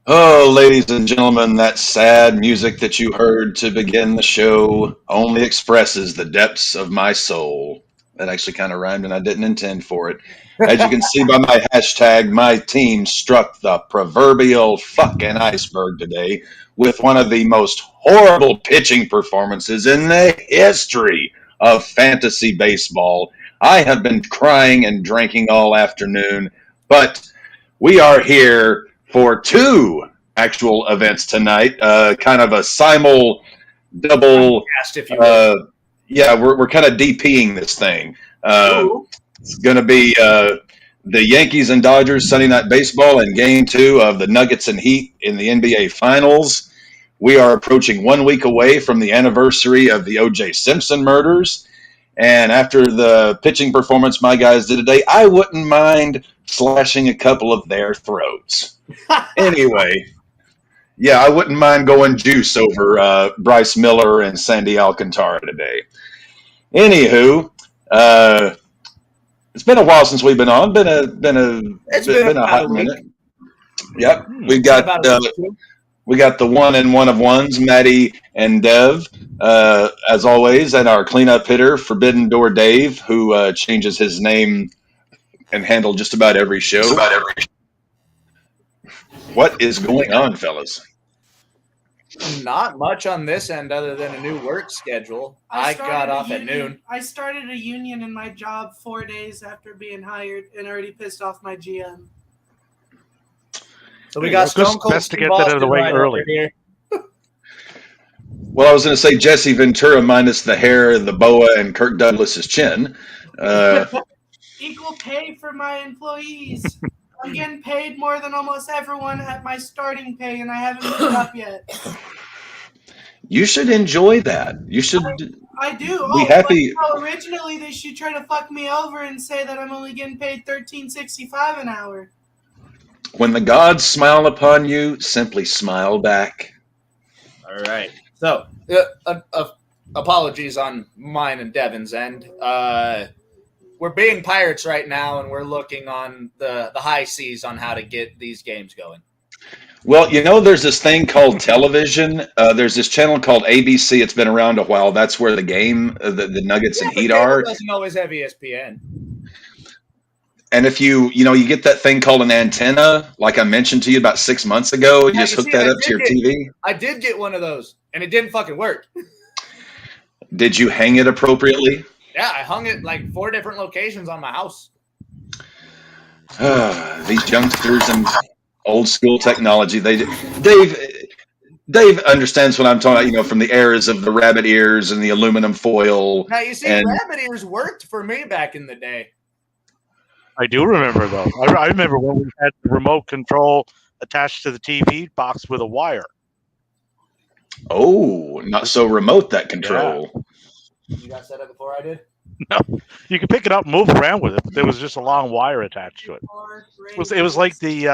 Oh, ladies and gentlemen, that sad music that you heard to begin the show only expresses the depths of my soul. That actually kind of rhymed, and I didn't intend for it. As you can see by my hashtag, my team struck the proverbial fucking iceberg today with one of the most horrible pitching performances in the history of fantasy baseball. I have been crying and drinking all afternoon, but we are here for two actual events tonight. Kind of a simul double. Cast, if you will. Yeah, we're kind of DPing this thing. It's going to be the Yankees and Dodgers Sunday Night Baseball in Game 2 of the Nuggets and Heat in the NBA Finals. We are approaching 1 week away from the anniversary of the O.J. Simpson murders. And after the pitching performance my guys did today, I wouldn't mind slashing a couple of their throats. Anyway, yeah, I wouldn't mind going juice over Bryce Miller and Sandy Alcantara today. Anywho, it's been a while since we've been on. Been a hot minute. Yep, we got the one and one of ones, Maddie and Dev, as always, and our cleanup hitter, Forbidden Door Dave, who changes his name and handle just about every show. What is going on, fellas? Not much on this end other than a new work schedule. I got off at noon. I started a union in my job 4 days after being hired and already pissed off my GM. So we got Stone Cold best to get that out of the way early. Well, I was going to say Jesse Ventura minus the hair, the boa, and Kirk Douglas's chin. Equal pay for my employees. I'm getting paid more than almost everyone at my starting pay, and I haven't moved up yet. You should enjoy that. You should. I do. Be happy. Originally, they should try to fuck me over and say that I'm only getting paid $13.65 an hour. When the gods smile upon you, simply smile back. All right. So, apologies on mine and Devin's end. We're being pirates right now, and we're looking on the high seas on how to get these games going. Well, there's this thing called television. There's this channel called ABC. It's been around a while. That's where the game, the Nuggets and Heat are. It doesn't always have ESPN. And if you get that thing called an antenna, like I mentioned to you about 6 months ago, you just hook that up to your TV. I did get one of those, and it didn't fucking work. Did you hang it appropriately? Yeah, I hung it like 4 different locations on my house. These youngsters and old school technology. Dave understands what I'm talking about, from the eras of the rabbit ears and the aluminum foil. Now, you see, rabbit ears worked for me back in the day. I do remember those. I remember when we had the remote control attached to the TV box with a wire. Oh, not so remote, that control. Yeah. You got set up before I did? No, you could pick it up and move around with it, but there was just a long wire attached to it. It was like the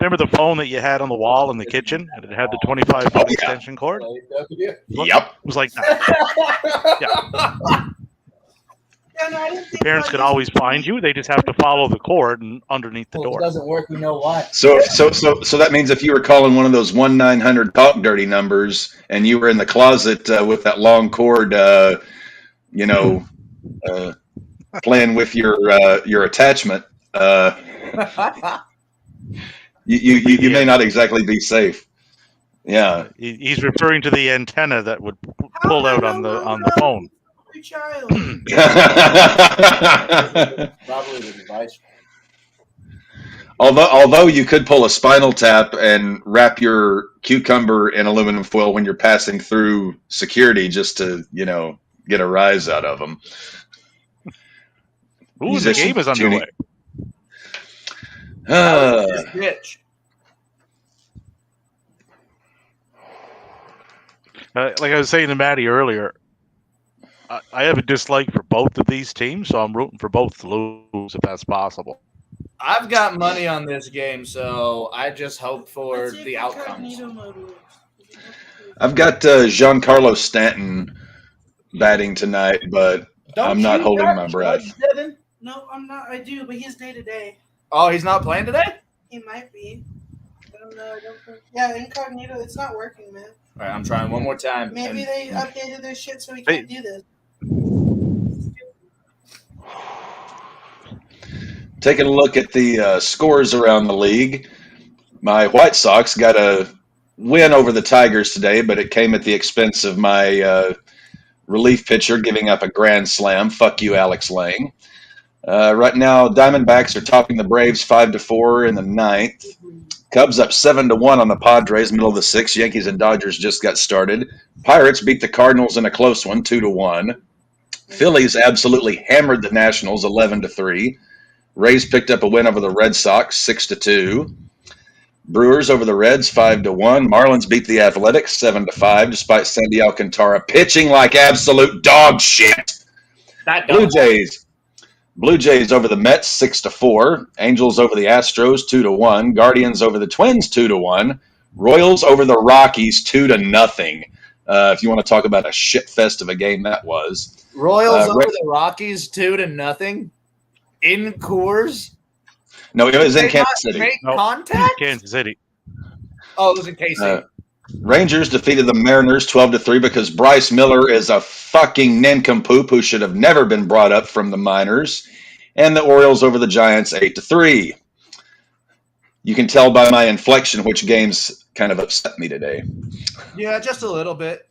remember the phone that you had on the wall in the kitchen, and it had the 25-foot extension cord? Yep, it was like that. Yeah. Parents could always find you. They just have to follow the cord and underneath the door. If it doesn't work, we know why. So that means if you were calling one of those 1-900 talk dirty numbers and you were in the closet with that long cord, playing with your attachment, you may not exactly be safe. Yeah, he's referring to the antenna that would pull out on the phone. Child. Probably the device. Although you could pull a Spinal Tap and wrap your cucumber in aluminum foil when you're passing through security just to, get a rise out of them. Ooh, the game is underway. Bitch. Like I was saying to Maddie earlier, I have a dislike for both of these teams, so I'm rooting for both to lose if that's possible. I've got money on this game, so I just hope for the outcomes. I've got Giancarlo Stanton batting tonight, but I'm not holding my breath. No, I'm not. I do, but he's day to day. Oh, he's not playing today? He might be. don't know. Yeah, incognito. It's not working, man. All right, I'm trying one more time. Maybe they updated their shit so we can't do this. Taking a look at the scores around the league, my White Sox got a win over the Tigers today, but it came at the expense of my relief pitcher giving up a grand slam. Fuck you, Alex Lang. Right now, Diamondbacks are topping the Braves 5-4 in the ninth. Cubs up 7-1 on the Padres, middle of the sixth. Yankees and Dodgers just got started. Pirates beat the Cardinals in a close one, 2-1. Phillies absolutely hammered the Nationals, 11-3. Rays picked up a win over the Red Sox, 6-2. Brewers over the Reds, 5-1. Marlins beat the Athletics, 7-5, despite Sandy Alcantara pitching like absolute dog shit. Blue Jays over the Mets, 6-4. Angels over the Astros, 2-1. Guardians over the Twins, 2-1. Royals over the Rockies, 2-0. If you want to talk about a shit fest of a game that was. Royals over the Rockies, 2-0. In Coors? No, it was in Kansas City. Make contact? Kansas City. Oh, it was in KC. Rangers defeated the Mariners 12-3 because Bryce Miller is a fucking nincompoop who should have never been brought up from the minors. And the Orioles over the Giants 8-3. You can tell by my inflection which games kind of upset me today. Yeah, just a little bit.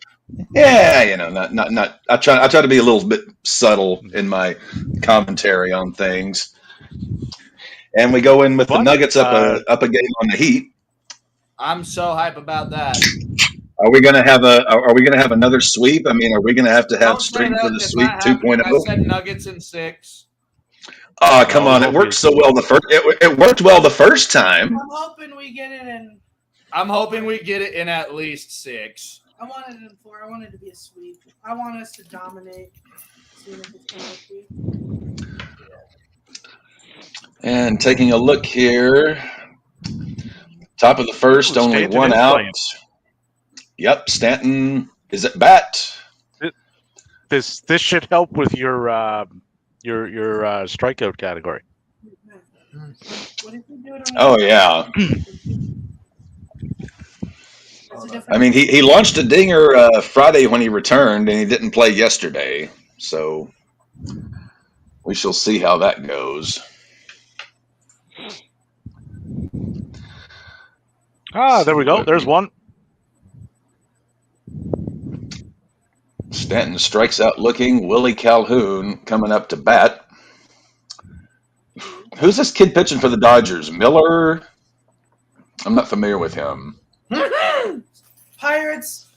Yeah, you know, not. I try to be a little bit subtle in my commentary on things. And we go in with the Nuggets up a game on the Heat. I'm so hype about that. Are we gonna have another sweep? I mean, are we gonna have streak for the sweep 2.0? I said Nuggets in 6. Oh, come on! It worked so well it worked well the first time. I'm hoping we get it in. I'm hoping we get it in at least 6. I wanted it in 4. I wanted it to be a sweep. I want us to dominate. See if it's gonna be. And taking a look here, top of the first, only one out. Playing. Yep, Stanton is at bat. This should help with your strikeout category. Oh yeah. I mean, he launched a dinger Friday when he returned, and he didn't play yesterday. So we shall see how that goes. There we go. There's one. Stanton strikes out looking. Willie Calhoun coming up to bat. Who's this kid pitching for the Dodgers? Miller? I'm not familiar with him. Pirates.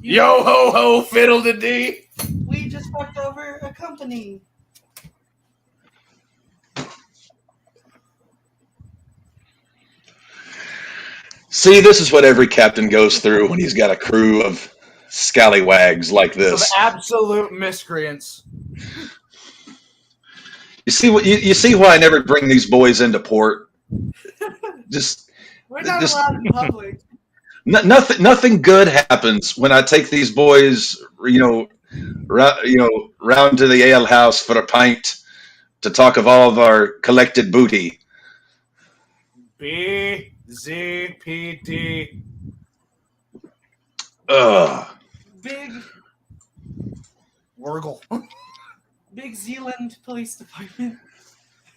Yo ho ho, fiddle the dee. We just fucked over a company. See, this is what every captain goes through when he's got a crew of scallywags like this. Of absolute miscreants. You see why I never bring these boys into port? We're not allowed in public. Nothing good happens when I take these boys, round to the ale house for a pint to talk of all of our collected booty. BZPD. Big Wurgle. Big Zealand Police Department.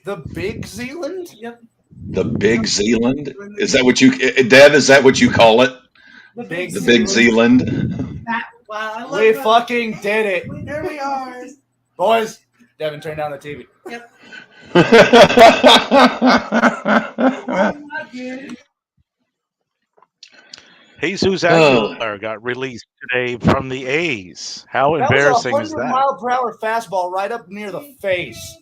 The Big Zealand? Yep. The Big Zealand? Is that what Dev, is that what you call it? The Big Zealand? Wow, we fucking did it. There we are. Boys, Devin, turn down the TV. Yep. Jesus Aguilar got released today from the A's. How embarrassing is that? 100-mile-per-hour fastball right up near the face.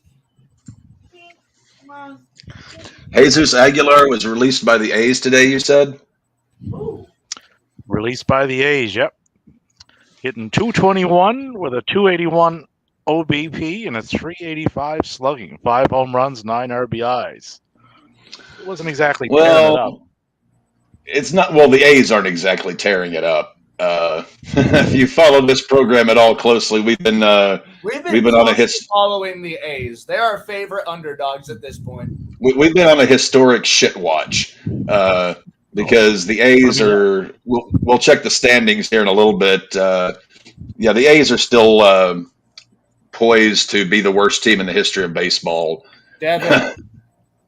Jesus Aguilar was released by the A's today, you said? Ooh. Released by the A's, yep. Hitting .221 with a .281 OBP and a .385 slugging. 5 home runs, 9 RBIs. It wasn't exactly tearing it up. It's not. Well, the A's aren't exactly tearing it up. If you follow this program at all closely, we've been on a following the A's. They're our favorite underdogs at this point. We've been on a historic shit watch. because the A's are. We'll check the standings here in a little bit. Yeah, the A's are still poised to be the worst team in the history of baseball. Devin,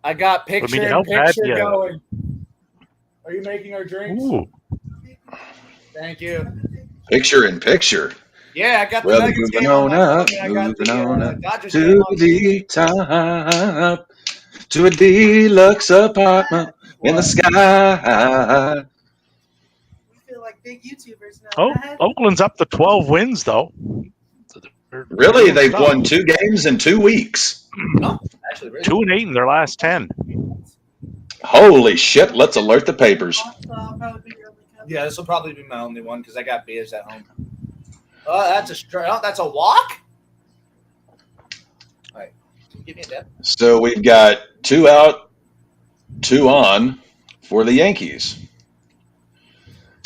I got picture how in bad picture you- going. Are you making our drinks? Ooh. Thank you. Picture in picture. Yeah, I got the Well, Nuggets moving game on on my up, phone, and I got moving the on up Dodgers game to on the TV. top, to a deluxe apartment in the What? sky. We feel like big YouTubers now. Oh, Dad. Oakland's up to 12 wins, though. So they're Really, doing they've stuff. won 2 games in 2 weeks. No, actually, really. 2-8 in their last 10. Holy shit! Let's alert the papers. So I'll probably be your only cousin. Yeah, this will probably be my only one because I got beers at home. Oh, that's a that's a walk. All right, give me a dip. So we've got 2 out, 2 on for the Yankees.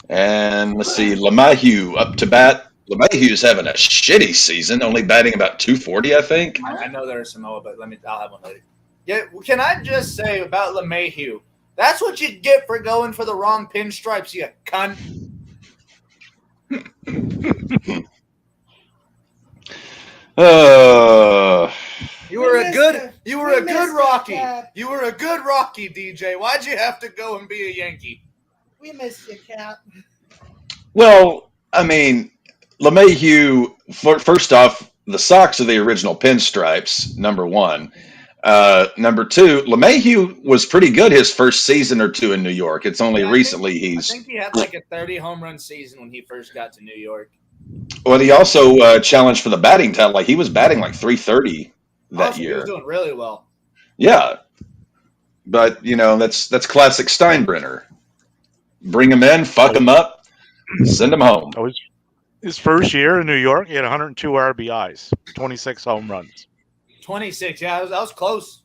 And let's see, LeMahieu up to bat. LeMahieu's having a shitty season, only batting about 240, I think. I know there's Samoa, but I'll have one later. Yeah, can I just say about LeMahieu? That's what you get for going for the wrong pinstripes, you cunt. You were a good Rocky. You were a good Rocky, DJ. Why'd you have to go and be a Yankee? We miss you, Cap. Well, I mean, LeMahieu, first off, the socks are the original pinstripes, number one. Number two, LeMahieu was pretty good his first season or two in New York. It's only recently I think he had like a 30 home run season when he first got to New York. Well, he also challenged for the batting title. Like, he was batting like 330 that Also, year. he was doing really well. Yeah. But, that's classic Steinbrenner. Bring him in, fuck him up, send him home. Oh, his first year in New York, he had 102 RBIs, 26 home runs. 26, yeah, that was close.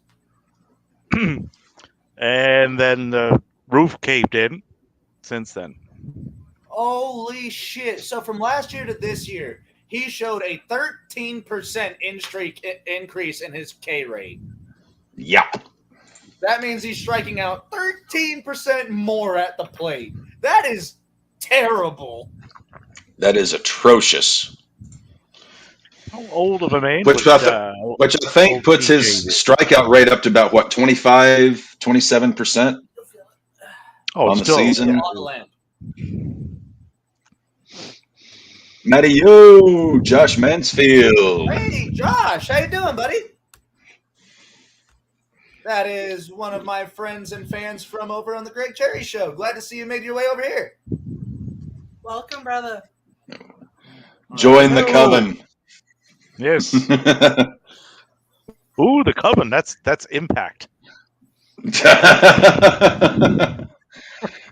And then the roof caved in since then. Holy shit. So from last year to this year, he showed a 13% increase in his K rate. Yeah. That means he's striking out 13% more at the plate. That is terrible. That is atrocious. How old of a man? Which I think puts his strikeout rate up to about, 25, 27% on the season. On the land. Matty Yo, Josh Mansfield. Hey, Josh, how you doing, buddy? That is one of my friends and fans from over on the Greg Cherry Show. Glad to see you made your way over here. Welcome, brother. Join the coven. Yes. Ooh, the coven. That's Impact.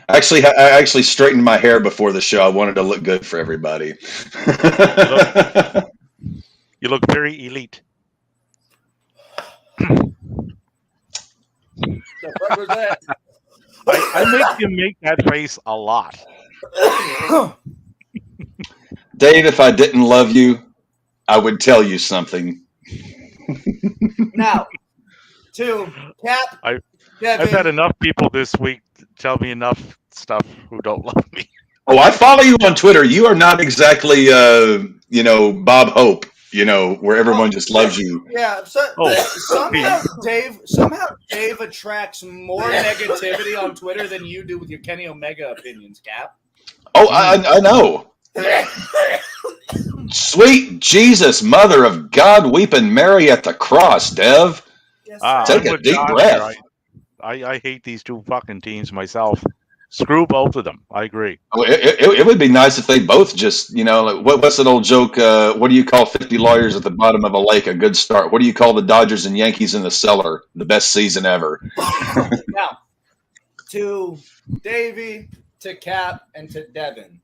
Actually, I actually straightened my hair before the show. I wanted to look good for everybody. You look very elite. The fuck was that? I make you make that face a lot. Dave, if I didn't love you, I would tell you something. Now, to Cap, Devin, I've had enough people this week tell me enough stuff who don't love me. Oh, I follow you on Twitter. You are not exactly, Bob Hope, where everyone just loves you. Yeah, somehow Dave attracts more negativity on Twitter than you do with your Kenny Omega opinions, Cap. Oh, I know. Sweet Jesus, Mother of God, weeping Mary at the cross, Dev. Yes, Take I'm a with deep Josh breath. here. I hate these two fucking teams myself. Screw both of them. I agree. Oh, it would be nice if they both just, what's that old joke? What do you call 50 lawyers at the bottom of a lake? A good start. What do you call the Dodgers and Yankees in the cellar? The best season ever. Now, to Davey, to Cap, and to Devin,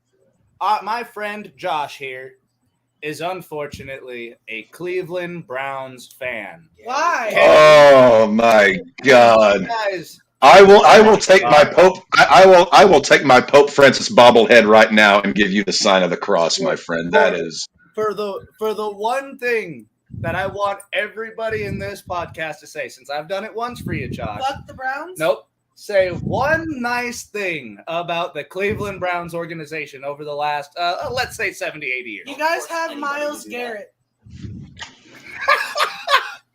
my friend Josh here is unfortunately a Cleveland Browns fan. Why? Oh my God! Guys, I will take my Pope. I will take my Pope Francis bobblehead right now and give you the sign of the cross, my friend. That is for the one thing that I want everybody in this podcast to say, since I've done it once for you, Josh. Fuck the Browns? Nope. say one nice thing about the Cleveland Browns organization over the last, let's say 70, 80 years. You guys have Myles Garrett.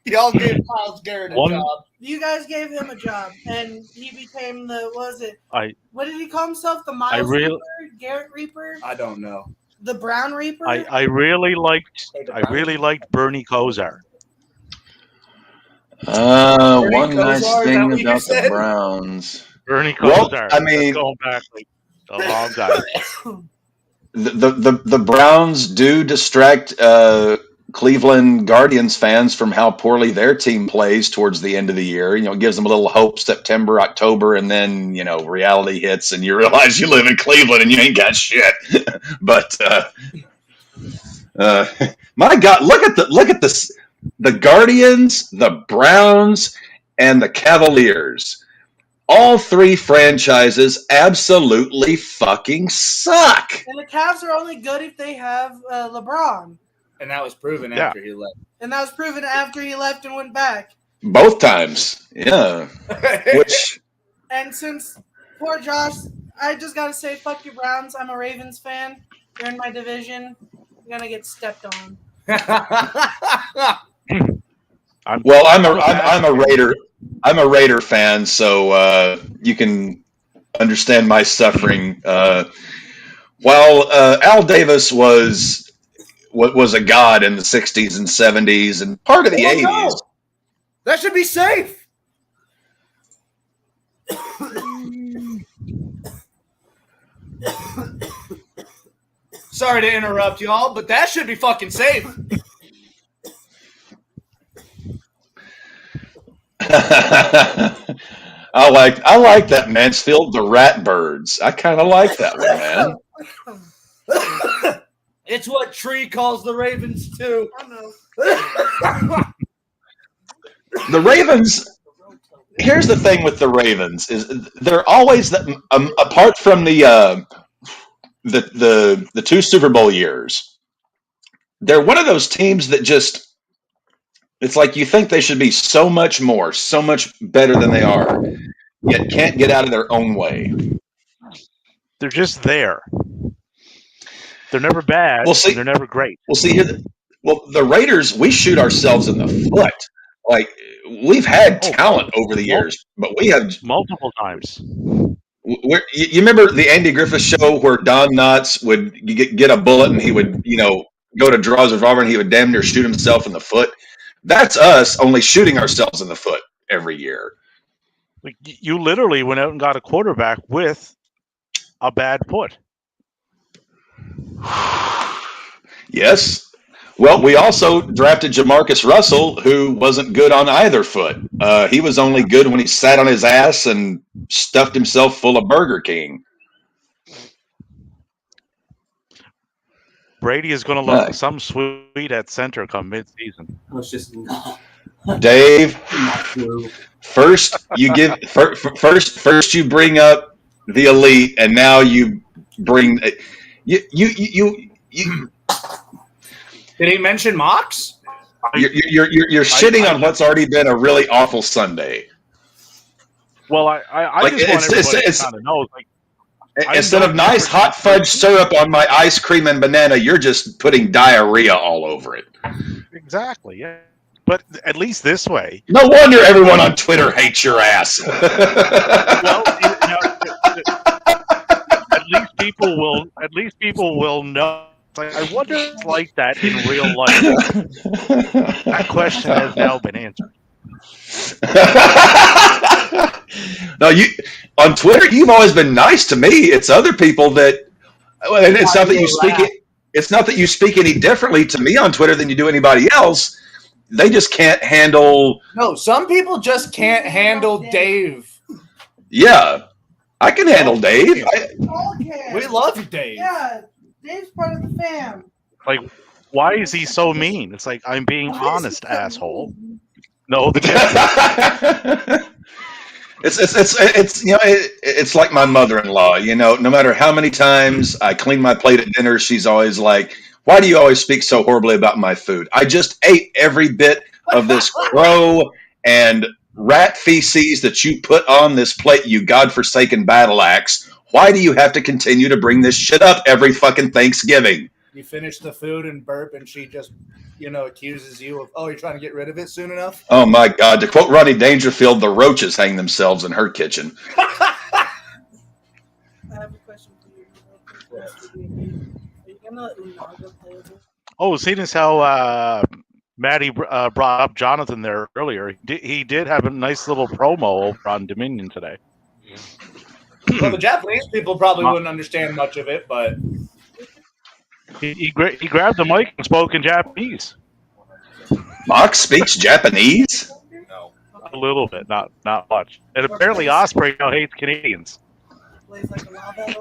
Y'all gave Myles Garrett a job. You guys gave him a job, and he became the, what was it? What did he call himself? The Reaper? Garrett Reaper? I don't know. The Brown Reaper? I really liked Bernie Kosar. One nice thing about the Browns. Bernie Kosar. Well, I mean, going back like a long time. The Browns do distract Cleveland Guardians fans from how poorly their team plays towards the end of the year. It gives them a little hope September, October, and then, reality hits and you realize you live in Cleveland and you ain't got shit. But my God, look at this. The Guardians, the Browns, and the Cavaliers. All three franchises absolutely fucking suck. And the Cavs are only good if they have LeBron. And that was proven after he left. And that was proven after he left and went back. Both times. Yeah. And since poor Josh, I just got to say, fuck you, Browns. I'm a Ravens fan. They're in my division. I'm going to get stepped on. I'm a Raider. I'm a Raider fan, so you can understand my suffering. While Al Davis was a god in the 60s and 70s and part of the 80s. No. That should be safe. Sorry to interrupt y'all, but that should be fucking safe. I like that Mansfield, the Ratbirds. I kind of like that one, man. It's what Tree calls the Ravens too. I know. The Ravens. Here's the thing with the Ravens is they're always apart from the two Super Bowl years. They're one of those teams that just. It's like you think they should be so much more, so much better than they are, yet can't get out of their own way. They're just there. They're never bad. They're never great. The Raiders, we shoot ourselves in the foot. Like, we've had talent over the years, but we have multiple times. You remember the Andy Griffith show where Don Knotts would get a bullet and he would, go to draw his revolver and he would damn near shoot himself in the foot? That's us only shooting ourselves in the foot every year. Like, you literally went out and got a quarterback with a bad foot. Yes. Well, we also drafted Jamarcus Russell, who wasn't good on either foot. He was only good when he sat on his ass and stuffed himself full of Burger King. Brady is going to look some sweet at center come mid-season. It's just Dave. First you bring up the elite, and now you bring you. Did he mention Mox? You're shitting on what's already been a really awful Sunday. Well, I just want everybody to kind of know, like. Instead of nice hot fudge syrup on my ice cream and banana, you're just putting diarrhea all over it. Exactly, yeah. But at least this way. No wonder everyone on Twitter hates your ass. Well, at least people will know. Like, I wonder if it's like that in real life. That question has now been answered. No, on Twitter, you've always been nice to me. It's other people that, and it's not that you speak it. It's not that you speak any differently to me on Twitter than you do anybody else. They just can't handle. No, some people just can't handle Dave. Yeah, I can handle Dave. We love you, Dave. Yeah, Dave's part of the fam. Like, why is he so mean? It's like, I'm being honest, asshole. No, It's like my mother-in-law. No matter how many times I clean my plate at dinner, she's always like, "Why do you always speak so horribly about my food?" I just ate every bit of this crow and rat feces that you put on this plate, you godforsaken battle axe. Why do you have to continue to bring this shit up every fucking Thanksgiving? You finish the food and burp, and she just, accuses you of, you're trying to get rid of it soon enough? Oh my God. To quote Ronnie Dangerfield, the roaches hang themselves in her kitchen. I have a question for you. Are you gonna let Unaga play with it? Oh, seeing as how Maddie brought up Jonathan there earlier, he did have a nice little promo over on Dominion today. Well, the Japanese people probably wouldn't understand much of it, but he grabbed the mic and spoke in Japanese. Mox speaks Japanese? no. A little bit, not much. And apparently Ospreay now hates Canadians. Plays like a lava.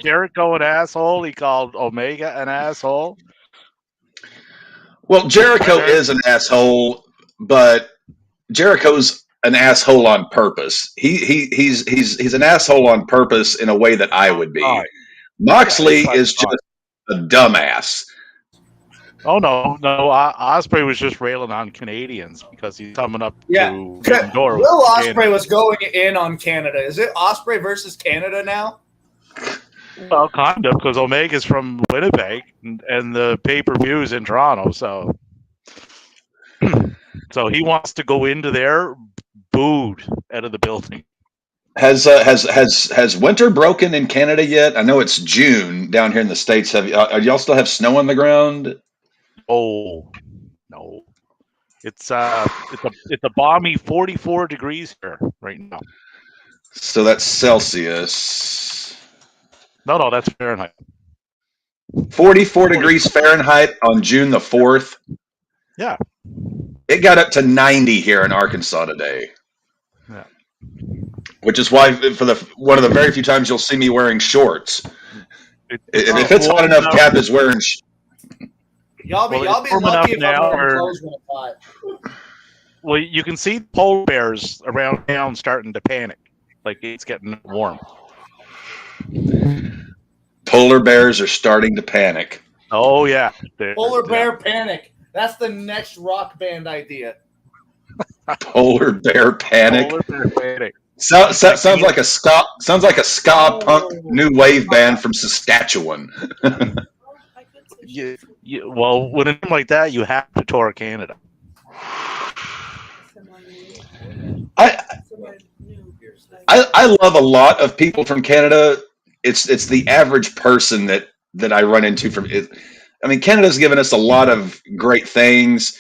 Jericho an asshole. He called Omega an asshole. Well, Jericho is an asshole, but Jericho's an asshole on purpose. He's an asshole on purpose in a way that I would be. Oh. Moxley is just a dumbass. Oh no! Ospreay was just railing on Canadians because he's coming up to Pandora. Will Ospreay was going in on Canada. Is it Ospreay versus Canada now? Well, kind of, because Omega's from Winnipeg and the pay-per-view is in Toronto, so he wants to go into there booed out of the building. Has winter broken in Canada yet? I know it's June down here in the States. Y'all still have snow on the ground? Oh no, it's a balmy 44 degrees here right now. So that's Celsius. No, that's Fahrenheit. 44 degrees Fahrenheit on June the 4th. Yeah. It got up to 90 here in Arkansas today. Yeah. Which is why for one of the very few times you'll see me wearing shorts. If it's hot enough, Cap is wearing. Y'all be lucky if I'm wearing clothes when it's hot. Well, you can see polar bears around town starting to panic, like it's getting warm. Polar bears are starting to panic. Oh yeah, Polar bear panic. That's the next rock band idea. Polar bear panic. Polar bear panic. Sounds like a ska punk new wave band from Saskatchewan. Well, with a name like that, you have to tour Canada. I love a lot of people from Canada. It's the average person that I run into from it. I mean, Canada's given us a lot of great things,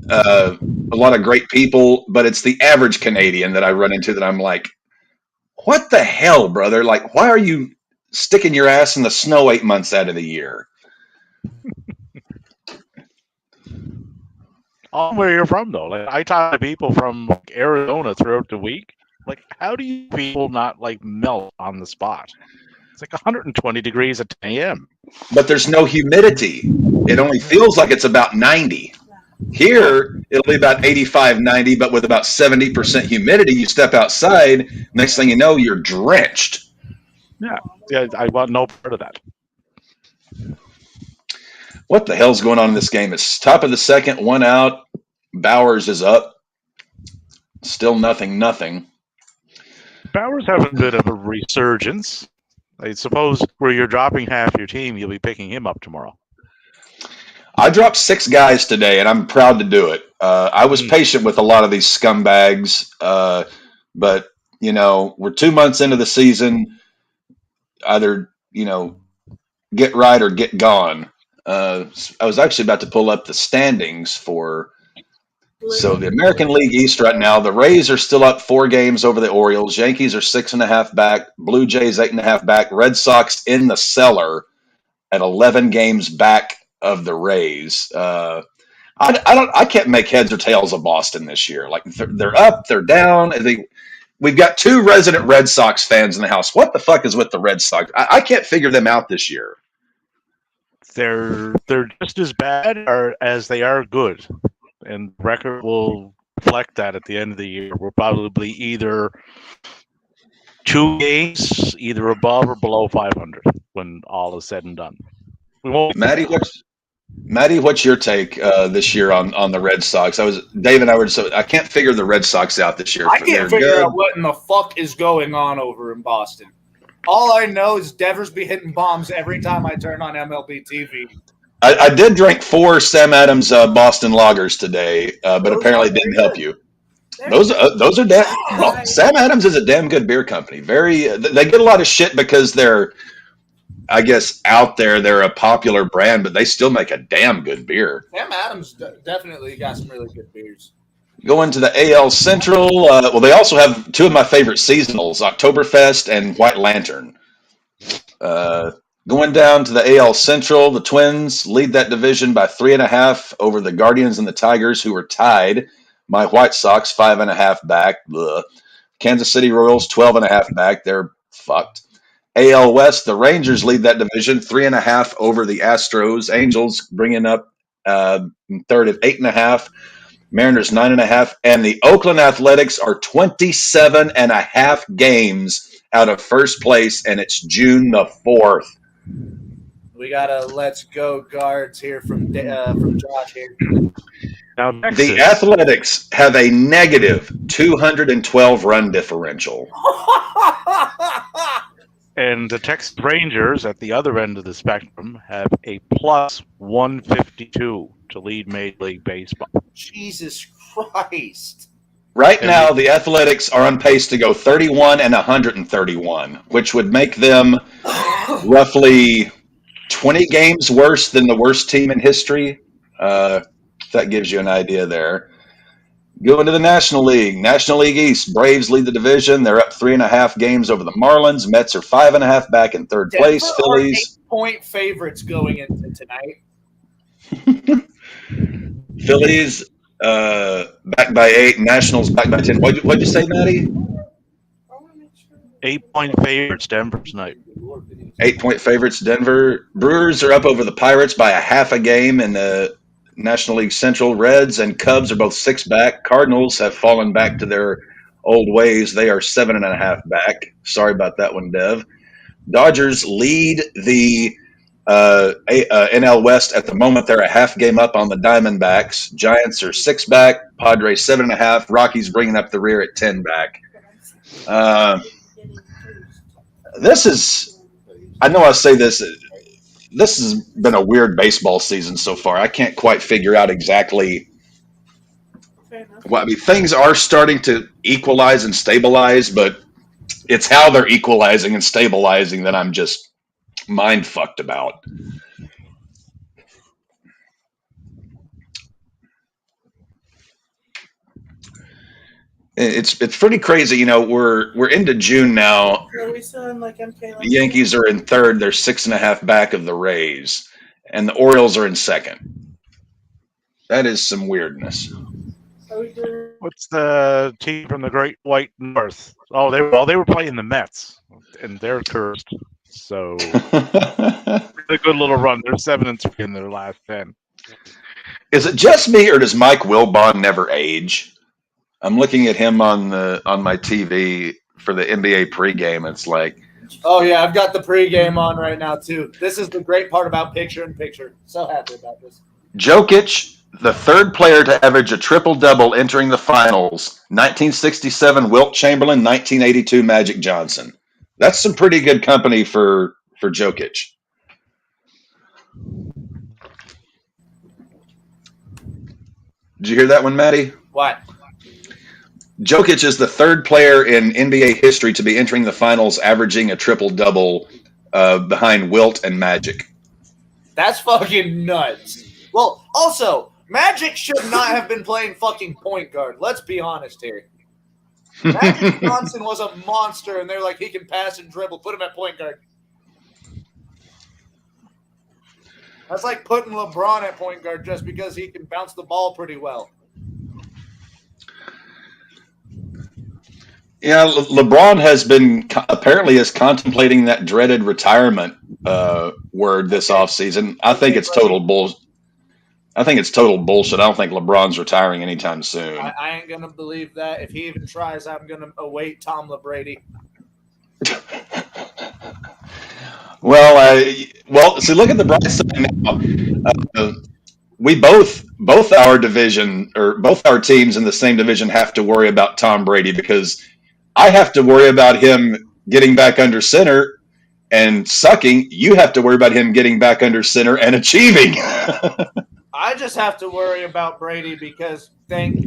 a lot of great people, but it's the average Canadian that I run into that I'm like, what the hell, brother? Like, why are you sticking your ass in the snow 8 months out of the year? Where you're from, though. Like, I talk to people from Arizona throughout the week. Like, how do you people not melt on the spot? It's 120 degrees at 10 a.m. But there's no humidity. It only feels like it's about 90. Here, it'll be about 85, 90, but with about 70% humidity, you step outside, next thing you know, you're drenched. Yeah, I want no part of that. What the hell's going on in this game? It's top of the second, one out. Bowers is up. Still nothing. Bowers having a bit of a resurgence. I suppose where you're dropping half your team, you'll be picking him up tomorrow. I dropped 6 guys today, and I'm proud to do it. I was patient with a lot of these scumbags, but, we're 2 months into the season. Either, get right or get gone. I was actually about to pull up the standings for... So the American League East right now, the Rays are still up 4 games over the Orioles. Yankees are 6.5 back. Blue Jays 8.5 back. Red Sox in the cellar at 11 games back of the Rays. I can't make heads or tails of Boston this year. Like they're up, they're down. We've got 2 resident Red Sox fans in the house. What the fuck is with the Red Sox? I can't figure them out this year. They're just as bad as they are good. And the record will reflect that at the end of the year. We're probably either 2 games, either above or below 500 when all is said and done. We won't. Maddie, Maddie, what's your take this year on the Red Sox? Dave and I were so I can't figure the Red Sox out this year. I can't They're figure good. out what in the fuck is going on over in Boston. All I know is Devers be hitting bombs every time I turn on MLB TV. I did drink 4 Sam Adams Boston Lagers today, but Those apparently are didn't very help good. you. Those are damn. Well, Sam Adams is a damn good beer company. They get a lot of shit because they're, I guess, out there. They're a popular brand, but they still make a damn good beer. Sam Adams definitely got some really good beers. Going to the AL Central, well, they also have 2 of my favorite seasonals, Oktoberfest and White Lantern. Going down to the AL Central, the Twins lead that division by 3.5 over the Guardians and the Tigers, who are tied. My White Sox 5.5 back. Ugh. Kansas City Royals 12.5 back. They're fucked. AL West, the Rangers lead that division 3.5 over the Astros. Angels bringing up third at 8.5. Mariners 9.5, and the Oakland Athletics are 27.5 games out of first place, and it's June the 4th. We got a let's go guards here from Josh here. Now, The Athletics have a negative 212 run differential. And the Texas Rangers at the other end of the spectrum have a plus 152 to lead Major League Baseball. Jesus Christ. Right now, the Athletics are on pace to go 31 and 131, which would make them roughly 20 games worse than the worst team in history. That gives you an idea there. Going to the National League. National League East, Braves lead the division. They're up 3.5 games over the Marlins. Mets are 5.5 back in third place. Denver Phillies. are 8-point favorites going into tonight. Phillies back by 8. Nationals back by 10. What'd you say, Maddie? 8-point favorites, Denver tonight. 8-point favorites, Denver. Brewers are up over the Pirates by a half a game in the National League Central. Reds and Cubs are both 6 back. Cardinals have fallen back to their old ways. They are 7.5 back. Sorry about that one, Dev. Dodgers lead the NL West at the moment. They're a half game up on the Diamondbacks. Giants are 6 back. Padres 7.5. Rockies bringing up the rear at 10 back. This is, I know I say this has been a weird baseball season so far. I can't quite figure out exactly what, I mean, things are starting to equalize and stabilize, but it's how they're equalizing and stabilizing that I'm just mind fucked about. It's pretty crazy. You know, we're into June now. Are we still in like MK? The Yankees are in third. They're 6.5 back of the Rays, and the Orioles are in second. That is some weirdness. What's the team from the Great White North? Oh, they were playing the Mets, and they're cursed. So a good little run. They're 7-3 in their last 10. Is it just me, or does Mike Wilbon never age? I'm looking at him on my TV for the NBA pregame. It's like, oh yeah, I've got the pregame on right now too. This is the great part about picture in picture. So happy about this. Jokic, the third player to average a triple-double entering the finals. 1967, Wilt Chamberlain. 1982, Magic Johnson. That's some pretty good company for Jokic. Did you hear that one, Maddie? What? Jokic is the third player in NBA history to be entering the finals, averaging a triple-double behind Wilt and Magic. That's fucking nuts. Well, also, Magic should not have been playing fucking point guard. Let's be honest here. Magic Johnson was a monster, and they're like, he can pass and dribble. Put him at point guard. That's like putting LeBron at point guard just because he can bounce the ball pretty well. Yeah, LeBron has been apparently is contemplating that dreaded retirement word this offseason. I think it's total bullshit. I don't think LeBron's retiring anytime soon. I ain't gonna believe that. If he even tries, I'm gonna await Tom LaBrady. See, look at the bright side now. Uh, we both our division or both our teams in the same division have to worry about Tom Brady because I have to worry about him getting back under center and sucking. You have to worry about him getting back under center and achieving. I just have to worry about Brady because thank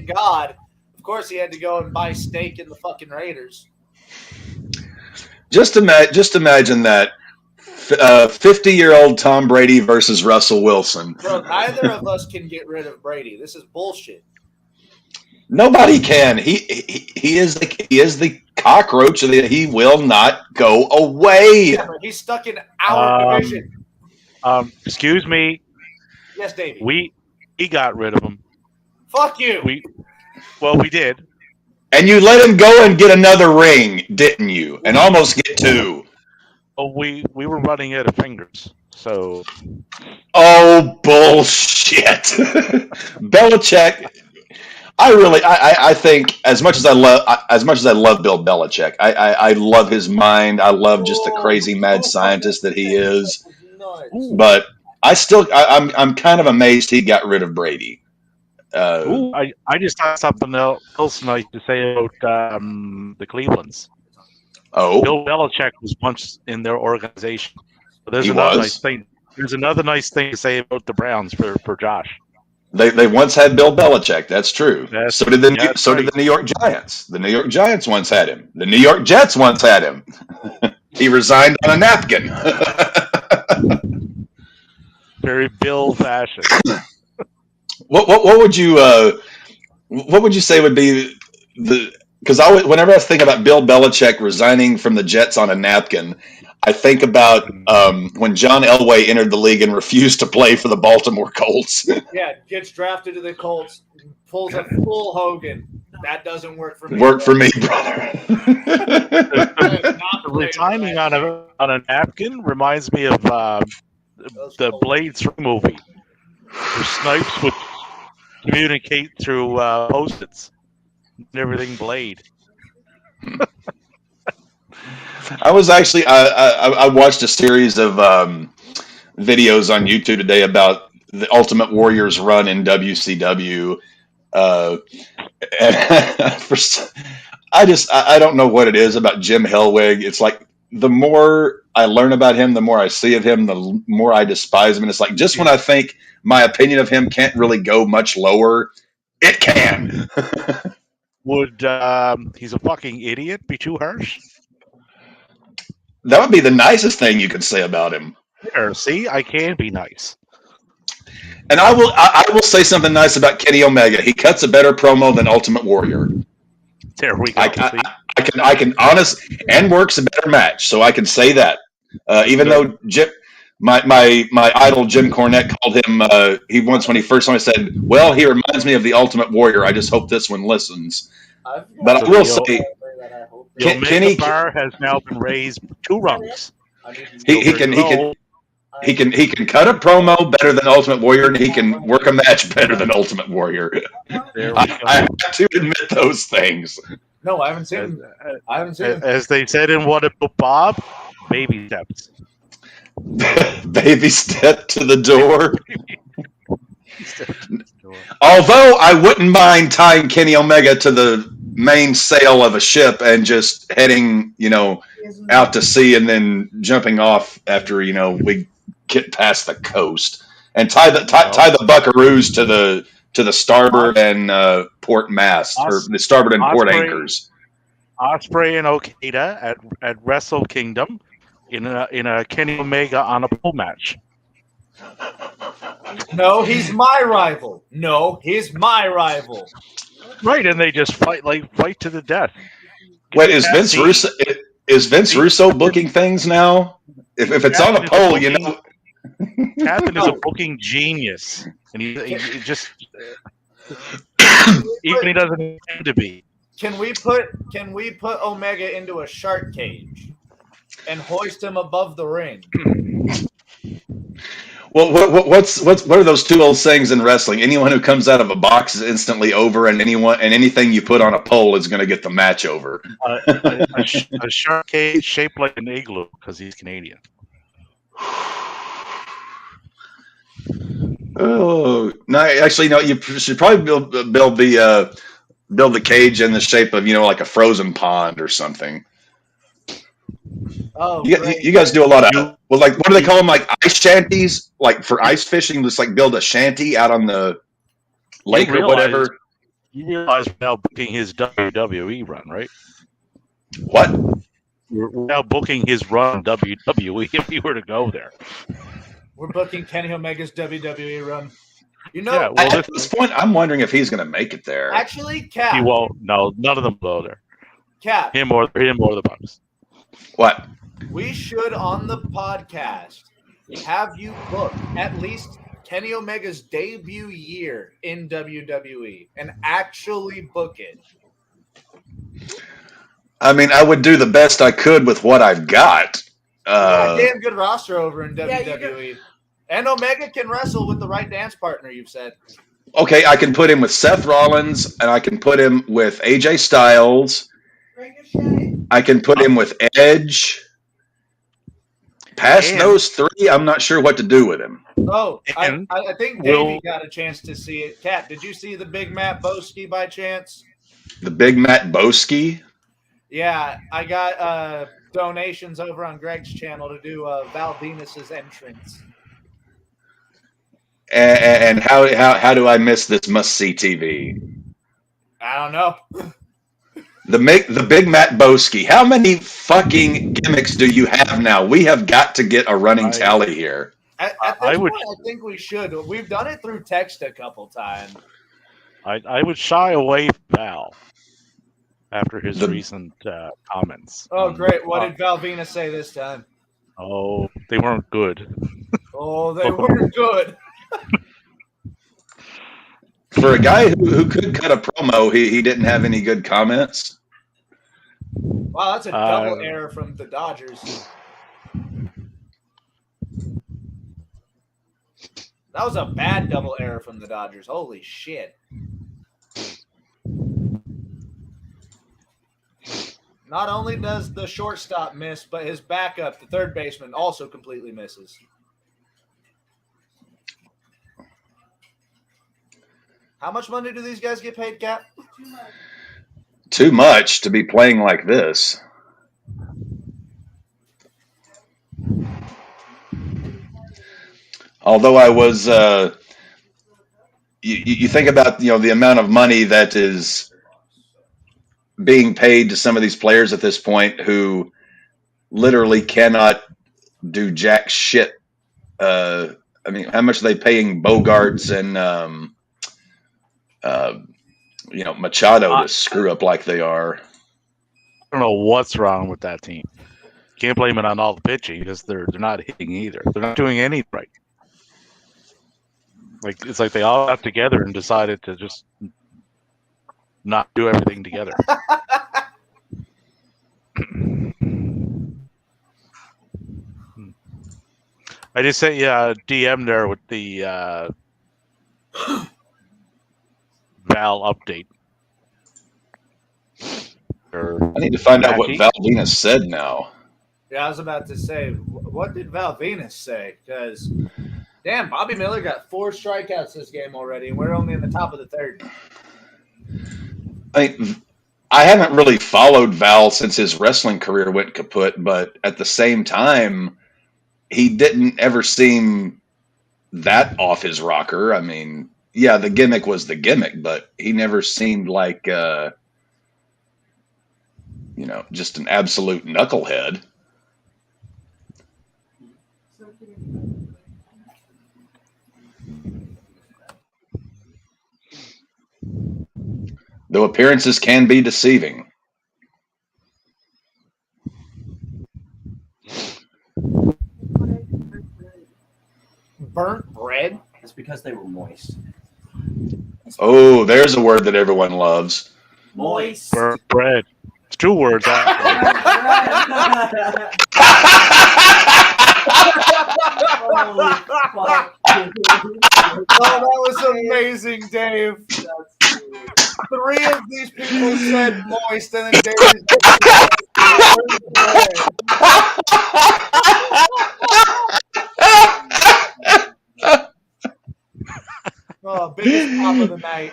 God, of course, he had to go and buy steak in the fucking Raiders. Just imagine that 50-year-old Tom Brady versus Russell Wilson. Bro, neither of us can get rid of Brady. This is bullshit. Nobody can. He is the cockroach. He will not go away. Yeah, but he's stuck in our division. Excuse me. Yes, Davey. We got rid of him. Fuck you. We did. And you let him go and get another ring, didn't you? And almost get two. Oh, we were running out of fingers. So. Oh, bullshit. Belichick. I think as much as I love Bill Belichick, I love his mind. I love just the crazy mad scientist that he is. But I'm kind of amazed he got rid of Brady. I just had something else nice to say about the Clevelands. Oh, Bill Belichick was once in their organization. But there's nice thing. There's another nice thing to say about the Browns for Josh. They once had Bill Belichick. That's true. So did the New York Giants. The New York Giants once had him. The New York Jets once had him. He resigned on a napkin. Very Bill fashion. What would you say would be because whenever I think about Bill Belichick resigning from the Jets on a napkin, I think about when John Elway entered the league and refused to play for the Baltimore Colts. Yeah, gets drafted to the Colts, pulls a full Hogan. That doesn't work for me. Work for me, brother. Resigning on a napkin reminds me of the Blade 3 movie, where Snipes would communicate through Post-its and everything Blade. I was actually I watched a series of videos on YouTube today about the Ultimate Warrior's run in WCW. I don't know what it is about Jim Hellwig. It's like the more I learn about him, the more I see of him, the more I despise him. And it's like just when I think my opinion of him can't really go much lower, it can. Would he's a fucking idiot be too harsh? That would be the nicest thing you could say about him. There, see, I can be nice. And I will say something nice about Kenny Omega. He cuts a better promo than Ultimate Warrior. There we go. I can honest and works a better match, so I can say that. Even though my idol Jim Cornette called him, he once when he first saw me said, "Well, he reminds me of the Ultimate Warrior. I just hope this one listens." But I will say, the Omega bar has now been raised 2 rungs. He can cut a promo better than Ultimate Warrior, and he can work a match better than Ultimate Warrior. I have to admit those things. No, I haven't seen him. As they said in What About Bob, baby steps. Baby step to the door. Although I wouldn't mind tying Kenny Omega to the main sail of a ship and just heading, out to sea and then jumping off after, we get past the coast and tie the buckaroos to the starboard and port mast or the starboard and port anchors. Osprey and Okada at Wrestle Kingdom in a Kenny Omega on a pole match. No, he's my rival. Right, and they just fight to the death. Wait, is Vince Russo booking things now? If it's on a pole, Captain is a booking genius, and he just even he doesn't intend to be. Can we put Omega into a shark cage and hoist him above the ring? Well, what are those two old sayings in wrestling? Anyone who comes out of a box is instantly over, and anything you put on a pole is going to get the match over. A shark cage shaped like an igloo because he's Canadian. Oh no! Actually, no. You should probably build the cage in the shape of like a frozen pond or something. Oh, You guys do a lot of what do they call them? Like ice shanties, like for ice fishing. Just like build a shanty out on the lake or whatever. You realize we're now booking his WWE run, right? What? We're now booking his run WWE if he were to go there. We're booking Kenny Omega's WWE run. At this point, I'm wondering if he's going to make it there. Actually, Cap. He won't. No, none of them go there. Cap. Him or the Bucks. What? We should, on the podcast, have you book at least Kenny Omega's debut year in WWE and actually book it. I mean, I would do the best I could with what I've got. Damn good roster over in WWE. And Omega can wrestle with the right dance partner, you've said. Okay, I can put him with Seth Rollins, and I can put him with AJ Styles. I can put him with Edge. Past those three, I'm not sure what to do with him. Oh, I think Davey got a chance to see it. Kat, did you see the Big Matt Boski by chance? The Big Matt Boski? Yeah, I got donations over on Greg's channel to do Val Venus's entrance. And how do I miss this must-see TV? I don't know. The Big Matt Boski. How many fucking gimmicks do you have now? We have got to get a running tally here. At this point, I think we should. We've done it through text a couple times. I would shy away from Val after his recent comments. Oh, great. What did Val Venus say this time? Oh, they weren't good. Oh, they weren't good. For a guy who could cut a promo, he didn't have any good comments. Wow, that's a double error from the Dodgers. That was a bad double error from the Dodgers. Holy shit. Not only does the shortstop miss, but his backup, the third baseman, also completely misses. How much money do these guys get paid, Cap? Too much to be playing like this. Although I was, you think about the amount of money that is being paid to some of these players at this point who literally cannot do jack shit. I mean, how much are they paying Bogarts and Machado to screw up like they are? I don't know what's wrong with that team. Can't blame it on all the pitching because they're not hitting either. They're not doing anything right. It's like they all got together and decided to just not do everything together. I just sent you a DM there with the Val update. I need to find out what Val Venus said now. Yeah, I was about to say, what did Val Venus say? Because, damn, Bobby Miller got 4 strikeouts this game already, and we're only in the top of the third. I haven't really followed Val since his wrestling career went kaput, but at the same time, he didn't ever seem that off his rocker. I mean, yeah, the gimmick was the gimmick, but he never seemed like, just an absolute knucklehead. Though appearances can be deceiving. Burnt bread? It's because they were moist. Oh, there's a word that everyone loves. Moist. Burnt bread. It's 2 words. Holy fuck, dude. Oh, that was amazing, Dave. 3 of these people said moist, and then Dave Oh, biggest pop of the night.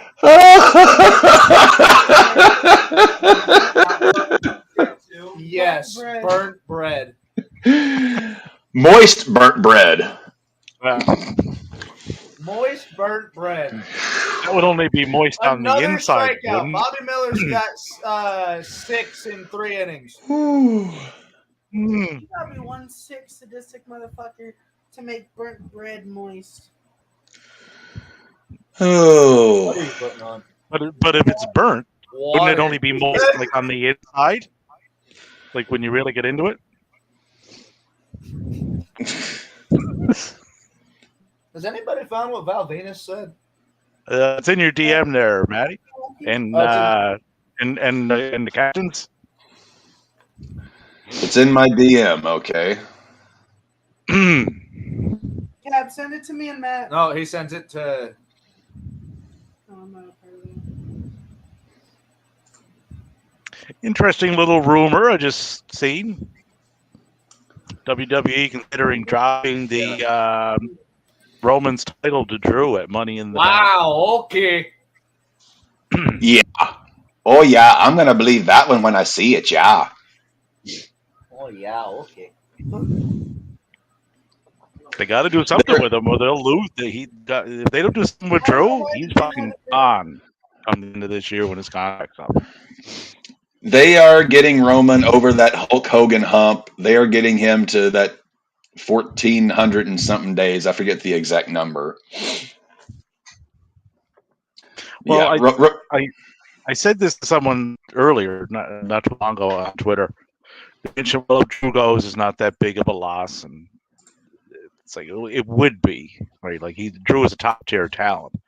Yes, burnt bread. Moist burnt bread. Moist burnt bread. That would only be moist on the Another inside. strikeout. Wouldn't? Bobby Miller's got 6 in 3 innings. Mm. You gotta be 1/6 sadistic motherfucker to make burnt bread moist. Oh. What are you putting on? But if it's burnt, Water. wouldn't it only be moist like on the inside? Like when you really get into it? Has anybody found what Val Venus said? It's in your DM there, Matty, and the captains. It's in my DM, okay. Cab, send it to me and Matt. No, he sends it to. Oh, I'm not a part of that. Interesting little rumor I just seen. WWE considering dropping the Roman's title to Drew at Money in the Bank. Wow. Okay. Yeah. Oh, yeah. I'm going to believe that one when I see it, yeah. Oh yeah. Okay. They got to do something with him, or they'll lose. If they don't do something with Drew, he's fucking gone come the end of this year when his contract's up. They are getting Roman over that Hulk Hogan hump. They are getting him to that 1,400 and something days. I forget the exact number. Well, yeah. I said this to someone earlier, not too long ago on Twitter. The mention of Drew goes is not that big of a loss, and it's like it would be, right? Like Drew is a top tier talent,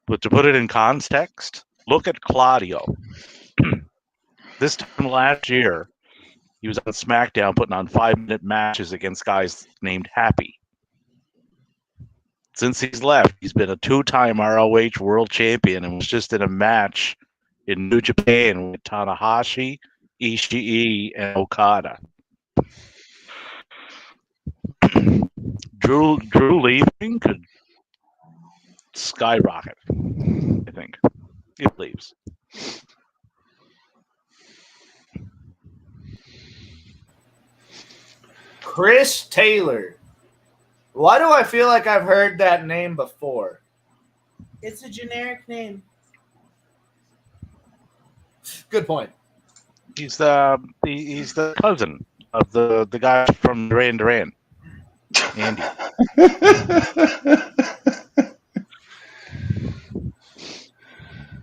but to put it in context, look at Claudio. This time last year, he was on SmackDown putting on 5-minute matches against guys named Happy. Since he's left, he's been a 2-time ROH World Champion and was just in a match in New Japan with Tanahashi, Ishii, and Okada. Drew leaving could skyrocket, I think, if he leaves. Chris Taylor. Why do I feel like I've heard that name before? It's a generic name. Good point. He's the cousin of the guy from Duran Duran, Andy.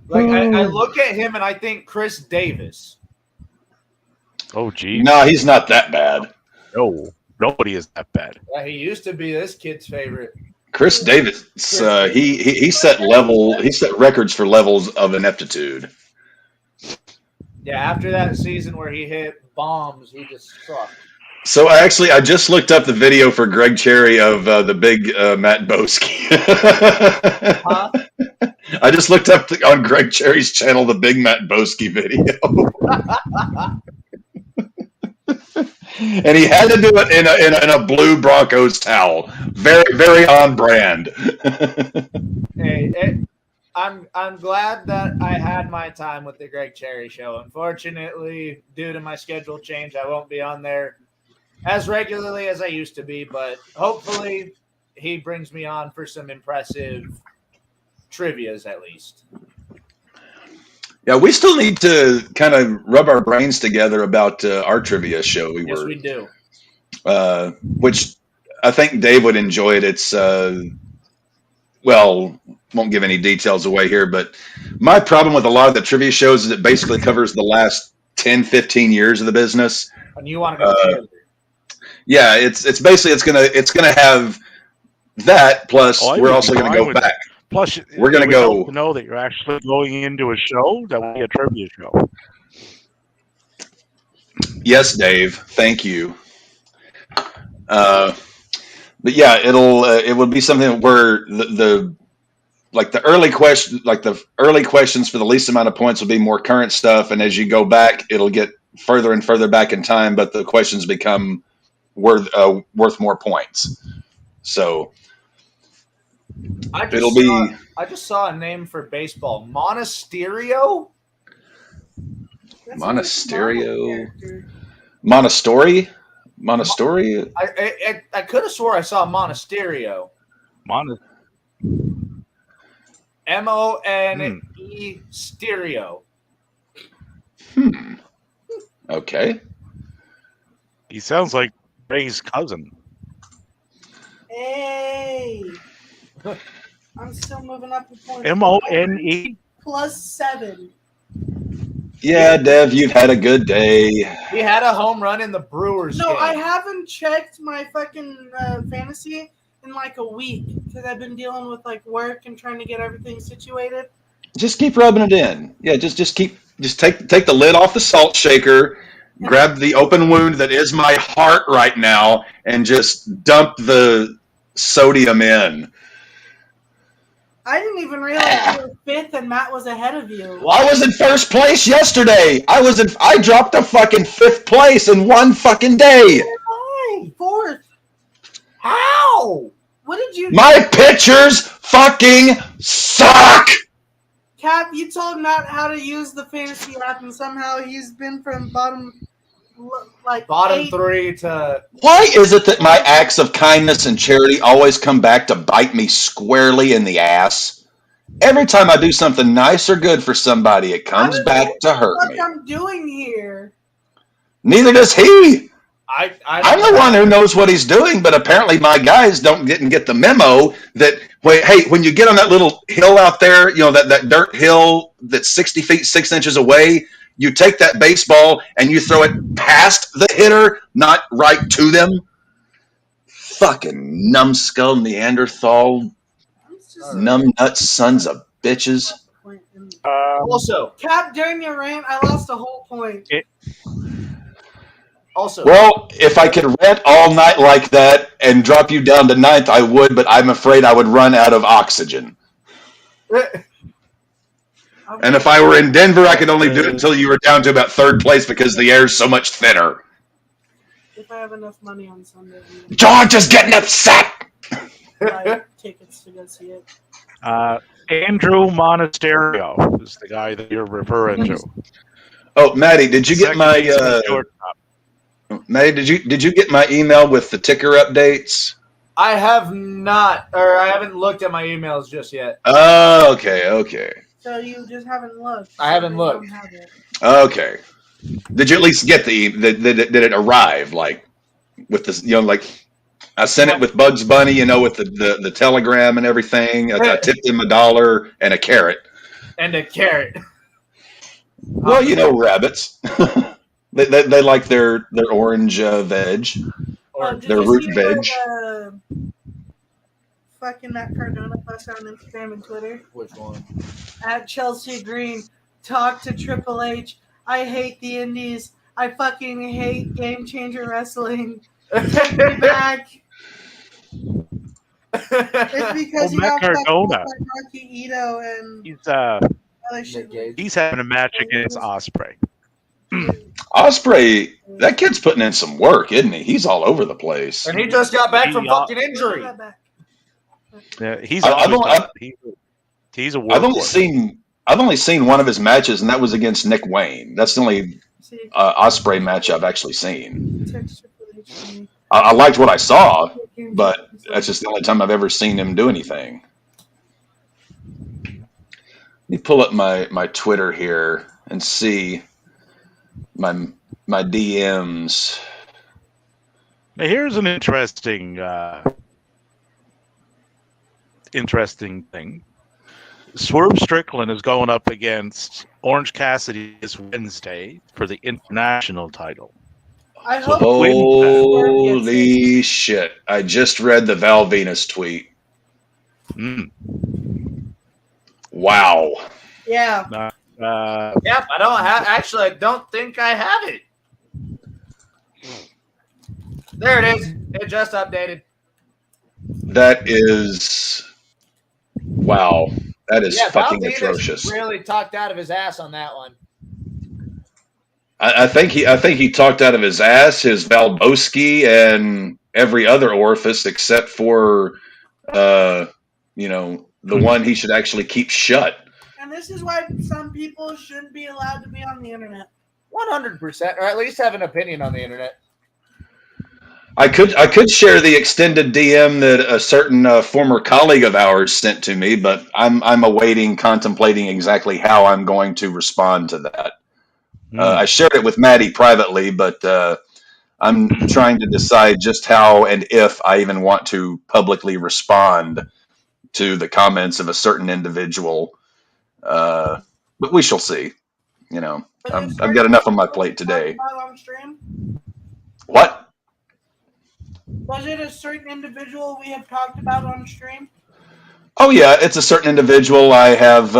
Like I look at him and I think Chris Davis. Oh, geez. No, he's not that bad. No, nobody is that bad. Yeah, he used to be this kid's favorite. Chris Davis, he set records for levels of ineptitude. Yeah, after that season where he hit bombs, he just sucked. So I just looked up the video for Greg Cherry of the big Matt Boski. Huh? I just looked up on Greg Cherry's channel the big Matt Boski video. And he had to do it in a blue Broncos towel. Very, very on brand. Hey, I'm glad that I had my time with the Greg Cherry show. Unfortunately, due to my schedule change, I won't be on there as regularly as I used to be, but hopefully he brings me on for some impressive trivias at least. Yeah, we still need to kind of rub our brains together about our trivia show. Yes, we do. Which I think Dave would enjoy it. It's, well, won't give any details away here, but my problem with a lot of the trivia shows is it basically covers the last 10, 15 years of the business. And you want to go further. Yeah, it's basically it's gonna have that plus we're also gonna go back. Plus, we're gonna go know that you're actually going into a show that will be a trivia show. Yes, Dave. Thank you. But yeah, it would be something where the early questions for the least amount of points will be more current stuff, and as you go back, it'll get further and further back in time, but the questions become worth more points. So I it'll be just saw a name for baseball. Monasterio? That sounds like a Marvel Monasterio, character. Monastery. I could have swore I saw Monasterio. M-O-N-E Stereo. Okay. He sounds like Ray's cousin. Hey. I'm still moving up the points. M-O-N-E? +7. Yeah, Dev, you've had a good day. He had a home run in the Brewers No, game. I haven't checked my fucking fantasy in like a week because I've been dealing with like work and trying to get everything situated. Just keep rubbing it in. Yeah, just take the lid off the salt shaker, grab the open wound that is my heart right now, and just dump the sodium in. I didn't even realize you were 5th and Matt was ahead of you. I was in first place yesterday. I dropped to fucking 5th place in one fucking day. Why? 4th. How? What did you do? My pitchers fucking suck. Cap, you told Matt how to use the fantasy app, and somehow he's been from bottom 8. 3 to... Why is it that my acts of kindness and charity always come back to bite me squarely in the ass? Every time I do something nice or good for somebody, it comes back to hurt me. What I'm doing here? Neither does he. I'm the one who knows what he's doing, but apparently my guys don't get the memo that, hey, when you get on that little hill out there, that dirt hill that's 60 feet 6 inches away, you take that baseball and you throw it past the hitter, not right to them. Fucking numbskull Neanderthal, numbnuts sons of bitches. Also, Cap, during your rant, I lost a whole point. Well, if I could rant all night like that and drop you down to 9th, I would, but I'm afraid I would run out of oxygen. And if I were in Denver, I could only do it until you were down to about 3rd place because the air's so much thinner. If I have enough money on Sunday, George is getting upset. buy tickets to go see it. Andrew Monasterio is the guy that you're referring to. Oh, Maddie, did you get my Maddie? Did you get my email with the ticker updates? I have not, or I haven't looked at my emails just yet. Oh, okay. So you just haven't looked. I haven't looked. Don't have it. Okay. Did you at least get did it arrive? Like with this, I sent it with Bugs Bunny, with the telegram and everything. I tipped him $1 and a carrot. And a carrot. Well, rabbits. they like their orange veg, Or Did their you root see veg. what, fucking Matt Cardona posted on Instagram and Twitter? Which one? At Chelsea Green, talk to Triple H. I hate the Indies. I fucking hate Game Changer Wrestling. Take me back. It's because you Matt got Cardona. like Rocky Ito and other shit. He's having a match against Ospreay. Ospreay, that kid's putting in some work, isn't he? He's all over the place. And he just got back from fucking injury. Yeah, he's I've a I've only seen one of his matches, and that was against Nick Wayne. That's the only Ospreay match I've actually seen. I liked what I saw, but that's just the only time I've ever seen him do anything. Let me pull up my Twitter here and see my DMs. Now, here's an interesting thing. Swerve Strickland is going up against Orange Cassidy this Wednesday for the international title. I hope Holy shit. I just read the Val Venus tweet. Wow. Yeah. Yep, I don't have. Actually, I don't think I have it. There it is. It just updated. That is wow. That is Yeah, fucking Valdez atrocious. really talked out of his ass on that one. I think he talked out of his ass, his Valboski, and every other orifice except for the one he should actually keep shut. And this is why some people shouldn't be allowed to be on the internet. 100%, or at least have an opinion on the internet. I could share the extended DM that a certain former colleague of ours sent to me, but I'm awaiting, contemplating exactly how I'm going to respond to that. I shared it with Maddie privately, but I'm trying to decide just how and if I even want to publicly respond to the comments of a certain individual. But we shall see. I've got enough on my plate today. On stream? What? Was it a certain individual we have talked about on stream? Oh yeah, it's a certain individual. I have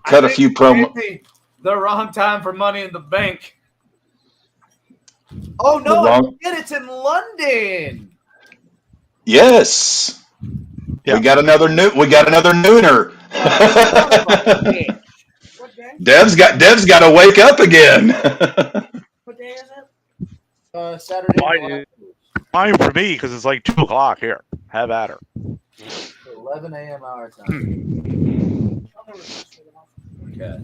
cut a few promo. The wrong time for Money in the Bank. Oh no! It's in London. Yes. Yeah. We got another nooner. Dev's got to wake up again. What day is it? Saturday. Fine for me because it's like 2:00 here. Have at her. 11 a.m. our time. Okay.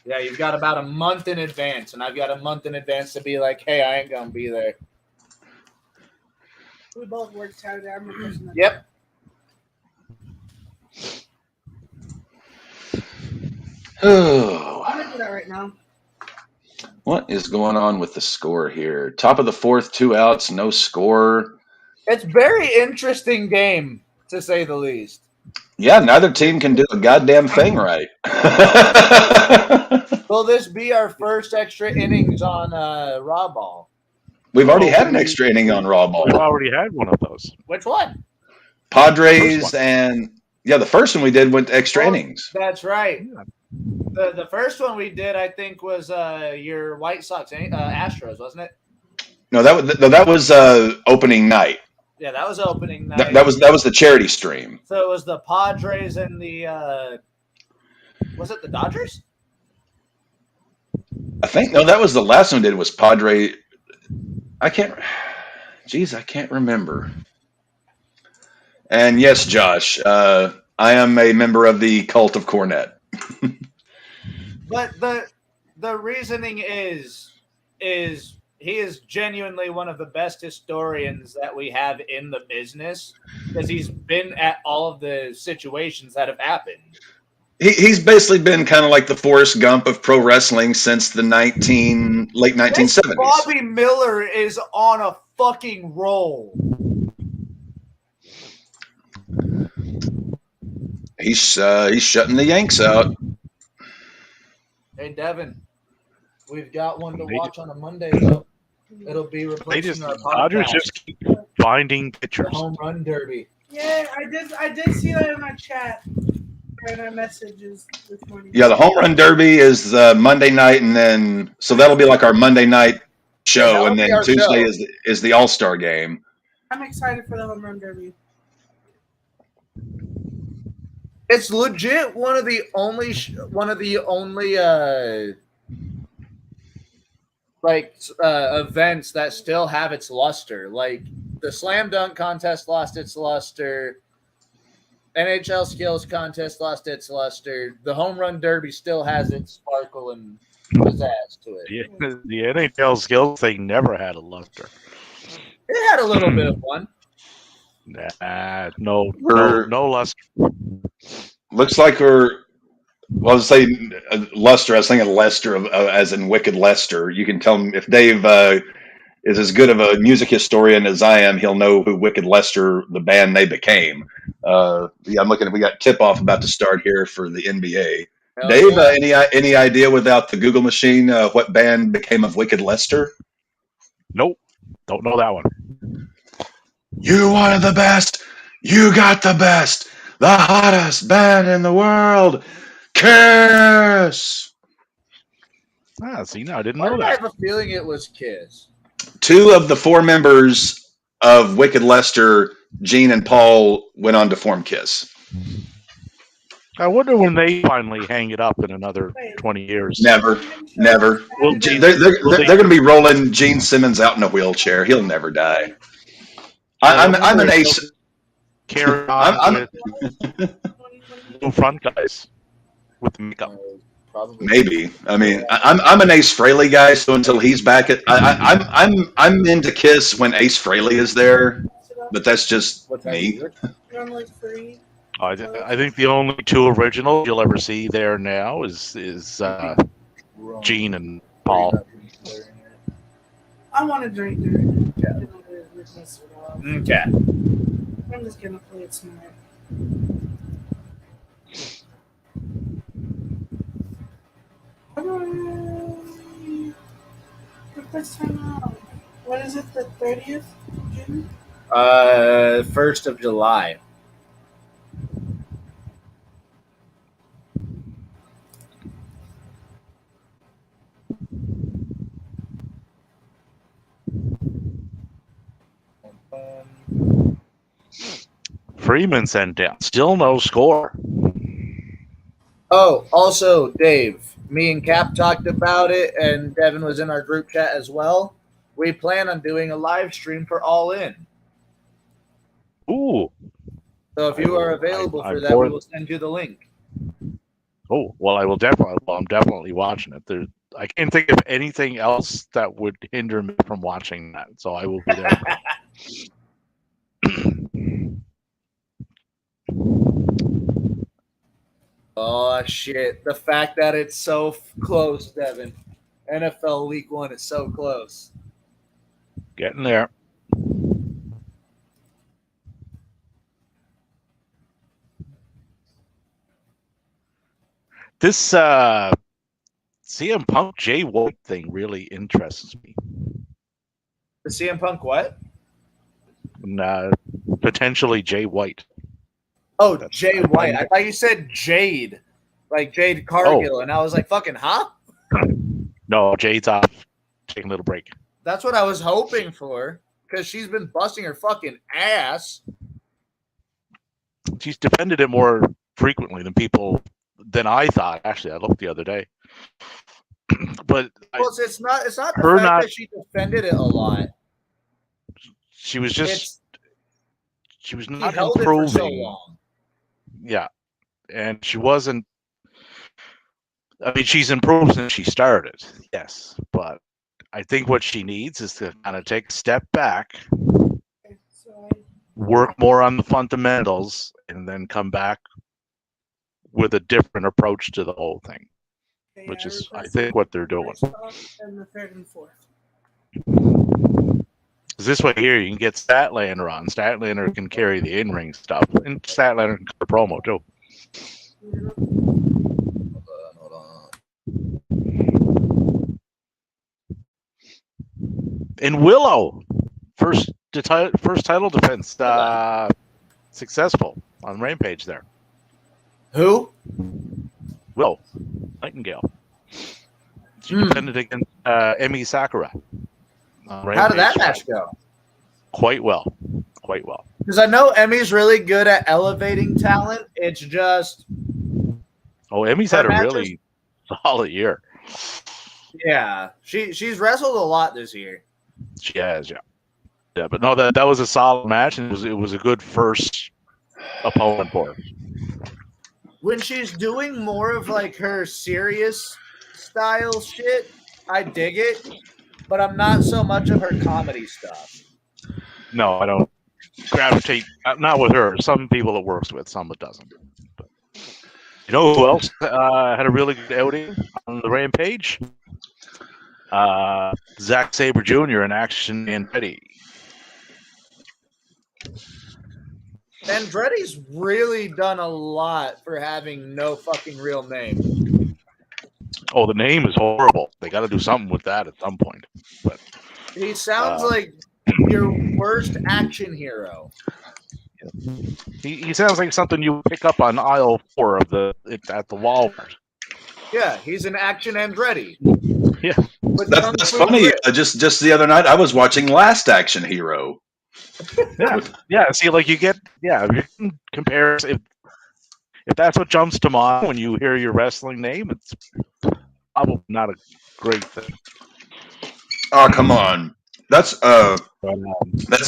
Yeah, you've got about a month in advance, and I've got a month in advance to be like, hey, I ain't gonna be there. We both work Saturday. I'm the person that Yep. Oh. I'm gonna do that right now. What is going on with the score here? Top of the fourth, 2 outs, no score. It's a very interesting game, to say the least. Yeah, neither team can do a goddamn thing right. Will this be our first extra innings on RAWBall? We've already had an extra inning on RAWBall. We've already had one of those. Which one? Padres and the first one we did went extra innings. That's right. The first one we did, I think, was your White Sox Astros, wasn't it? No, that was opening night. Yeah, that was opening night. That was the charity stream. So it was the Padres and the was it the Dodgers? I think that was the last one we did was Padre. I can't remember. And yes, Josh, I am a member of the cult of Cornette. But the reasoning is he is genuinely one of the best historians that we have in the business because he's been at all of the situations that have happened. He's basically been kind of like the Forrest Gump of pro wrestling since the late 1970s. Bobby Miller is on a fucking roll. He's shutting the Yanks out. Hey, Devin, we've got one to watch on a Monday, though. It'll be replacing our podcast. Dodgers just keep finding pitchers. The home run derby. Yeah, I did see that in my chat. And our messages this morning. Yeah, the home run derby is Monday night, and then so that'll be like our Monday night show, and then Tuesday is the All-Star game. I'm excited for the home run derby. It's legit one of the only events that still have its luster. Like the slam dunk contest lost its luster. NHL skills contest lost its luster. The home run derby still has its sparkle and pizzazz to it. The NHL skills thing never had a luster. It had a little bit of one. Nah, no luster. Looks like I was saying Lester. I was thinking Lester as in Wicked Lester. You can tell him if Dave is as good of a music historian as I am, he'll know who Wicked Lester, the band they became. I'm looking at, we got tip off about to start here for the NBA. Hell Dave, yeah. any idea without the Google machine what band became of Wicked Lester? Nope, don't know that one. You wanted the best. You got the best. The hottest band in the world. Kiss. See, no, I didn't Why know did I that. have a feeling it was Kiss? 2 of the 4 members of Wicked Lester, Gene and Paul went on to form Kiss. I wonder when they finally hang it up in another 20 years. Never. Will They're they- going to be rolling Gene Simmons out in a wheelchair. He'll never die. I'm an ace. Carry on with new front guys with the makeup. Probably. Maybe. I mean, I'm an Ace Frehley guy, so until he's back at, I'm into Kiss when Ace Frehley is there, but that's just me. I think the only two originals you'll ever see there now is Gene and Paul. I want to drink during. Okay. I'm just gonna play it smart. First time out. What is it? The 30th of June? 1st of July. Freeman sent down. Still no score. Oh, also, Dave, me and Cap talked about it, and Devin was in our group chat as well. We plan on doing a live stream for All In. Ooh. So if you are available for I'm that, for we it. will send you the link. Oh, well, I will definitely. Well, I'm definitely watching it. I can't think of anything else that would hinder me from watching that, so I will be there. Oh, shit. The fact that it's so close, Devin. NFL Week 1 is so close. Getting there. This CM Punk Jay White thing really interests me. The CM Punk what? And, potentially Jay White. Oh, Jay White. I thought you said Jade. Like Jade Cargill. And I was like, fucking, huh? No, Jade's off. Taking a little break. That's what I was hoping for. Because she's been busting her fucking ass. She's defended it more frequently than I thought. Actually, I looked the other day. But well, it's not the fact that she defended it a lot. She was just she was not held improving. It for so long. Yeah, and she wasn't. I mean, she's improved since she started. Yes, but I think what she needs is to kind of take a step back, work more on the fundamentals, and then come back with a different approach to the whole thing, which is, I think, what they're doing. And the 3rd and 4th. This way here, you can get Statlander on. Statlander can carry the in-ring stuff, and Statlander can cut a promo too. Hold on. And Willow, first title defense, successful on Rampage there. Who? Willow Nightingale. She defended against Emi Sakura. How did that match go? Quite well. Because I know Emmy's really good at elevating talent. It's just... Oh, Emmy's had a really solid year. Yeah. She's wrestled a lot this year. She has, yeah. Yeah, but no, that was a solid match, and it was a good first opponent for her. When she's doing more of like her serious style shit, I dig it. But I'm not so much of her comedy stuff. No, I don't gravitate. Not with her. Some people it works with, some it doesn't. But you know who else had a really good outing on the Rampage? Zack Sabre Jr. in Action Andretti. Andretti's really done a lot for having no fucking real name. Oh, the name is horrible. They got to do something with that at some point. But he sounds like your worst action hero. He sounds like something you pick up on aisle 4 at the Walmart. Yeah, he's an Action Andretti. Yeah, that's funny. Just the other night, I was watching Last Action Hero. Yeah. See, like you get, if you can compare, if that's what jumps to mind when you hear your wrestling name, it's probably not a great thing. Oh, come on. That's But,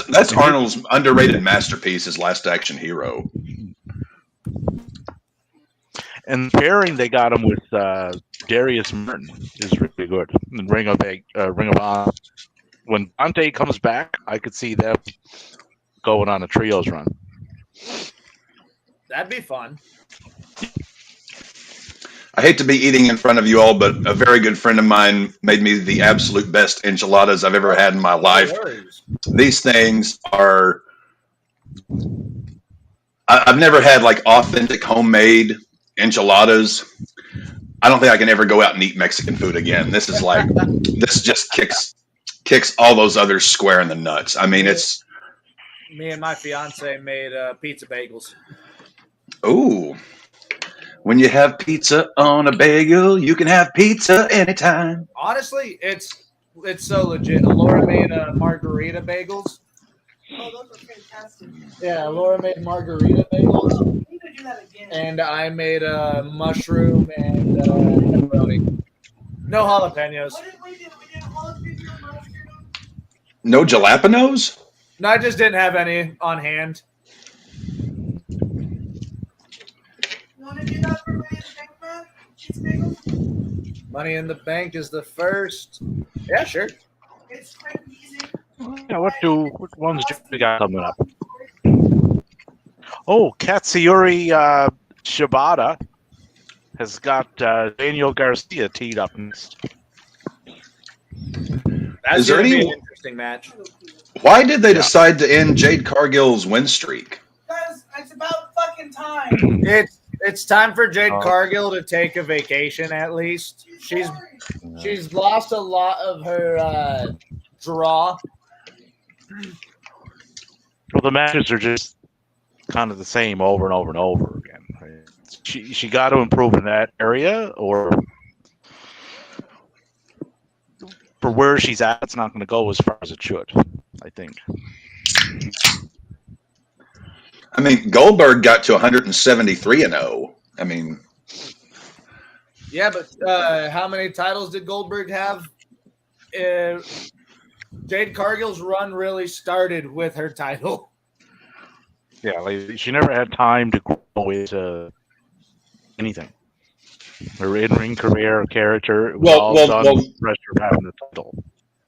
that's Arnold's underrated masterpiece, his Last Action Hero. and the pairing they got him with Darius Martin is really good. And Ring of Honor. When Dante comes back, I could see them going on a trios run. That'd be fun. I hate to be eating in front of you all, but a very good friend of mine made me the absolute best enchiladas I've ever had in my life. No worries. These things are... I've never had like authentic homemade enchiladas. I don't think I can ever go out and eat Mexican food again. This is like, this just kicks all those others square in the nuts. I mean, it's... Me and my fiance made pizza bagels. Ooh. When you have pizza on a bagel, you can have pizza anytime. Honestly, it's so legit. Laura made margarita bagels. Oh, those are fantastic. Yeah, Laura made margarita bagels. We need to do that again. And I made a mushroom and pepperoni. No jalapenos. What did we do? We did jalapeno mushroom. No jalapenos? No, I just didn't have any on hand. You want to do that for Money in the Bank, man? Cheese bagels? Money in the Bank is the first. Yeah, sure. It's quick and easy. Yeah, what ones do we got coming up? Oh, Katsuyori Shibata has got Daniel Garcia teed up next. That's Is there going to be any- an interesting match. Why did they decide to end Jade Cargill's win streak? Guys, it's about fucking time. It's time for Jade Oh. Cargill to take a vacation at least. She's lost a lot of her draw. Well, the matches are just kind of the same over and over and over again. Right? She got to improve in that area, or for where she's at, it's not going to go as far as it should, I think. I mean, Goldberg got to 173-0. I mean, Yeah, but how many titles did Goldberg have? Jade Cargill's run really started with her title. Yeah, like she never had time to grow into anything. Her in-ring career, character, it was all done with pressure of having the title.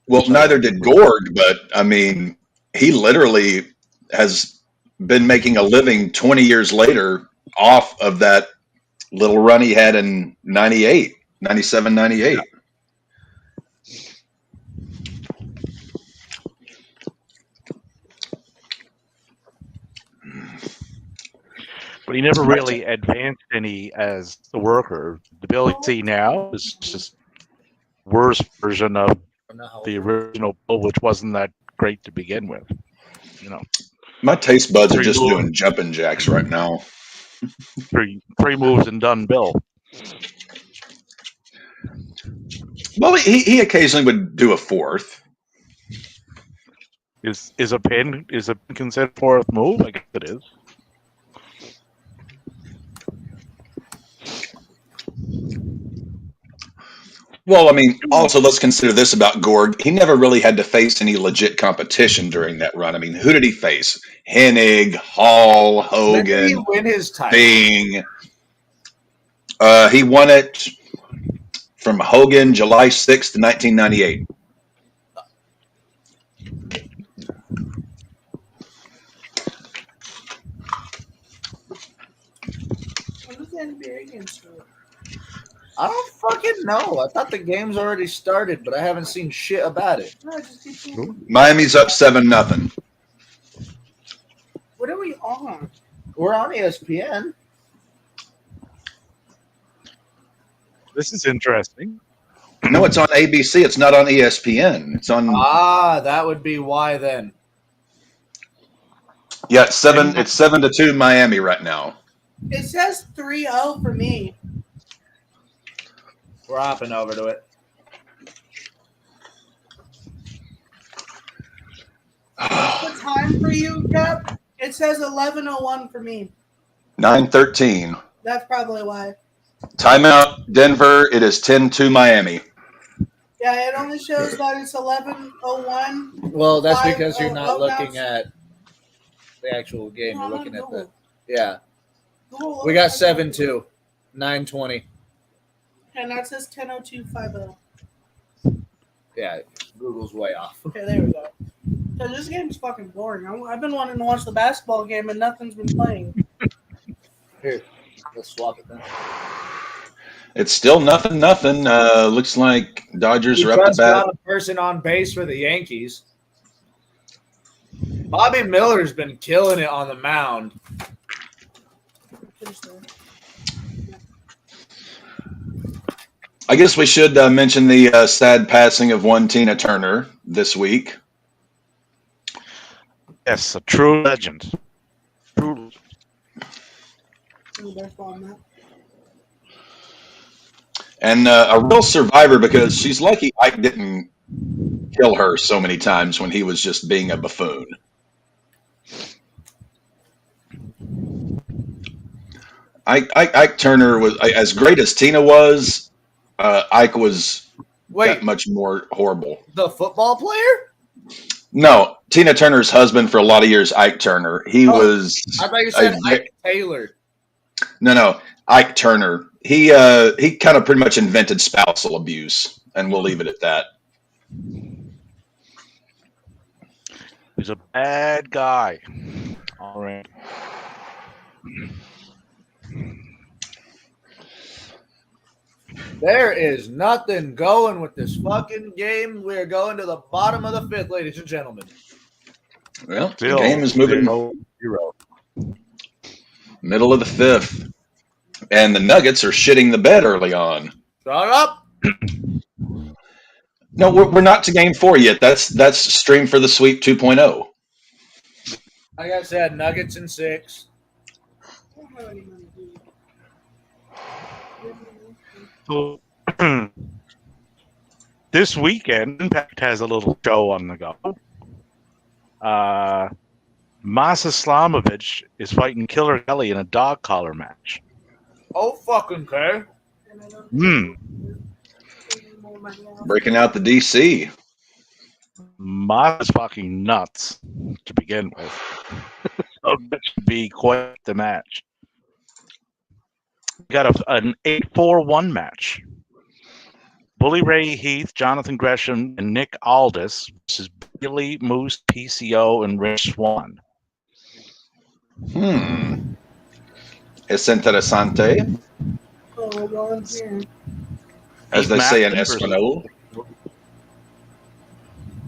well, neither did Gorg, but I mean, he literally has been making a living 20 years later off of that little run he had in 97, 98. Yeah. But he never really advanced any as the worker. The Bill you see now is just worse version of the original Bill, which wasn't that great to begin with. You know, My taste buds are just doing jumping jacks right now. three moves and done Bill. Well, he occasionally would do a fourth. Is a pin considered fourth move? I guess it is. Well, I mean, also let's consider this about Gorg. He never really had to face any legit competition during that run. I mean, who did he face? Hennig, Hall, When did he Hogan, win his title? Bing. He won it from Hogan July 6th, 1998. When was the NBA game start? I don't fucking know. I thought the game's already started, but I haven't seen shit about it. No, just keep moving. Miami's up 7-0. What are we on? We're on ESPN. This is interesting. No, it's on ABC. It's not on ESPN. It's on. That would be why then. Yeah, it's 7-2 Miami right now. It says 3-0 for me. We're hopping over to it. What time time for you, Cap? It says 11:01 for me. 9:13. That's probably why. Timeout, Denver. It is 10-2 Miami. Yeah, it only shows that it's 11:01. Well, that's Five- because you're not oh, looking that's- at the actual game. You're No, looking no, at the Google. yeah. Google We got looks like- 7-2, 9:20. And that says 10:02:50. Yeah, Google's way off. Okay, there we go. So this game's fucking boring. I've been wanting to watch the basketball game and nothing's been playing. Here, let's swap it then. It's still nothing. Looks like Dodgers You are up to just bat. got a person on base for the Yankees. Bobby Miller's been killing it on the mound. I guess we should mention the sad passing of one Tina Turner this week. Yes, a true legend. True. And a real survivor because she's lucky Ike didn't kill her so many times when he was just being a buffoon. Ike Turner was as great as Tina was. Ike was that much more horrible. The football player? No, Tina Turner's husband for a lot of years, Ike Turner. He was. I thought you said Ike Taylor. No, Ike Turner. He kind of pretty much invented spousal abuse, and we'll leave it at that. He's a bad guy. All right. There is nothing going with this fucking game. We're going to the bottom of the fifth, ladies and gentlemen. Well, the game is moving 0-0. Middle of the fifth. And the Nuggets are shitting the bed early on. Shut up. No, we're not to game 4 yet. That's stream for the sweep 2.0. Like I said, Nuggets in 6. So, this weekend, Impact has a little show on the go. Mas Islamovich is fighting Killer Kelly in a dog collar match. Oh, fucking care. Breaking out the DC. Mas is fucking nuts to begin with. So that should be quite the match. We got an 8-4-1 match. Bully Ray Heath, Jonathan Gresham, and Nick Aldis versus Billy Moose, PCO, and Rich Swan. Es interesante, as they say in Espanol.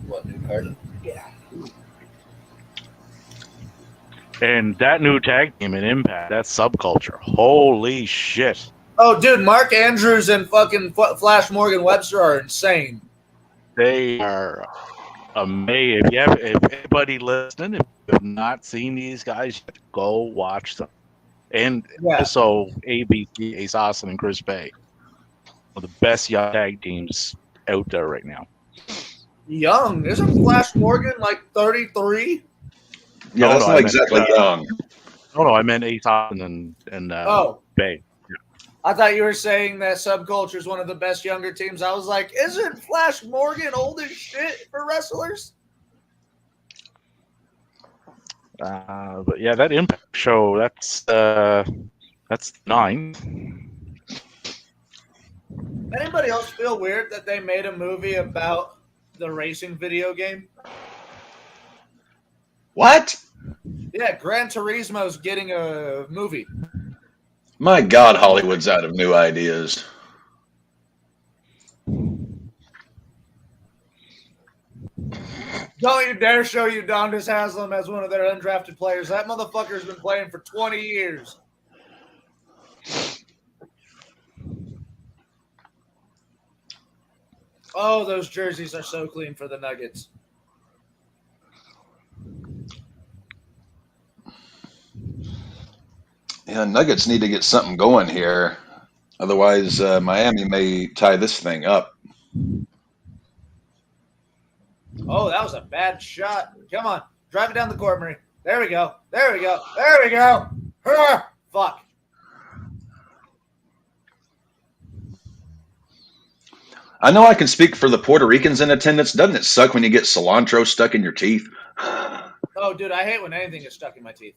What, new card? Yeah. And that new tag team in Impact, that subculture. Holy shit. Oh, dude, Mark Andrews and fucking Flash Morgan Webster are insane. They are amazing. If anybody listening, if you have not seen these guys, go watch them. And also ABC, Ace Austin, and Chris Bay. One of the best young tag teams out there right now. Young. Isn't Flash Morgan like 33? Yeah, that's not exactly young. No, I meant Ace Austin and Bay. I thought you were saying that Subculture is one of the best younger teams. I was like, isn't Flash Morgan old as shit for wrestlers? But yeah, that Impact show, that's 9. Anybody else feel weird that they made a movie about the racing video game? What? Yeah, Gran Turismo's getting a movie. My God, Hollywood's out of new ideas. Don't you dare show you Udonis Haslam as one of their undrafted players. That motherfucker's been playing for 20 years. Oh, those jerseys are so clean for the Nuggets. Yeah, Nuggets need to get something going here. Otherwise, Miami may tie this thing up. Oh, that was a bad shot. Come on. Drive it down the court, Murray. There we go. There we go. There we go. Fuck. I know I can speak for the Puerto Ricans in attendance. Doesn't it suck when you get cilantro stuck in your teeth? Oh, dude, I hate when anything is stuck in my teeth.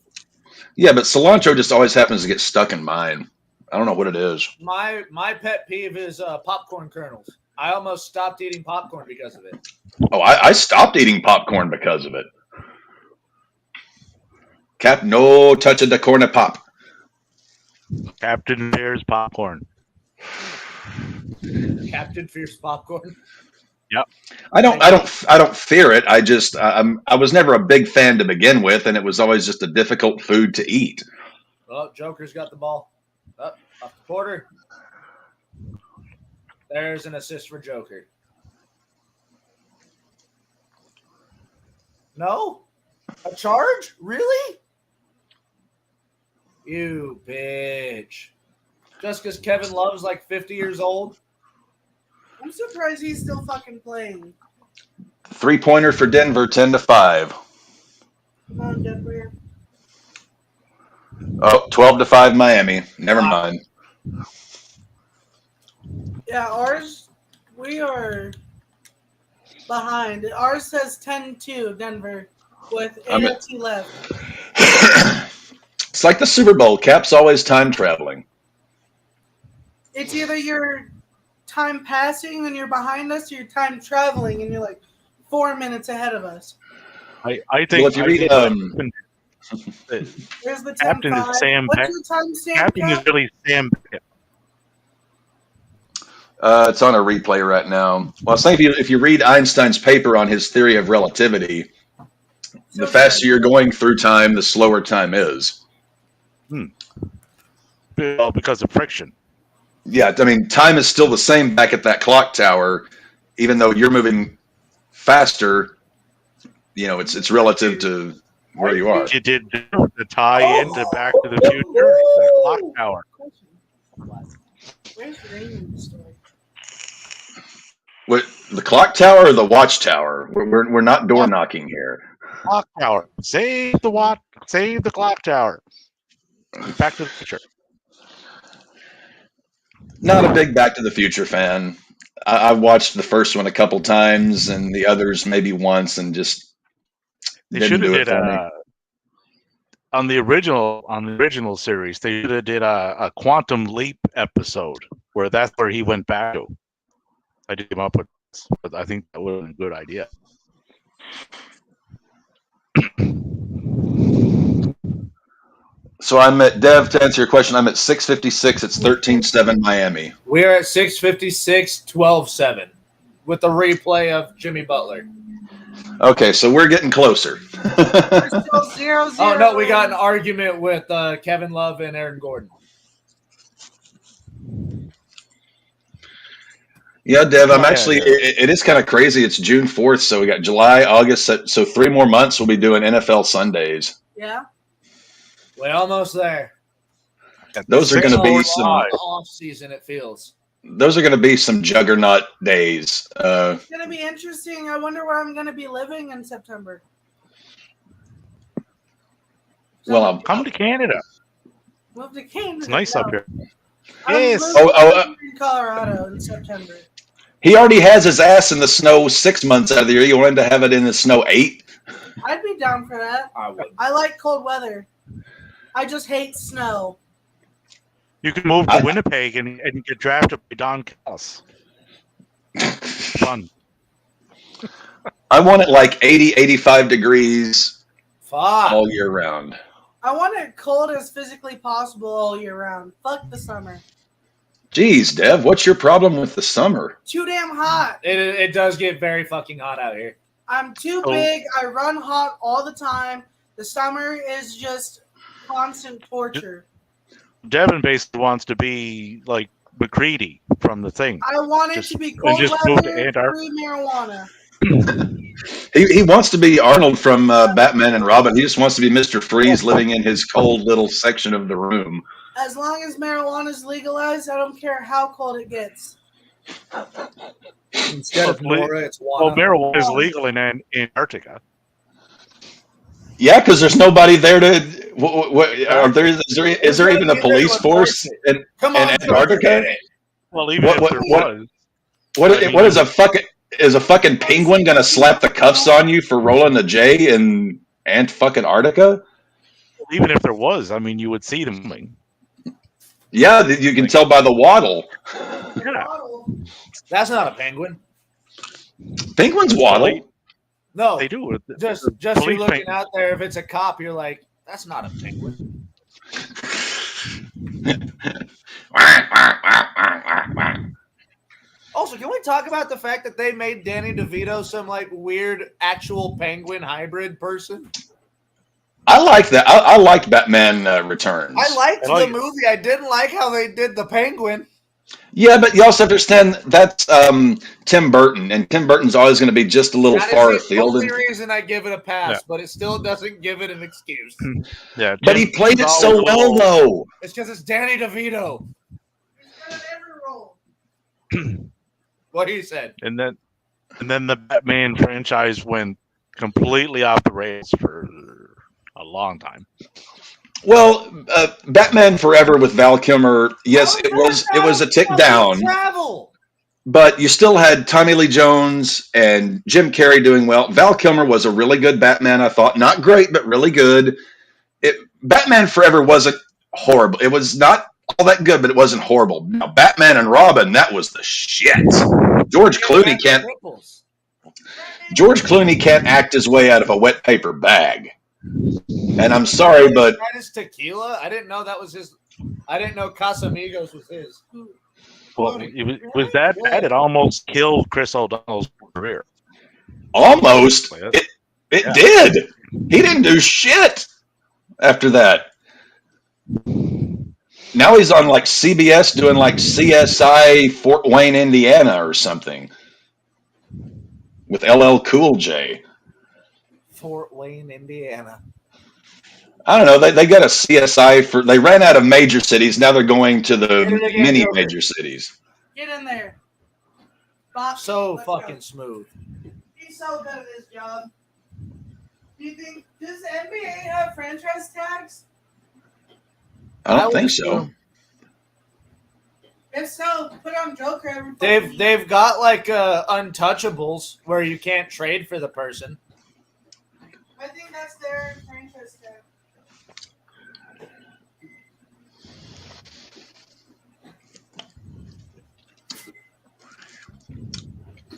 Yeah, but cilantro just always happens to get stuck in mine. I don't know what it is. My pet peeve is popcorn kernels. I almost stopped eating popcorn because of it. Oh, I stopped eating popcorn because of it. Cap, no touch of the corn of pop. Captain Bear's popcorn. Captain Fierce popcorn. Yep. I don't fear it. I was never a big fan to begin with, and it was always just a difficult food to eat. Oh, Joker's got the ball. Up the quarter. There's an assist for Joker. No? A charge? Really? You bitch. Just because Kevin Love's like 50 years old? I'm surprised he's still fucking playing. 3-pointer for Denver, 10-5. Come on, Denver. Oh, 12-5 Miami. Never mind. Yeah, ours, we are behind. Ours says 10-2 Denver with 8:02 left. It's like the Super Bowl. Cap's always time traveling. It's either you're time passing and you're behind us, or you're time traveling and you're like 4 minutes ahead of us. I think. Well, if you read, There's the Captain 10-5. is Sam. What's your time stamp? Captain is really Sam. it's on a replay right now. Well, I was saying if you read Einstein's paper on his theory of relativity, the faster you're going through time, the slower time is. Well, because of friction. Yeah, I mean, time is still the same back at that clock tower, even though you're moving faster. You know, it's relative to where you are. You did the tie into Back to the Future, the clock tower. Where's the name in the story? What, the clock tower or the watchtower? We're not door knocking here. Clock tower. Save the clock tower. Back to the Future. Not a big Back to the Future fan. I've watched the first one a couple times and the others maybe once, and just They should have did on the original series. They should have did a Quantum Leap episode where that's where he went back to. I did come up with this, but I think that would have been a good idea. So I'm at Dev, to answer your question, I'm at 6:56. It's 13-7 Miami. We're at 6:56, 12-7 with the replay of Jimmy Butler. Okay, so we're getting closer. We're still 0-0. Oh, no, we got an argument with Kevin Love and Aaron Gordon. Yeah, Dev, I'm actually, it is kind of crazy. It's June 4th, so we got July, August, so 3 more months we'll be doing NFL Sundays. Yeah. We're almost there. Those are going to be some Off season, it feels. Those are going to be some juggernaut days. It's going to be interesting. I wonder where I'm going to be living in September. Well, I'm Come to Canada. Move to Canada. It's nice up here. I'm Yes. moving in Colorado in September. He already has his ass in the snow 6 months out of the year. You want him to have it in the snow 8? I'd be down for that. I would. I like cold weather. I just hate snow. You can move to Winnipeg and get drafted by Don Callis. Fun. I want it like 80, 85 degrees Fuck. all year round. I want it cold as physically possible all year round. Fuck the summer. Jeez, Dev, what's your problem with the summer? Too damn hot. It does get very fucking hot out here. I'm too big. I run hot all the time. The summer is just constant torture. Devin basically wants to be like McCready from The Thing. I want it to be cold just move to weather, Antarctica. free marijuana. He wants to be Arnold from Batman and Robin. He just wants to be Mr. Freeze living in his cold little section of the room. As long as marijuana is legalized, I don't care how cold it gets. Instead of Nora, it's Well, water. marijuana is legal in Antarctica. Yeah, because there's nobody there to. Is there even a police force in Come on, Antarctica? Well, even What if what there what was, what is a fucking penguin gonna slap the cuffs on you for rolling the J in Antarctica? even if there was, I mean, you would see them coming. Yeah, you can tell by the waddle. Yeah. That's not a penguin. Penguins waddle. No, They do. just The you police looking penguin. out there. If it's a cop, you're like, that's not a penguin. Also, can we talk about the fact that they made Danny DeVito some like weird actual penguin hybrid person? I like that. I liked Batman Returns. I liked the movie. I didn't like how they did the penguin. Yeah, but you also understand that's Tim Burton, and Tim Burton's always going to be just a little far afield. That's the only reason I give it a pass, but it still doesn't give it an excuse. Yeah, but he played it so well, though. It's because it's Danny DeVito. What he said. And then the Batman franchise went completely off the rails for a long time. Well, Batman Forever with Val Kilmer, yes, it was a tick down. Travel. But you still had Tommy Lee Jones and Jim Carrey doing well. Val Kilmer was a really good Batman, I thought. Not great, but really good. Batman Forever wasn't horrible. It was not all that good, but it wasn't horrible. Now, Batman and Robin, that was the shit. George Clooney can't act his way out of a wet paper bag. And I'm sorry, but that is tequila. I didn't know that was his. I didn't know Casamigos was his. Well, it was that bad. It almost killed Chris O'Donnell's career. Almost. It did. He didn't do shit after that. Now he's on like CBS doing like CSI Fort Wayne, Indiana or something with LL Cool J. Fort Wayne, Indiana. I don't know. They got a CSI they ran out of major cities. Now they're going to the mini major cities. Get in there. Bob, so fucking smooth. He's so good at his job. Do you think, does the NBA have franchise tags? I don't think so. If so, put on Joker. They've got like untouchables where you can't trade for the person. I think that's their franchise tag.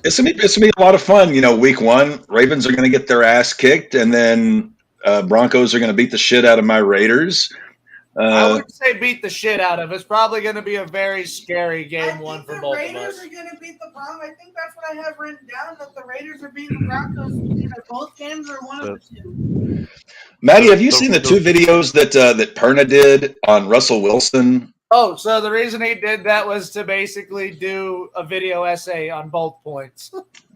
It's gonna be a lot of fun. You know, week one, Ravens are gonna get their ass kicked, and then Broncos are gonna beat the shit out of my Raiders. I would say beat the shit out of. It's probably going to be a very scary game one for both of us. The Raiders are going to beat the Broncos. I think that's what I have written down, that the Raiders are beating the Broncos either both games or one of the two. Maddie, have you seen the two videos that Perna did on Russell Wilson? Oh, so the reason he did that was to basically do a video essay on both points.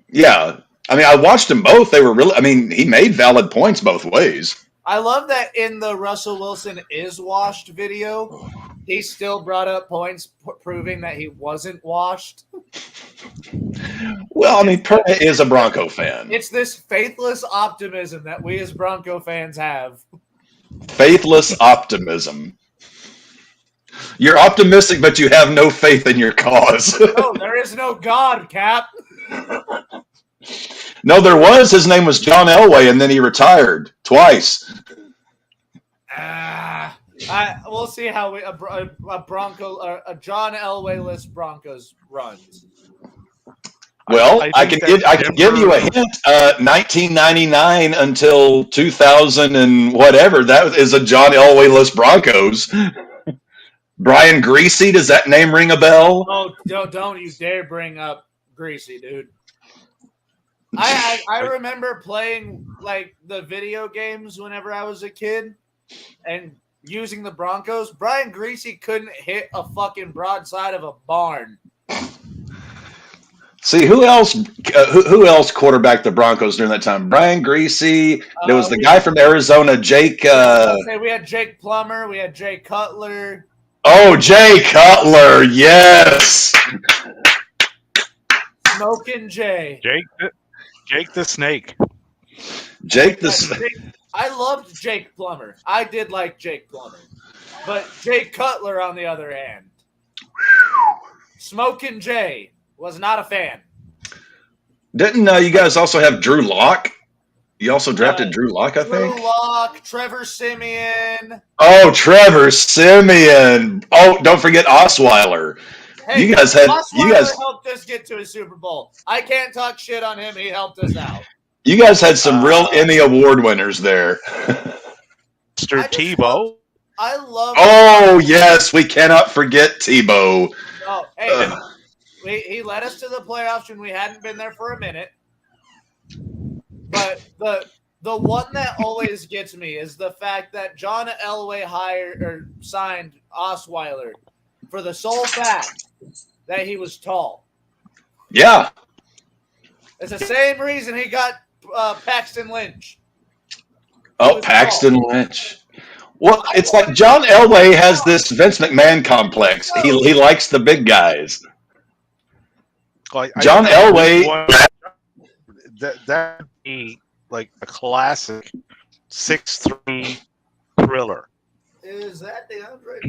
Yeah. I mean, I watched them both. They were really, I mean, he made valid points both ways. I love that in the Russell Wilson is washed video, he still brought up points proving that he wasn't washed. Well, I mean, Perna is a Bronco fan. It's this faithless optimism that we as Bronco fans have. Faithless optimism. You're optimistic, but you have no faith in your cause. No, there is no God, Cap. No, there was. His name was John Elway, and then he retired twice. We'll see how a Bronco, a John Elway-less Broncos runs. Well, I can give you a hint. 1999 until 2000 and whatever. That is a John Elway-less Broncos. Brian Greasy, does that name ring a bell? Oh, don't you dare bring up Greasy, dude. I remember playing like the video games whenever I was a kid and using the Broncos. Brian Greasy couldn't hit a fucking broadside of a barn. See, who else quarterbacked the Broncos during that time? Brian Greasy. There was the guy from Arizona, Jake. We had Jake Plummer. We had Jay Cutler. Oh, Jay Cutler, yes. Smoking Jay. Jake the Snake. Jake I loved Jake Plummer. I did like Jake Plummer. But Jay Cutler, on the other hand, Smokin' Jay, was not a fan. Didn't you guys also have Drew Lock? You also drafted Drew Lock, I think? Drew Lock, Trevor Siemian. Oh, Trevor Siemian. Oh, don't forget Osweiler. Hey, you guys helped us get to a Super Bowl. I can't talk shit on him. He helped us out. You guys had some real Emmy Award winners there. Mr. Tebow. I love. Oh yes, we cannot forget Tebow. Oh, hey, he led us to the playoffs when we hadn't been there for a minute. But the one that always gets me is the fact that John Elway signed Osweiler for the sole fact that he was tall. Yeah. It's the same reason he got Paxton Lynch. Oh, Paxton Lynch. Well, it's like John Elway has this Vince McMahon complex. He likes the big guys. John Elway. That'd be like a classic 6'3" thriller. Is that the Andre?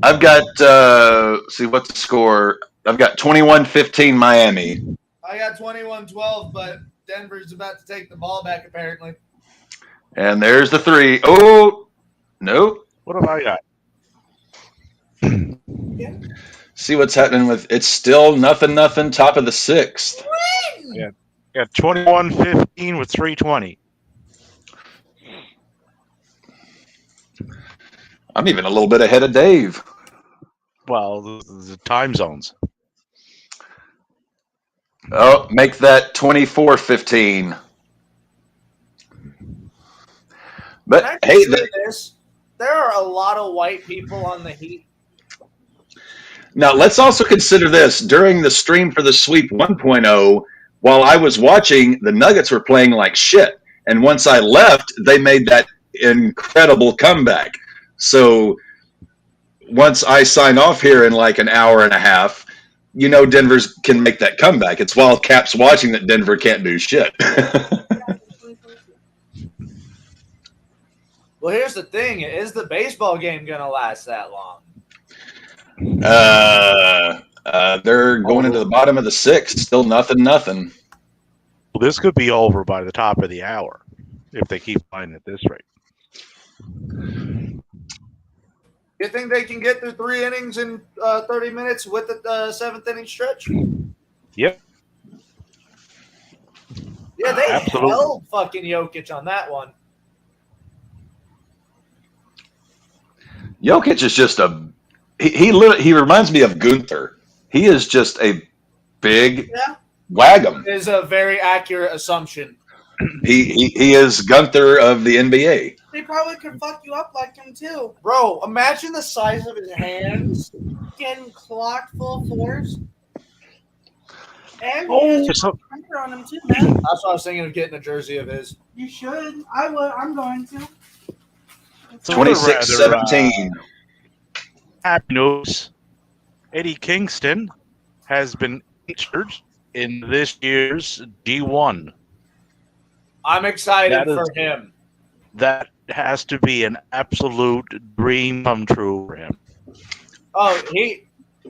I've got, see, what's the score? I've got 21-15 Miami. I got 21-12, but Denver's about to take the ball back, apparently. And there's the three. Oh, nope. What have I got? Yeah. See what's happening with it's still nothing, top of the sixth. Yeah, 21-15 with 3:20. I'm even a little bit ahead of Dave. Well, the time zones. Oh, make that 24-15. But hey, there are a lot of white people on the Heat. Now let's also consider this. During the stream for the sweep 1.0, while I was watching, the Nuggets were playing like shit. And once I left, they made that incredible comeback. So once I sign off here in like an hour and a half, you know Denver's can make that comeback. It's while Cap's watching that Denver can't do shit. Well, here's the thing. Is the baseball game going to last that long? They're going into the bottom of the sixth. Still nothing. Well, this could be over by the top of the hour if they keep playing at this rate. You think they can get through 3 innings in 30 minutes with the seventh inning stretch? Yep. Yeah, they Absolutely. held fucking Jokic on that one. Jokic is just he reminds me of Gunther. He is just a big wagum. Is a very accurate assumption. He is Gunther of the NBA. They probably could fuck you up like him too. Bro, imagine the size of his hands. Getting clocked full force. And Oh, he has a printer on him too, man. That's what I was thinking of getting a jersey of his. You should. I would. I'm going to. 26-17. Happy news. Eddie Kingston has been injured in this year's G1. I'm excited for him. That has to be an absolute dream come true for him. Oh,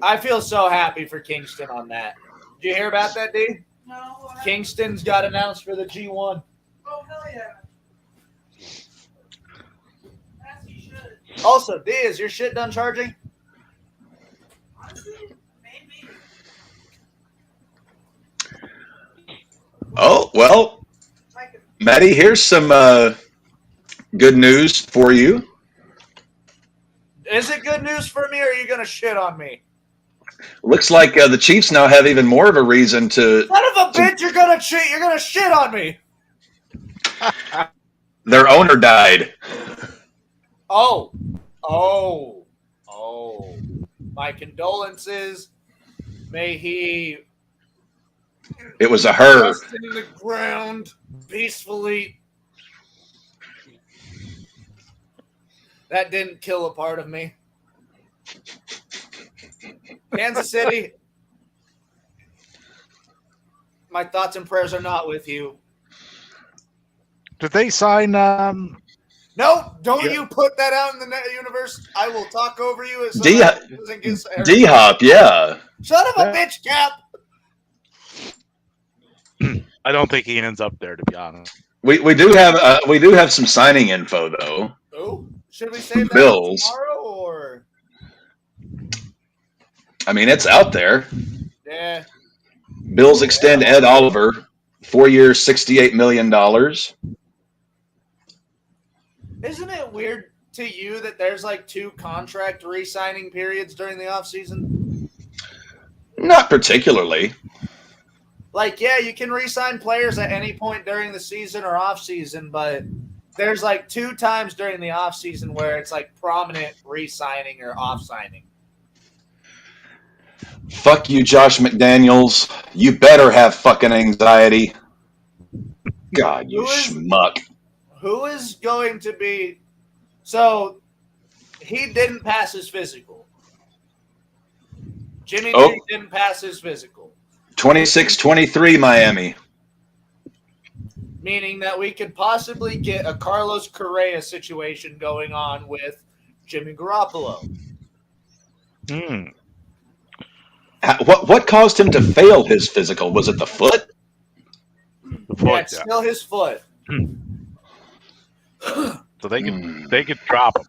I feel so happy for Kingston on that. Did you hear about that, D? No. Kingston's got announced for the G1. Oh, hell yeah. As he should. Also, D, is your shit done charging? Maybe. Oh, well, Maddie, here's some good news for you. Is it good news for me, or are you going to shit on me? Looks like the Chiefs now have even more of a reason to... Son of a bitch, you're going to cheat. You're going to shit on me. Their owner died. Oh. My condolences. May he... It was a her. Rest in the ground peacefully. That didn't kill a part of me. Kansas City, my thoughts and prayers are not with you. Did they sign? No, don't Yeah. you put that out in the net universe. I will talk over you as D-Hop, yeah. Son of a Yeah. bitch, Cap. I don't think he ends up there, to be honest. We do have some signing info though. Oh, should we save that Bills. for tomorrow or? I mean, it's out there. Yeah. Bills extend Ed Oliver, 4 years, $68 million. Isn't it weird to you that there's like 2 contract re-signing periods during the offseason? Not particularly. Like, yeah, you can re-sign players at any point during the season or off-season, but there's like 2 times during the off-season where it's like prominent re-signing or off-signing. Fuck you, Josh McDaniels. You better have fucking anxiety. God, you schmuck. Who is going to be... So, he didn't pass his physical. Jimmy G didn't pass his physical. 26-23 Miami. Meaning that we could possibly get a Carlos Correa situation going on with Jimmy Garoppolo. What caused him to fail his physical? Was it the foot? The foot, Yeah, it's still his foot. So they could drop him.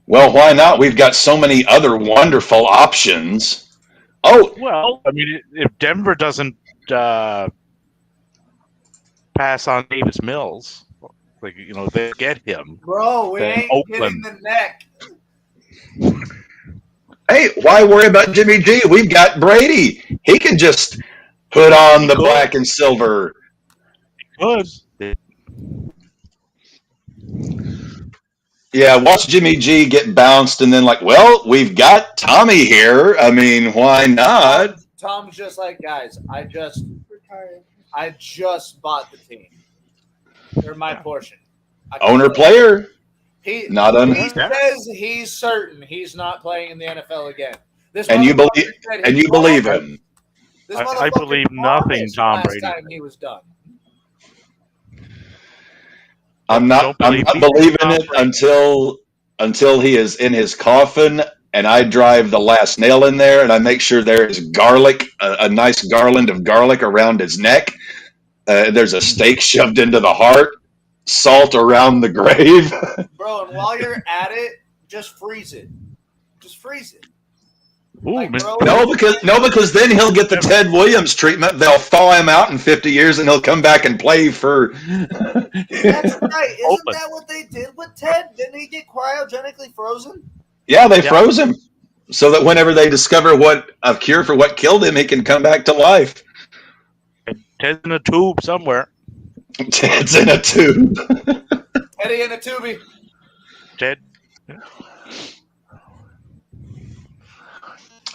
Well, why not? We've got so many other wonderful options. Oh, well, I mean, if Denver doesn't pass on Davis Mills, like they get him. Bro, we ain't Oakland. getting the neck. Hey, why worry about Jimmy G? We've got Brady. He can just put on the black and silver. Good. Yeah, watch Jimmy G get bounced and then well, we've got Tommy here. I mean, why not? Tom's just like, guys, I just bought the team. They're my portion. Owner player. He says he's certain he's not playing in the NFL again. And you believe him. I believe nothing, Tom Brady. Last time he was done. I'm not believing it until he is in his coffin and I drive the last nail in there and I make sure there is garlic, a nice garland of garlic around his neck. There's a stake shoved into the heart, salt around the grave. Bro, and while you're at it, just freeze it. Just freeze it. Ooh, No, because then he'll get the Ted Williams treatment. They'll thaw him out in 50 years, and he'll come back and play for. That's right. Isn't that what they did with Ted? Didn't he get cryogenically frozen? Yeah, they froze him, so that whenever they discover a cure for what killed him, he can come back to life. Ted's in a tube somewhere. Ted's in a tube. Teddy in a tubie. Ted.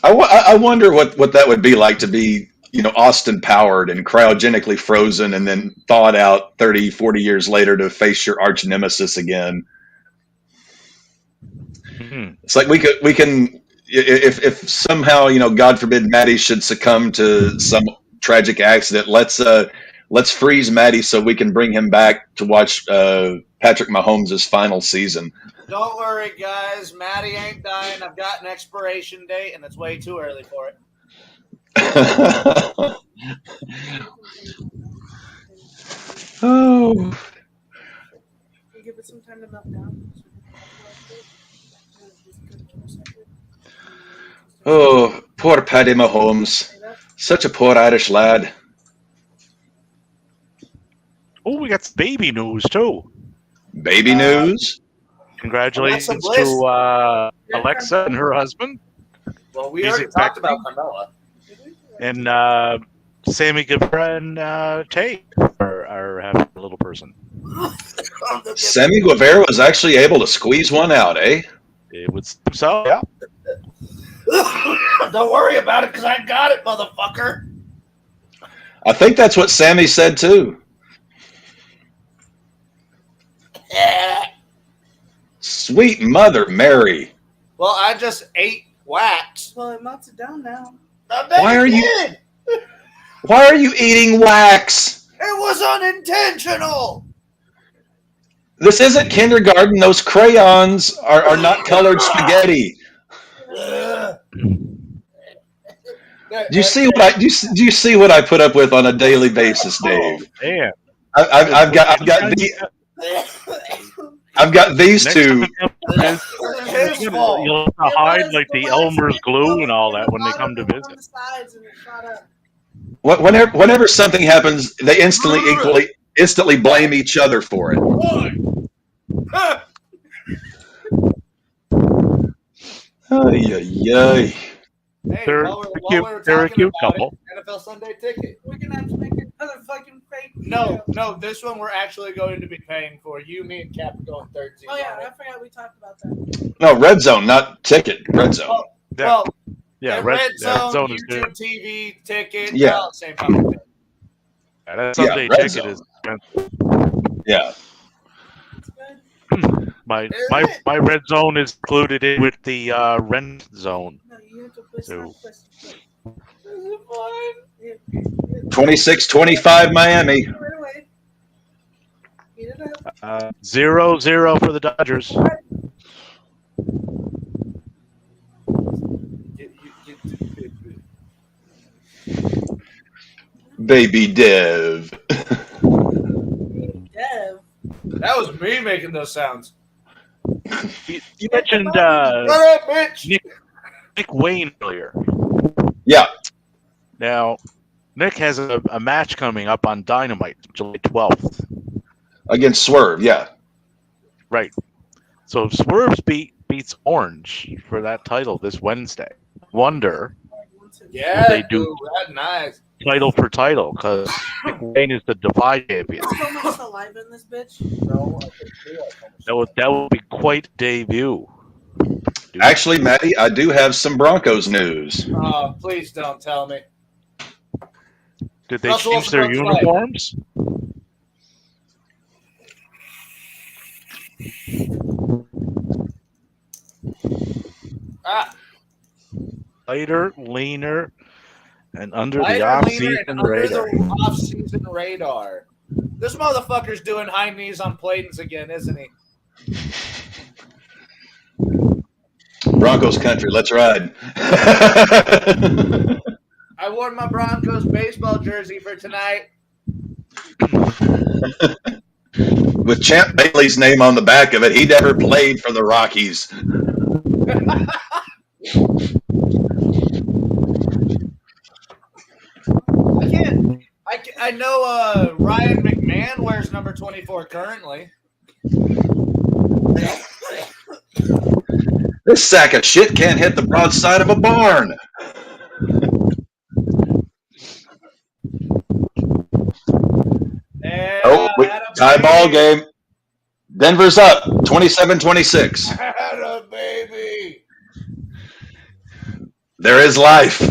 I wonder what that would be like to be, Austin Powered and cryogenically frozen and then thawed out 30, 40 years later to face your arch nemesis again. Mm-hmm. It's like we can, if somehow, God forbid, Matty should succumb to some tragic accident, let's freeze Matty so we can bring him back to watch Patrick Mahomes' final season. Don't worry, guys. Matty ain't dying. I've got an expiration date, and it's way too early for it. Oh. Give it some time to melt down. Oh, poor Paddy Mahomes. Such a poor Irish lad. Oh, we got some baby news, too. Baby news? Congratulations to Alexa and her husband. Well, we already talked about Carmella. And Sammy Guevara and Tay are having a little person. Sammy Guevara was actually able to squeeze one out, eh? It was so, yeah. Don't worry about it, because I got it, motherfucker. I think that's what Sammy said, too. Sweet Mother Mary. Well, I just ate wax. Well, it melts it down now. Why are you eating wax? was unintentional. This isn't kindergarten. Those crayons are not colored spaghetti. Do you see what do you see what I put up with on a daily basis, Dave? Man, I've got these next two. time His fault. you'll have to hide like the Elmer's glue and all that when they come to On visit. the sides and it shot up. Whenever something happens, they instantly blame each other for it. Ay, ay, ay. Hey, They're while a we cute- were they're a talking cute about couple. it, NFL Sunday ticket. We're gonna have to make another fucking fake No, video. no, this one we're actually going to be paying for. You, me, and Cap are going third team. Oh yeah, I forgot we talked about that. No, red zone, not ticket. Red zone. Yeah. Well, Yeah, Red Zone, is YouTube good. TV ticket. Yeah. Well, same fucking thing. Yeah, that Yeah, Sunday Red ticket Zone. is expensive. Yeah. It's good. My red zone is included in with the rent zone. No, you have to push So- that push. Is it fine? 26-25 Miami. Right away. Heat it up. 0-0 for the Dodgers. Baby Dev. Dev. That was me making those sounds. You mentioned Shut up, bitch! Nick Wayne earlier. Yeah. Now, Nick has a match coming up on Dynamite, July 12th. Against Swerve, yeah. Right. So if Swerve beats Orange for that title this Wednesday. Wonder Yeah, They do. dude, that's nice. title for title because Nick Wayne is the Defy champion. There's so much alive in this bitch. No, I think That would be quite a debut. Dude. Actually, Maddie, I do have some Broncos news. Oh, please don't tell me. Did they Russell change their Wilson looks like- uniforms? Ah, Lighter, leaner, and under the lighter, leaner, off-season and under radar. the off-season radar. This motherfucker's doing high knees on Platons again, isn't he? Broncos country, let's ride. I wore my Broncos baseball jersey for tonight. With Champ Bailey's name on the back of it, he never played for the Rockies. I know Ryan McMahon wears number 24 currently. This sack of shit can't hit the broadside of a barn. Tie ball game. Denver's up 27-26. Atta baby. There is life. He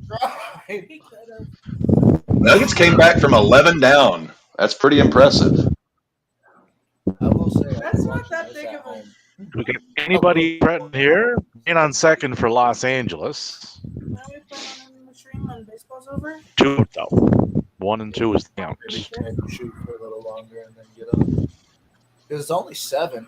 tried. He could've. Nuggets came back from 11 down. That's pretty impressive. I will say That's not that big of a- We got anybody threatened here? In on second for Los Angeles. Now we put on the stream when baseball's over. 2 though. 1 and 2 is the count. Shoot for a little longer and then get up. It's only 7,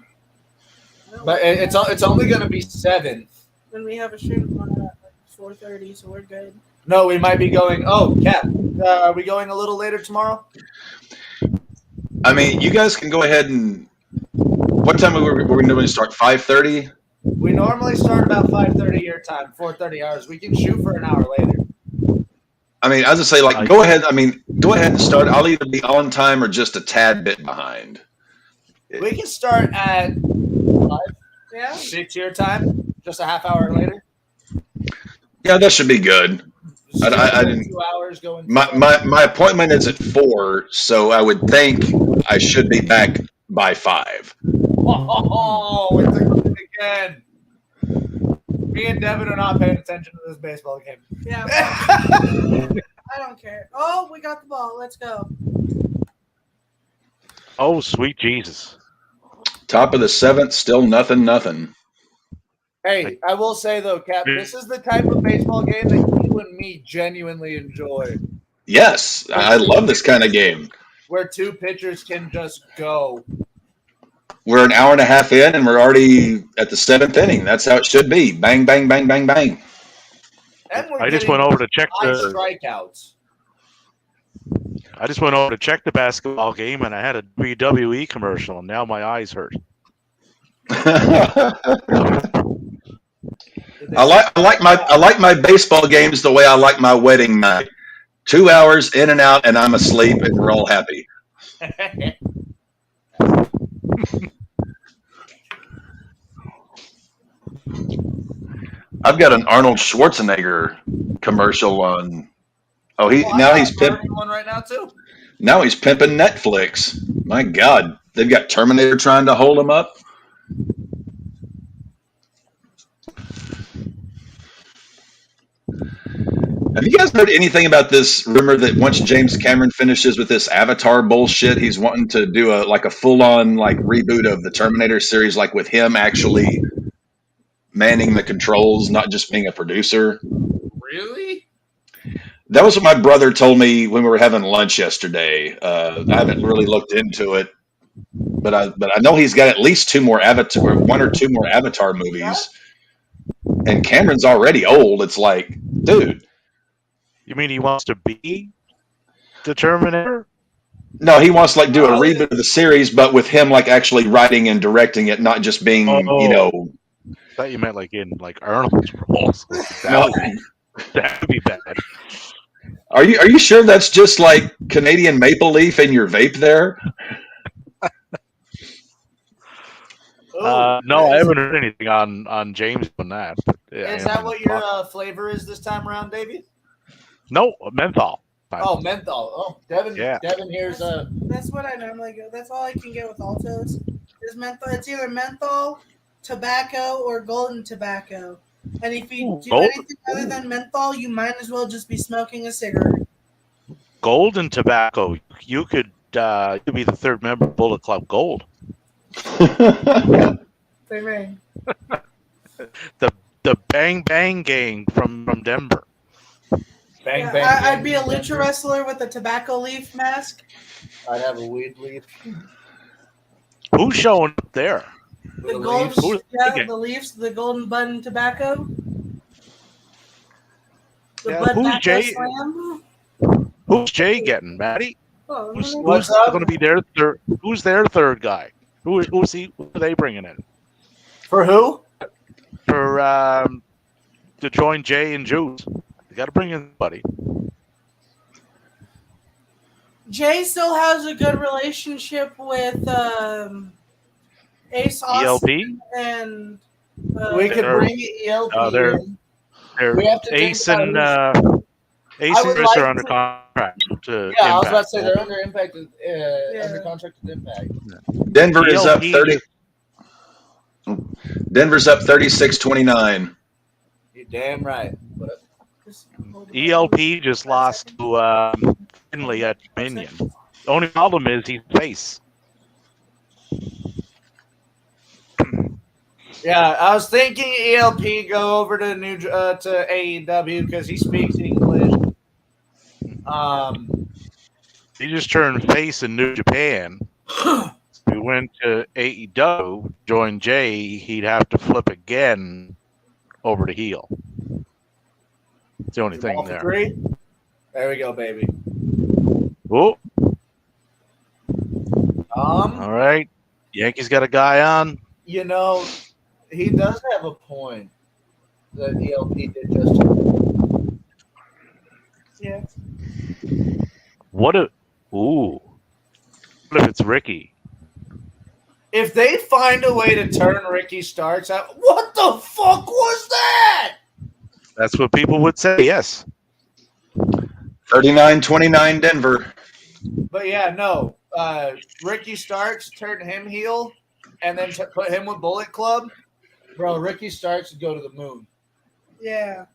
but it's only going to be 7. Then we have a stream on at like 4:30, so we're good. No, we might be going. Oh, Cap, are we going a little later tomorrow? I mean, you guys can go ahead and. What time were we going to start? 5:30. We normally start about 5:30 your time, 4:30 hours. We can shoot for an hour later. I mean, I was just say, like, go ahead. I mean, go ahead and start. I'll either be on time or just a tad bit behind. We can start at 5, Yeah. 6 your time, just a half hour later. Yeah, that should be good. I didn't. 2 hours going. My appointment is at 4, so I would think I should be back by 5. Oh, it's a again. Me and Devin are not paying attention to this baseball game. Yeah. I don't care. Oh, we got the ball. Let's go. Oh, sweet Jesus. Top of the 7th, still nothing. Hey, I will say though, Cap, this is the type of baseball game that you you and me genuinely enjoy. Yes, I love this kind of game. Where two pitchers can just go. We're an hour and a half in, and we're already at the 7th inning. That's how it should be. Bang, bang, bang, bang, bang. And we're I just getting went over to check high the. strikeouts. I just went over to check the basketball game, and I had a WWE commercial, and now my eyes hurt. I like my baseball games the way I like my wedding night. 2 hours in and out, and I'm asleep, and we're all happy. I've got an Arnold Schwarzenegger commercial on. Oh, he's pimping one right now too. Now he's pimping Netflix. My God, they've got Terminator trying to hold him up. Have you guys heard anything about this rumor that once James Cameron finishes with this Avatar bullshit, he's wanting to do a full-on reboot of the Terminator series, with him actually manning the controls, not just being a producer? Really? That was what my brother told me when we were having lunch yesterday. I haven't really looked into it, but I know he's got at least one or two more Avatar movies, and Cameron's already old. It's like, dude. You mean he wants to be the Terminator? No, he wants to do a reboot of the series, but with him actually writing and directing it, not just being I thought you meant in Arnold's roles. That would be bad. Are you sure that's just Canadian maple leaf in your vape there? No, I haven't heard anything on James on that. Yeah, is that what your flavor is this time around, Davey? No, menthol. Oh, menthol. Oh, Devin. Yeah. Devin here's That's what I normally go. That's all I can get with Altos. Is menthol. It's either menthol, tobacco, or golden tobacco. And if you do anything other than menthol, you might as well just be smoking a cigarette. Golden tobacco. You could be the third member of Bullet Club Gold. They ring. The Bang Bang Gang from Denver. Bang Bang. I'd be a lucha wrestler with a tobacco leaf mask. I'd have a weed leaf. Who's showing up there? The leaves, the golden button tobacco. The Bud who's Tobacco Jay? Slam. Who's Jay getting, Matty? Oh, Who's going to be their third? Who's their third guy? Who's he? Who are they bringing in? For who? For to join Jay and Juice. They got to bring in somebody. Jay still has a good relationship with Ace Austin ELP? And we could bring ELP in. Ace and Ace and Chris are under contract to Impact. I was about to say they're under Impact, under contract with Impact. Denver is up 30. Denver's up 36-29. You're damn right. ELP just lost to Finley at Dominion. The only problem is he's face. Yeah, I was thinking ELP go over to to AEW because he speaks English. He just turned face in New Japan. If he went to AEW, join Jay, he'd have to flip again over to heel. It's the only thing there. 3? There we go, baby. Oh. All right. Yankees got a guy on. You know, he does have a point that ELP did just. Yeah. What if it's Ricky? If they find a way to turn Ricky Starks out, what the fuck was that? That's what people would say, yes. 39-29 Denver. But yeah, no. Ricky Starks, turn him heel, and then put him with Bullet Club. Bro, Ricky Starks would go to the moon. Yeah.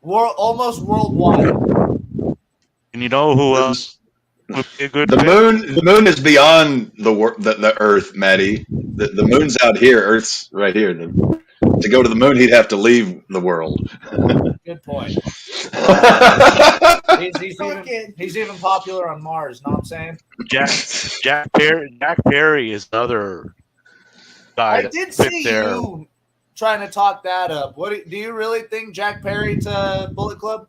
Almost worldwide. And you know who else would be a good The fit? moon is beyond the Earth, Matty. The moon's out here. Earth's right here. To go to the moon, he'd have to leave the world. Good point. He's even popular on Mars. Know what I'm saying? Jack Perry is another guy. I did see you trying to talk that up. What do you really think Jack Perry to Bullet Club?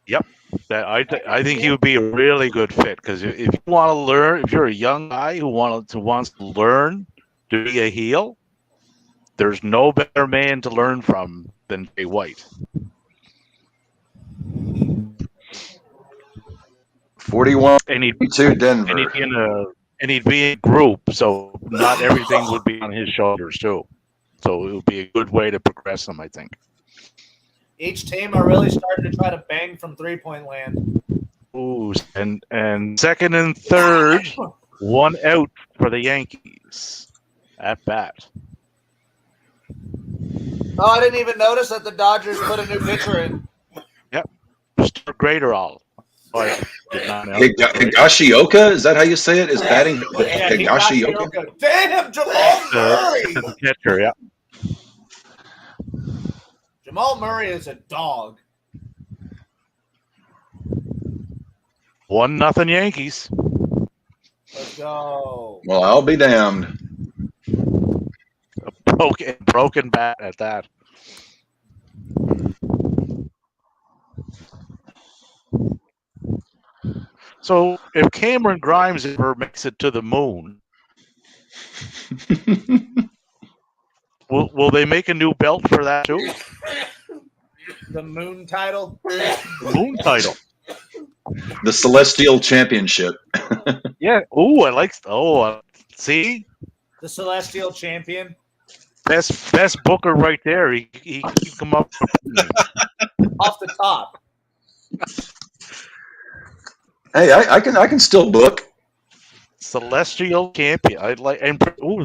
Yep, I think he would be a really good fit because if you want to learn, if you're a young guy who wants to learn to be a heel, there's no better man to learn from than Jay White. 41 and he'd to Denver. And he'd be in a group, so not everything would be on his shoulders too. So it would be a good way to progress them, I think. Each team are really starting to try to bang from 3-point land. Ooh, and second and third, one out for the Yankees at bat. Oh, I didn't even notice that the Dodgers put a new pitcher in. Yep, Mr. Greaterall. Higashioka, is that how you say it? Is batting Higashioka? Damn, Jamal Murray! The catcher, yeah. Jamal Murray is a dog. 1-0 Yankees. Let's go. Well, I'll be damned. A broken bat at that. So if Cameron Grimes ever makes it to the moon, will they make a new belt for that too? The moon title? The moon title. The Celestial Championship. Yeah. Oh, I like. Oh, see? The Celestial Champion. Best booker right there. He can come up off the top. Hey, I can still book. Celestial Champion. I'd like, and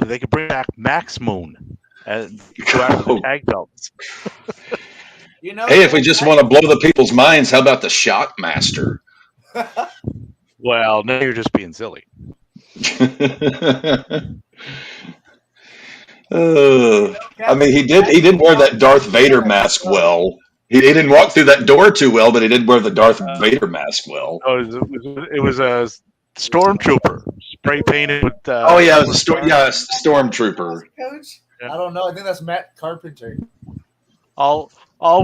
they could bring back Max Moon and go after the tag belts. Hey, if we just want to blow the people's minds, how about the Shot Master? Well, now you're just being silly. I mean, he did wear that Darth Vader mask well. He didn't walk through that door too well, but he did wear the Darth Vader mask well. It was a stormtrooper spray painted with. It was a stormtrooper. Coach? I don't know. I think that's Matt Carpenter. All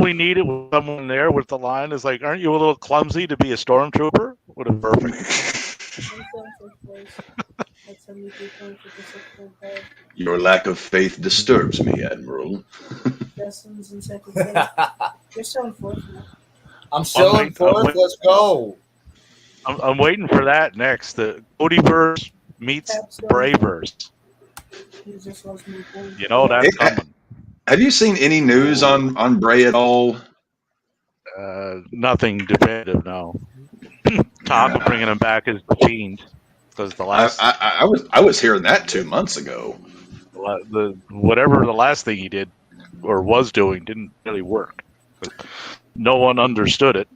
we needed was someone there with the line is like, "Aren't you a little clumsy to be a stormtrooper?" Would have perfect. Your lack of faith disturbs me, Admiral. Justin's in second place. You're still in fourth now. I'm still in fourth. Let's go. I'm waiting for that next. The Codyverse meets Braveverse. You know that's coming. Have you seen any news on Bray at all? Nothing definitive, no. Talk of bringing him back as the Fiend, because the last I was hearing that 2 months ago. Whatever the last thing he did or was doing didn't really work. No one understood it.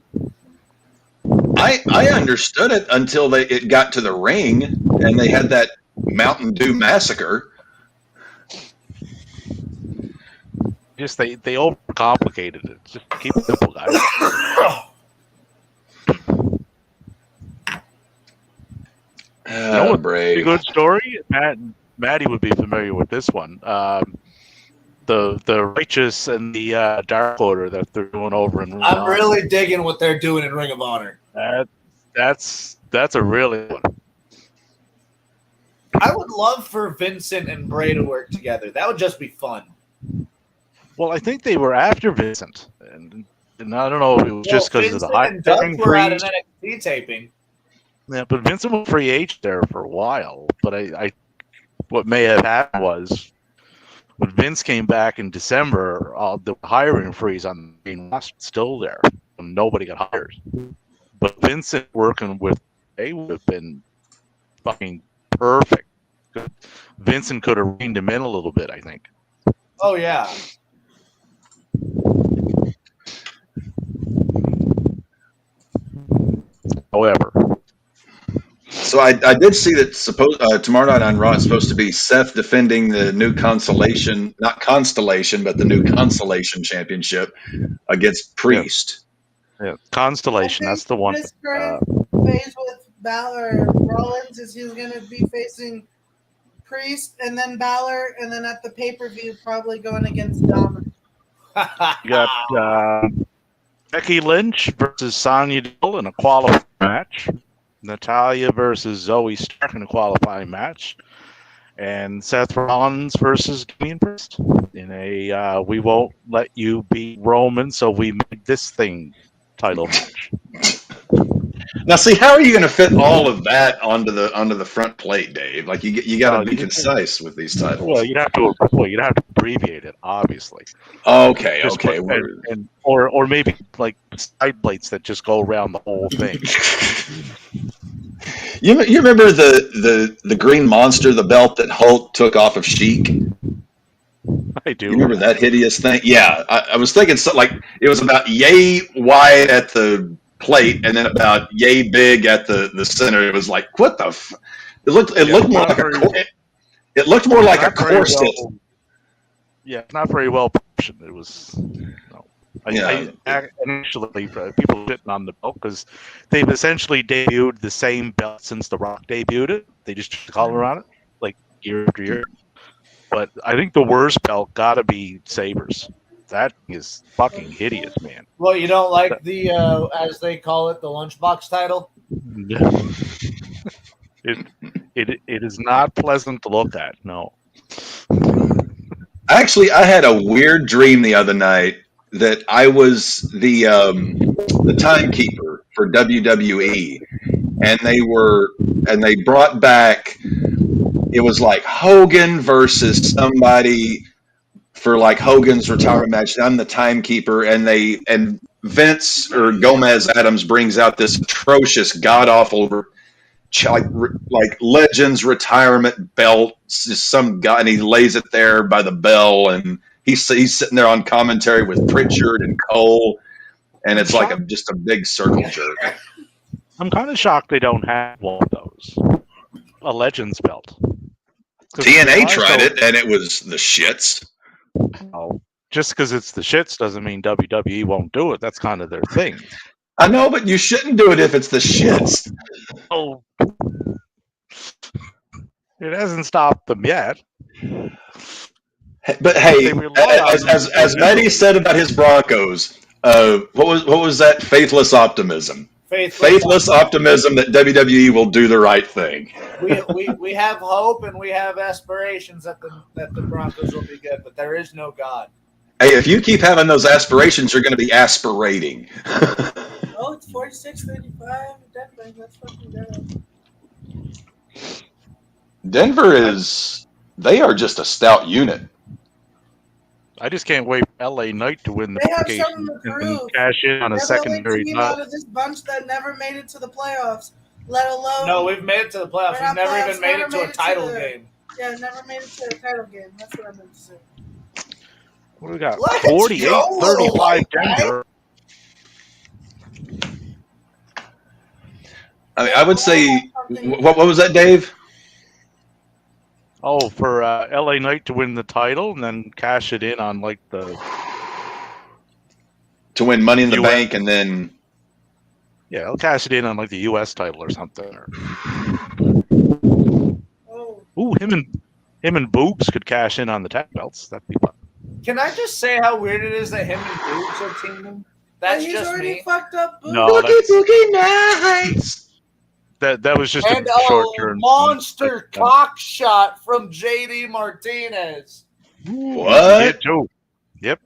I understood it until it got to the ring and they had that Mountain Dew massacre. Just they overcomplicated it. Just keep it simple, guys. Brave. A good story. Maddie would be familiar with this one. The Righteous and the Dark Order that they're doing over in Ring of Honor. I'm really digging what they're doing in Ring of Honor. That's a really one. I would love for Vincent and Bray to work together. That would just be fun. Well, I think they were after Vincent, and I don't know if it was just because of the hiring freeze. Were at an NXT taping. Yeah, but Vincent was free agent there for a while. But I what may have happened was when Vince came back in December, the hiring freeze on the main roster was still there, and nobody got hired. But Vincent working with Bray would have been fucking perfect. Vincent could have reined him in a little bit, I think. Oh yeah. However, so I did see that tomorrow night on Raw it's supposed to be Seth defending the new not Constellation, but the new Consolation Championship against Priest. Yeah, Constellation. I That's think the one. His current phase with Balor Rollins is he's going to be facing Priest and then Balor, and then at the pay-per-view probably going against Dominic. You got Becky Lynch versus Sonya Deville in a qualifying match. Natalia versus Zoe Stark in a qualifying match. And Seth Rollins versus Damian Priest in a we won't let you beat Roman, so we made this thing title match. Now, see, how are you going to fit all of that onto the front plate, Dave? Like you got to be concise with these titles. Well, you'd have to abbreviate it, obviously. Okay, Just okay. or maybe like side plates that just go around the whole thing. You remember the green monster, the belt that Hulk took off of Sheik? I do. You remember that hideous thing? Yeah, I was thinking like it was about yay wide at the plate, and then about yay big at the center. It was like, what the? It looked more like it looked more like a corset. Yeah, not very well positioned. It was. Actually, people shitting on the belt because they've essentially debuted the same belt since The Rock debuted it. They just changed the color on it, like year after year. But I think the worst belt got to be Sabre's. That is fucking hideous, man. Well, you don't like the, as they call it, the lunchbox title? It is not pleasant to look at, no. Actually, I had a weird dream the other night that I was the timekeeper for WWE, and they brought back. It was like Hogan versus somebody for like Hogan's retirement match. I'm the timekeeper, and Vince or Gomez Adams brings out this atrocious, god awful, like Legends retirement belt. Just some guy, and he lays it there by the bell, and he's sitting there on commentary with Pritchard and Cole, and it's like just a big circle jerk. I'm kind of shocked they don't have one of those. A Legends belt. TNA tried it, and it was the shits. Oh, just because it's the shits doesn't mean WWE won't do it. That's kind of their thing. I know, but you shouldn't do it if it's the shits. Oh, it hasn't stopped them yet. But hey, as Maddie said about his Broncos, what was that? Faithless optimism. Faithless optimism that WWE will do the right thing. We have hope and we have aspirations that the Broncos will be good, but there is no God. Hey, if you keep having those aspirations, you're going to be aspirating. Oh, it's 46-35. Definitely, that's fucking good. Denver they are just a stout unit. I just can't wait for LA Knight to win the They have something to prove. and cash in on a secondary team out of this bunch that never made it to the playoffs, let alone. No, we've made it to the playoffs. We've never even made it to a title game. Yeah, never made it to a title game. That's what I meant to say. What do we got? 48-35 Denver. I mean, I would say, what was that, Dave? Oh, for LA Knight to win the title and then cash it in on like to win Money in the Bank and then I'll cash it in on like the U.S. title or something. Ooh, him and Boobs could cash in on the tag belts. That'd be fun. Can I just say how weird it is that him and Boobs are teaming? That's he's just already me. fucked up Boobs. No, Boogie Nights. That was just and a short term monster cock shot from JD Martinez. What? He did too. Yep.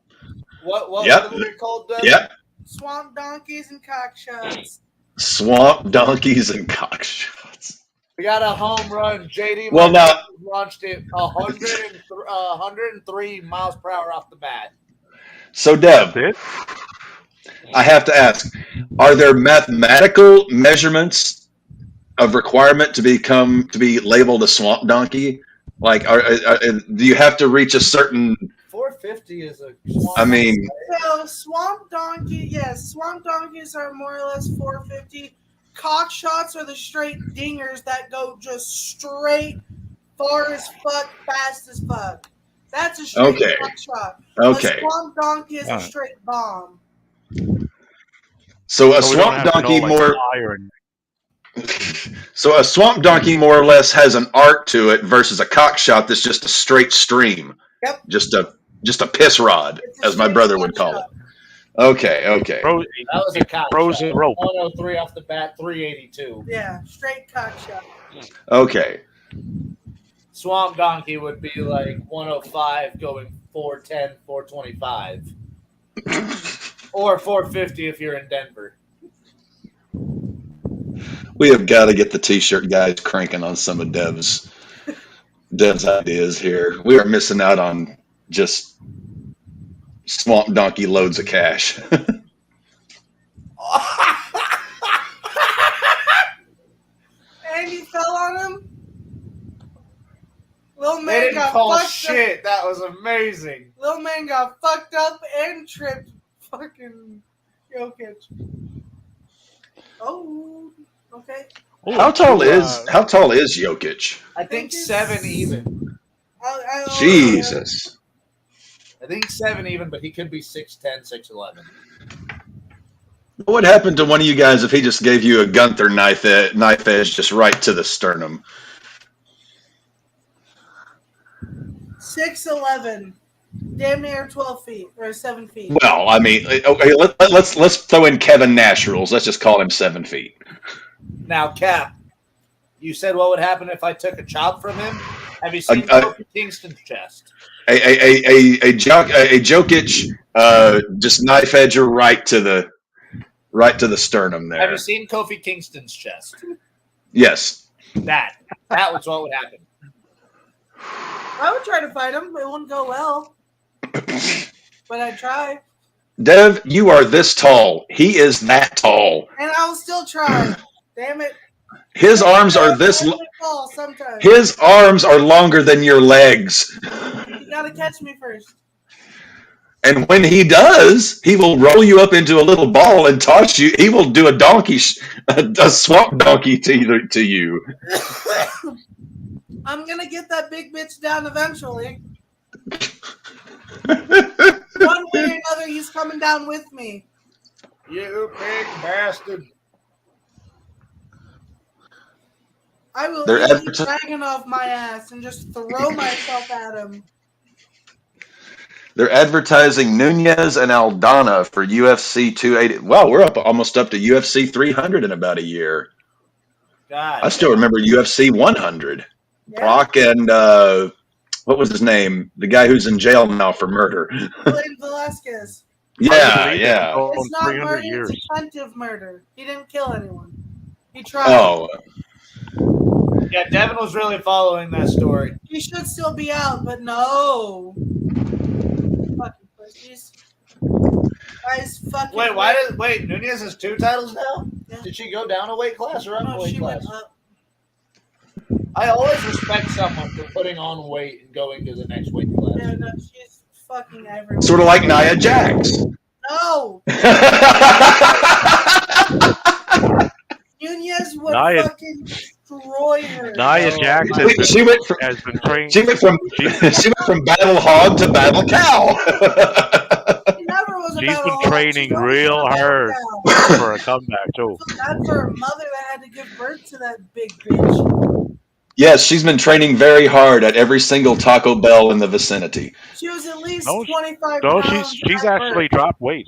What are they called? Yep. Swamp donkeys and cock shots. Swamp donkeys and cock shots. We got a home run. JD Well, Martinez launched it 103 miles per hour off the bat. So, Dev, I have to ask, are there mathematical measurements of requirement to be labeled a swamp donkey? Like, do you have to reach a certain? 450 is a swamp. I mean, so swamp donkey. Yes, swamp donkeys are more or less 450. Cock shots are the straight dingers that go just straight, far as fuck, fast as fuck. That's a straight cock shot. Okay. A swamp donkey is a straight bomb. So a So we don't swamp have to know donkey like more. fire and So a swamp donkey more or less has an arc to it versus a cockshot that's just a straight stream. Yep. Just a piss rod, It's a as my straight brother would call it. Okay. Fro- That was a cock frozen shot. rope. 103 off the bat, 382. Yeah, straight cock shot. Okay. Swamp Donkey would be like 105 going 410, 425. Or 450 if you're in Denver. We have got to get the t-shirt guys cranking on some of Dev's ideas here. We are missing out on just swamp donkey loads of cash. And he fell on him. Little They man didn't got call fucked shit. That was amazing. up. Little man got fucked up and tripped fucking Jokic. Oh, okay. How tall is Jokic? I think it's- 7 even. Jesus. I think 7 even, but he could be 6'10", 6'11". What would happen to one of you guys if he just gave you a Gunther knife edge just right to the sternum? 6'11", damn near 12 feet or 7 feet. Well, I mean, okay, let's throw in Kevin Nash rules. Let's just call him 7 feet. Now, Cap, you said what would happen if I took a chop from him? Have you seen Kofi Kingston's chest? A Jokic just knife edger right to the sternum Have there. you seen Kofi Kingston's chest? Yes. That was what would happen. I would try to fight him, but it wouldn't go well. But I'd try. Dev, you are this tall. He is that tall. And I'll still try. Damn it. His arms are this. Sometimes. His arms are longer than your legs. You gotta catch me first. And when he does, he will roll you up into a little ball and toss you. He will do a swamp donkey to you. I'm gonna get that big bitch down eventually. One way or another, he's coming down with me. You big bastard. I will They're eat adverti- dragging off my ass and just throw myself at him. They're advertising Nunez and Aldana for UFC 280. Wow, we're almost up to UFC 300 in about a year. God. I still remember UFC 100. Yeah. Brock and what was his name? The guy who's in jail now for murder. Blaine Velasquez. Yeah. It's not 300 murder, years. it's attempted murder. He didn't kill anyone. He tried. Oh, Yeah, Devin was really following that story. He should still be out, but no. Fucking pussies. Guys, fucking. Wait, Nunez has 2 titles now? Yeah. Did she go down a weight class or up a No, weight she class? went up. I always respect someone for putting on weight and going to the next weight class. Yeah, no, she's fucking everywhere. sort of like Nia Jax. No! Nunez would Nia- fucking destroy her. Nia Jax has been, She went from has been trained. she went from battle hog to battle cow. She never was a She's battle been hog. training She's always real been a battle hard cow. for a comeback too. So bad for her mother that had to give birth to that big bitch. Yes, she's been training very hard at every single Taco Bell in the vicinity. She was at least No, 25 No, pounds. she's at actually birth. dropped weight.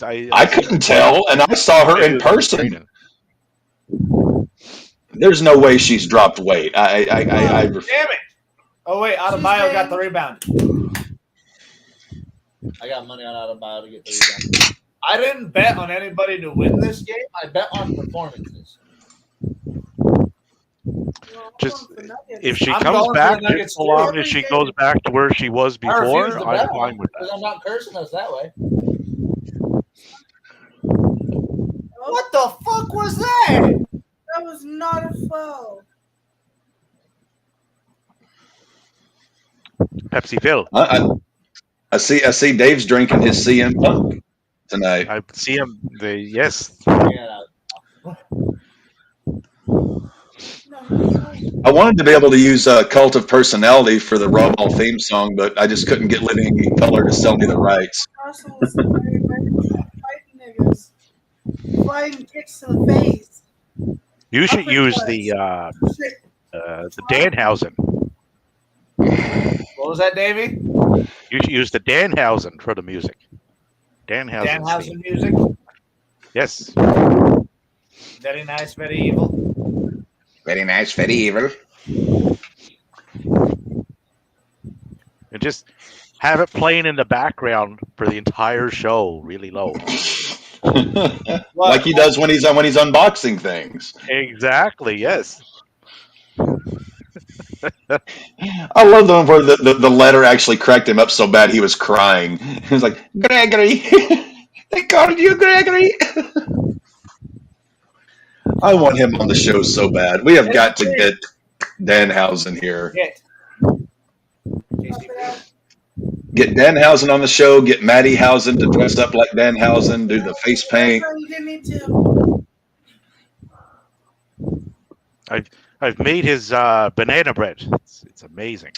I couldn't tell, and I saw her in person. There's no way she's dropped weight. I Damn it! Oh, wait, Adebayo got the rebound. I got money on Adebayo to get the rebound. I didn't bet on anybody to win this game. I bet on performances. Just I'm going for Nuggets. if she I'm comes going for back, the Nuggets just so too. long as she goes back to where she was I refuse before, to I'm bet fine on with because that. I'm not cursing us that way. Oh, What the fuck was that? that was not a foul. Pepsi Phil. I see Dave's drinking his CM Punk tonight. I see him. Yes. Yeah. I wanted to be able to use Cult of Personality for the RAWBall theme song, but I just couldn't get Living in Color to sell me the rights. Russell was fighting niggas. flying kicks to the face. You should use the Danhausen. What was that, Davey? You should use the Danhausen for the music. Danhausen. Danhausen music. Yes. Very nice, very evil. Very nice, very evil. And just have it playing in the background for the entire show, really low. Like he does when he's unboxing things. Exactly. Yes. I love the one where the letter actually cracked him up so bad he was crying. He was like, Gregory, they called you Gregory. I want him on the show so bad. We have got to get Danhausen here. Get Danhausen on the show. Get Matty Hausen to dress up like Danhausen, do the face paint. I've made his banana bread. It's amazing.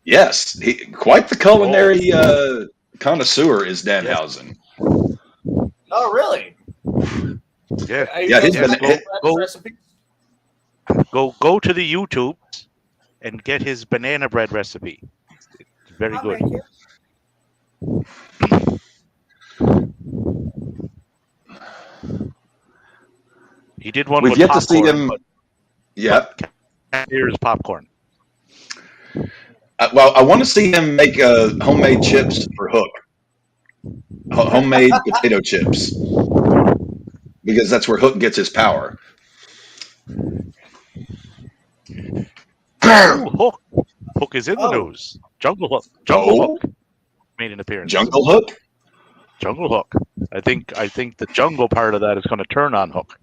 Yes, quite the culinary connoisseur is Danhausen. Oh, really? Yeah, yeah. Go to the YouTube and get his banana bread recipe. It's very good. He did one. We've yet to see him. Yeah. Here's popcorn. Well, I want to see him make homemade chips for Hook. Homemade potato chips. Because that's where Hook gets his power. Hook. Hook is in the news. Jungle Hook. Hook made an appearance. Jungle Hook? Jungle Hook. I think the jungle part of that is going to turn on Hook.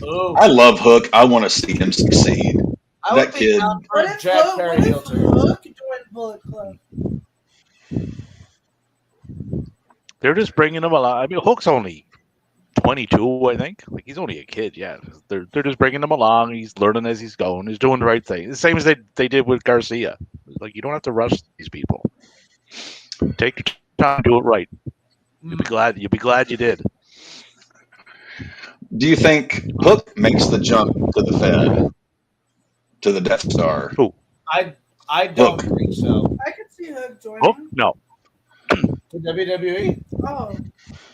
Oh. I love Hook. I want to see him succeed. That kid. What if Hook joined Bullet Club? They're just bringing him along. I mean, Hook's only 22, I think. Like, he's only a kid, yeah. They're just bringing him along. He's learning as he's going. He's doing the right thing. The same as they did with Garcia. Like, you don't have to rush these people. Take your time, do it right. You'll be glad you did. Do you think Hook makes the jump to the Fed, to the Death Star? Who? I don't think so. I could see Hook joining. Hook? No. To WWE? Oh,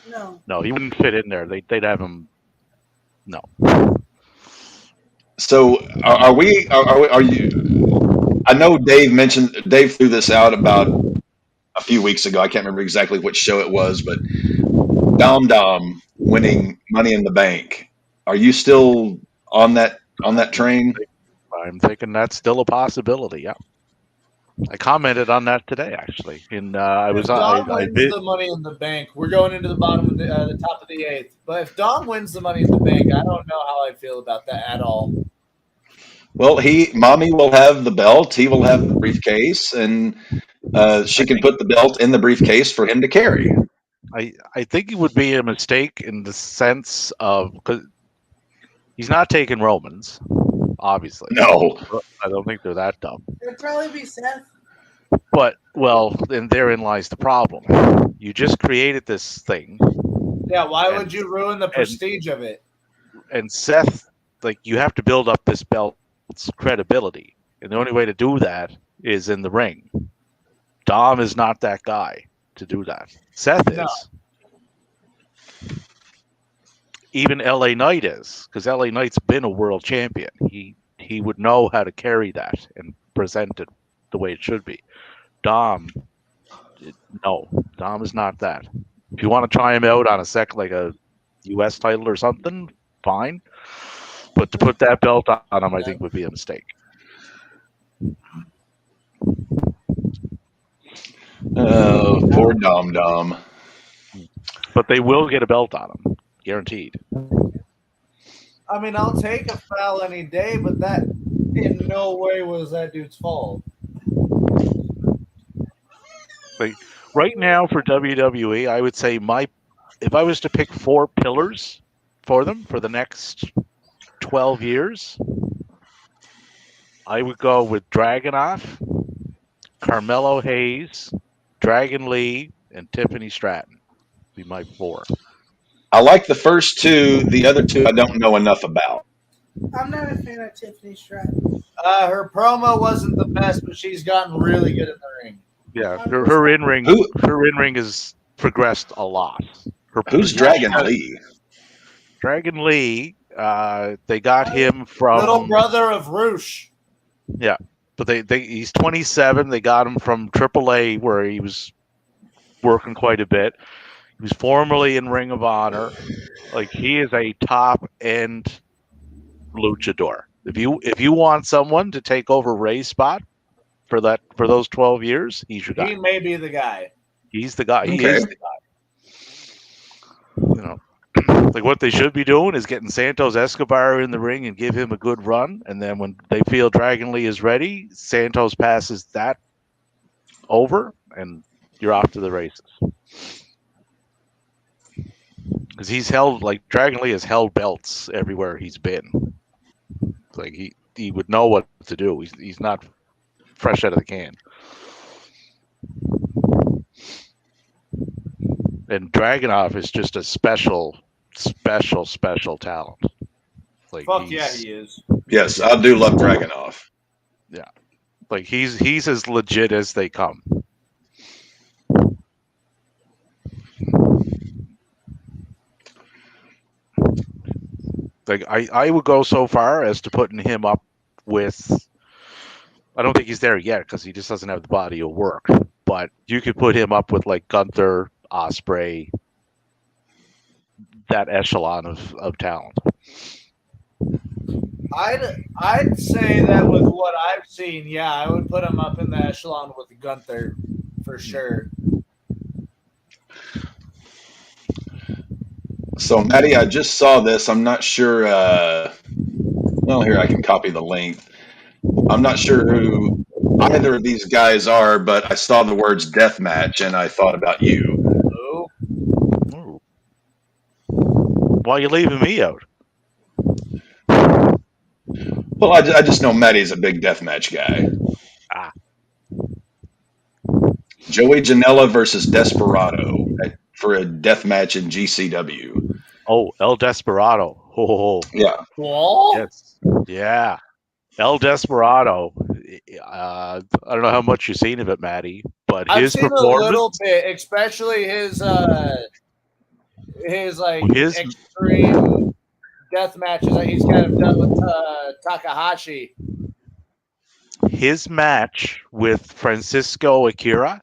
no. No, he wouldn't fit in there. They'd have him. No. So are you? I know Dave threw this out about a few weeks ago. I can't remember exactly which show it was, but Dom winning Money in the Bank. Are you still on that train? I'm thinking that's still a possibility. Yeah. I commented on that today, actually. If Dom wins the Money in the Bank, we're going into the bottom of the top of the eighth. But if Dom wins the Money in the Bank, I don't know how I feel about that at all. Well, Mommy will have the belt. He will have the briefcase, and she can put the belt in the briefcase for him to carry. I think it would be a mistake in the sense of, because he's not taking Romans, obviously. No. I don't think they're that dumb. It'd probably be Seth. But, well, then therein lies the problem. You just created this thing. Yeah, why would you ruin the prestige of it? And Seth, like, you have to build up this belt's credibility. And the only way to do that is in the ring. Dom is not that guy to do that. Seth is. No. Even LA Knight is, because LA Knight's been a world champion. He would know how to carry that and present it the way it should be. Dom is not that. If you want to try him out on like a U.S. title or something, fine. But to put that belt on him, I think would be a mistake. Oh, poor Dom. But they will get a belt on him, guaranteed. I mean, I'll take a foul any day, but that in no way was that dude's fault. Like right now for WWE, I would say if I was to pick 4 pillars for them for the next 12 years, I would go with Dragunov, Carmelo Hayes, Dragon Lee, and Tiffany Stratton. Be my 4. I like the first two. The other two I don't know enough about. I'm not a fan of Tiffany Stratton. Her promo wasn't the best, but she's gotten really good in the ring. Yeah, her in ring has progressed a lot. Who's Dragon Lee? Dragon Lee, they got him from Little brother of Roosh. Yeah, but he's 27. They got him from AAA where he was working quite a bit. He was formerly in Ring of Honor. Like, he is a top end luchador. If you want someone to take over Ray's spot for those 12 years, he's your guy. He may be the guy. He's the guy. He Okay. is the guy. You know, like, what they should be doing is getting Santos Escobar in the ring and give him a good run, and then when they feel Dragon Lee is ready, Santos passes that over, and you're off to the races. Because he's held, like, Dragon Lee has held belts everywhere he's been. Like, he would know what to do. He's not fresh out of the can. And Dragunov is just a special talent. Like, Fuck yeah, he is. Yes, I do love Dragunov. Yeah, like, he's as legit as they come. Like, I would go so far as to putting him up with. I don't think he's there yet because he just doesn't have the body of work. But you could put him up with, like, Gunther, Ospreay, that echelon of talent. I'd say that with what I've seen, yeah, I would put him up in the echelon with Gunther for sure. So, Maddie, I just saw this. I'm not sure. Well, here, I can copy the link. I'm not sure who either of these guys are, but I saw the words deathmatch, and I thought about you. Oh, Ooh. Why are you leaving me out? Well, I just know Maddie's a big deathmatch guy. Ah. Joey Janela versus Desperado for a deathmatch in GCW. Oh, El Desperado. Oh, Yeah. what? yes. Yeah. El Desperado. I don't know how much you've seen of it, Maddie, but I've his seen a performance. little bit, especially his extreme death matches that he's kind of done with Takahashi. His match with Francisco Akira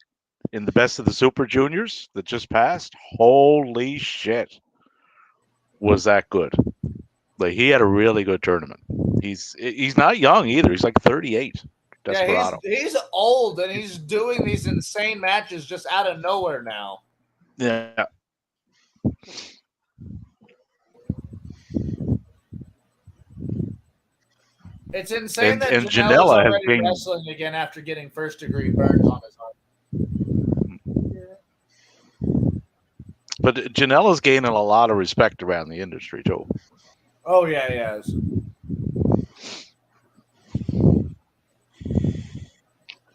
in the Best of the Super Juniors that just passed, holy shit, was that good. Like, he had a really good tournament. He's not young either. He's like 38. Desperado. Yeah, he's old and he's doing these insane matches just out of nowhere now. Yeah. It's insane that and Janela's Janela has already been wrestling again after getting first-degree burns on his arm. But Janela's gaining a lot of respect around the industry too. Oh yeah, he has.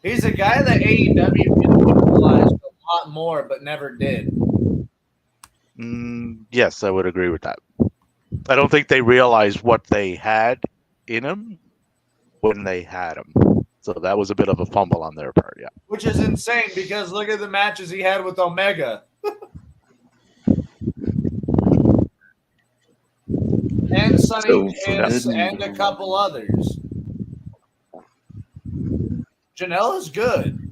He's a guy that AEW can utilize a lot more, but never did. Yes, I would agree with that. I don't think they realized what they had in him when they had him. So that was a bit of a fumble on their part, yeah. Which is insane because look at the matches he had with Omega. And Sonny Kiss and a couple others. Janela's good.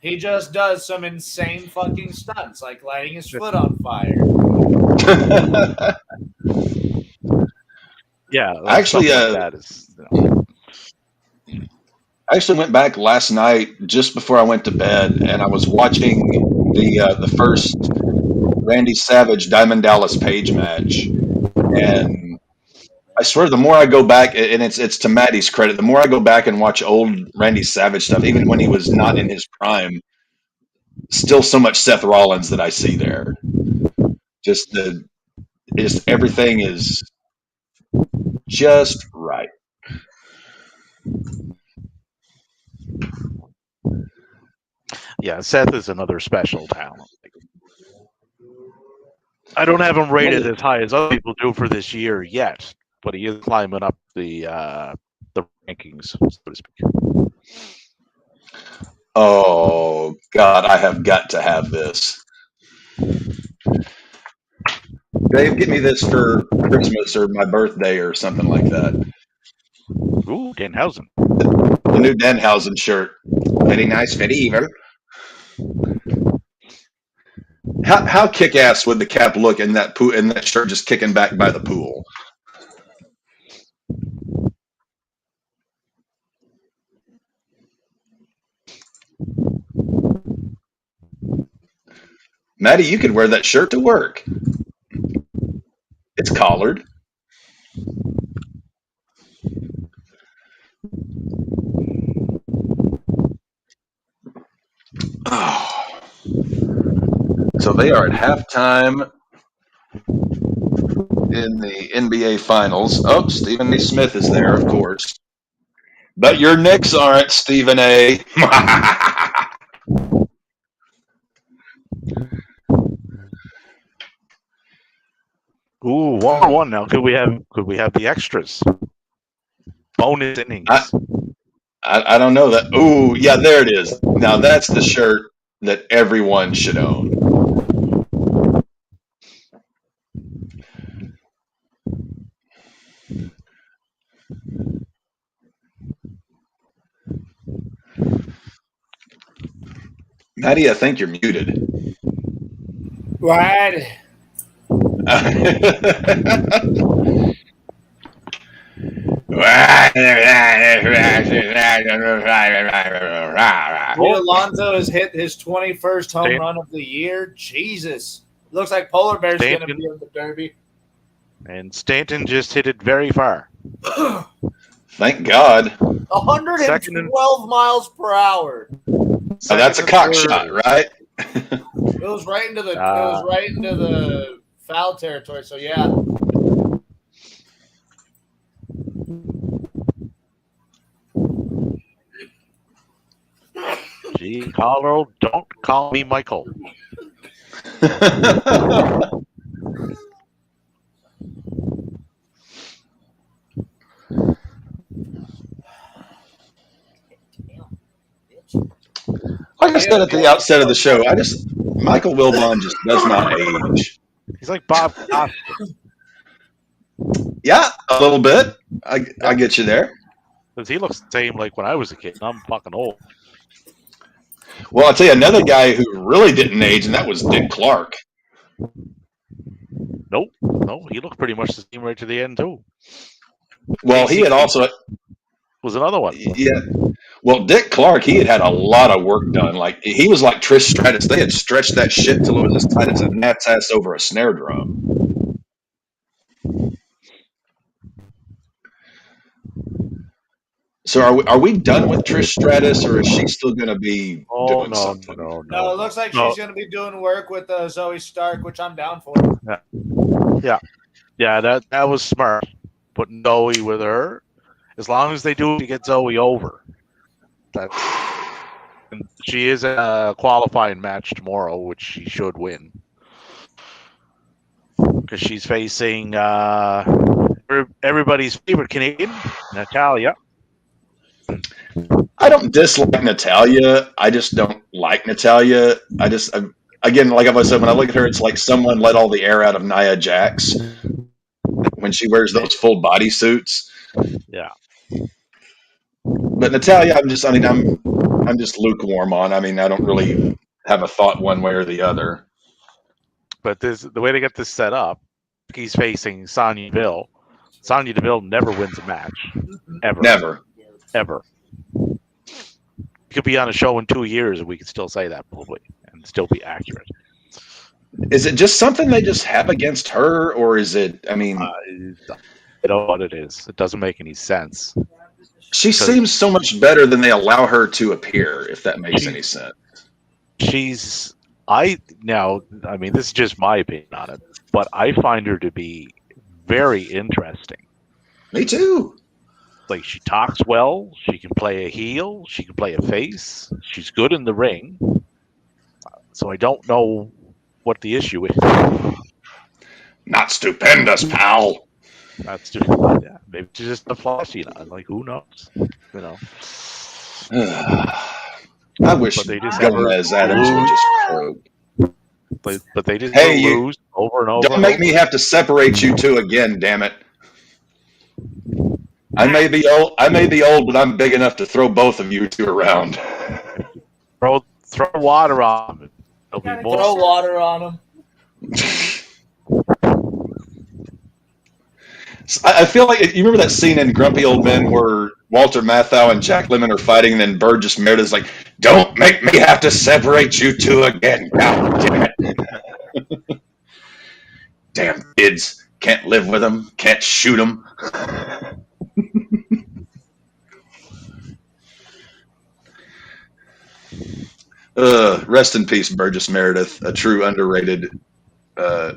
He just does some insane fucking stunts, like lighting his foot on fire. Yeah, Actually, like that is, you know. I actually went back last night just before I went to bed, and I was watching the first Randy Savage Diamond Dallas Page match, and I swear the more I go back, and it's to Maddie's credit, the more I go back and watch old Randy Savage stuff, even when he was not in his prime, still so much Seth Rollins that I see there. Just everything is just right. Yeah, Seth is another special talent. I don't have him rated as high as other people do for this year yet, but he is climbing up the rankings, so to speak. Oh God, I have got to have this. Dave, get me this for Christmas or my birthday or something like that. Ooh, Danhausen. The new Denhausen shirt. Very nice, very evil. How kick ass would the cap look in that shirt just kicking back by the pool? Maddie, you could wear that shirt to work. It's collared. Oh. So they are at halftime in the NBA Finals. Oh, Stephen A. Smith is there, of course. But your Knicks aren't, Stephen A. Ooh, 1-1 now. Could we have the extras? Bonus innings. I don't know that. Ooh, yeah, there it is. Now that's the shirt that everyone should own. Maddie, I think you're muted. Right. Alonso has hit his 21st home run of the year. Jesus. Looks like Polar Bear's going to be in the Derby. And Stanton just hit it very far. Thank God. 112 miles per hour. So that's a cock shot, right? It was right into the foul territory. So yeah. Gee, Carlo, don't call me Michael. Like I said at the outset of the show, Michael Wilbon just does not age. He's like Bob Costas. Yeah, a little bit. I get you there. Because he looks the same like when I was a kid. I'm fucking old. Well, I'll tell you another guy who really didn't age, and that was Dick Clark. Nope. No, he looked pretty much the same right to the end, too. Well, he had also... was another one. Yeah. Well, Dick Clark, he had a lot of work done. Like, he was like Trish Stratus. They had stretched that shit till it was as tight as a gnat's ass over a snare drum. So are we done with Trish Stratus, or is she still going to be doing something? No, it looks like she's going to be doing work with Zoe Stark, which I'm down for. Yeah, that was smart. Putting Zoe with her. As long as they do to get Zoe over. And she is a qualifying match tomorrow, which she should win. Because she's facing everybody's favorite Canadian, Natalia. I don't dislike Natalia. I just don't like Natalia. Again, like I said, when I look at her, it's like someone let all the air out of Nia Jax when she wears those full body suits. Yeah. But Natalia, I'm just lukewarm on. I mean, I don't really have a thought one way or the other. But the way to get this set up, he's facing Sonya Deville. Sonya Deville never wins a match. Ever. Never. Ever. Could be on a show in 2 years and we could still say that probably and still be accurate. Is it just something they just have against her, or is it, I mean... I don't know what it is. It doesn't make any sense. She seems so much better than they allow her to appear, if that makes any sense. This is just my opinion on it, but I find her to be very interesting. Me too. Like, she talks well, she can play a heel, she can play a face, she's good in the ring. So I don't know what the issue is. Not stupendous, pal. That's just, yeah, maybe it's just a flashy. Like, who knows? You know. I wish But they just Gomez Adams would just croak. But they just Hey, you- lose over and over. Don't make me have to separate you two again, damn it. I may be old, but I'm big enough to throw both of you two around. Throw water on them. They'll be more. Throw water on them. I feel like you remember that scene in Grumpy Old Men where Walter Matthau and Jack Lemmon are fighting, and then Burgess Meredith's like, "Don't make me have to separate you two again, God damn it! Damn kids, can't live with them, can't shoot them." Rest in peace, Burgess Meredith, a true underrated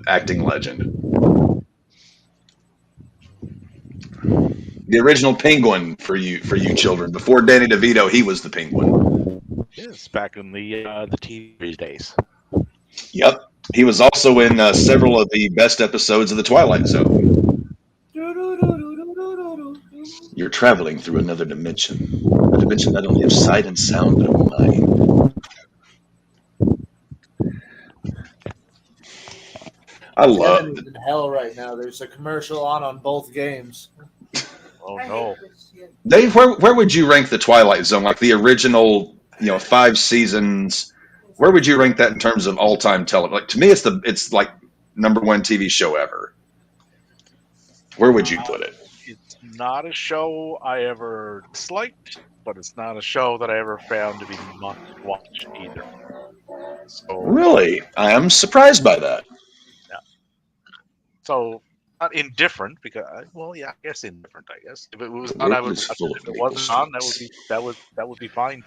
acting legend. The original Penguin for you children. Before Danny DeVito, he was the Penguin. Yes, back in the TV days. Yep. He was also in several of the best episodes of The Twilight Zone. You're traveling through another dimension. A dimension not only of sight and sound, but of mind. I love Kevin is in hell right now. There's a commercial on both games. Oh I hate no! this shit. Dave. Where would you rank The Twilight Zone? Like the original, 5 seasons. Where would you rank that in terms of all-time television? Like to me, it's like #1 TV show ever. Where would you put it? It's not a show I ever disliked, but it's not a show that I ever found to be must-watch either. So Really, I am surprised by that. So not indifferent because I guess indifferent. I guess if it was The on, I world would. is Watch full it. of If it maple wasn't on, syrups. that would be fine.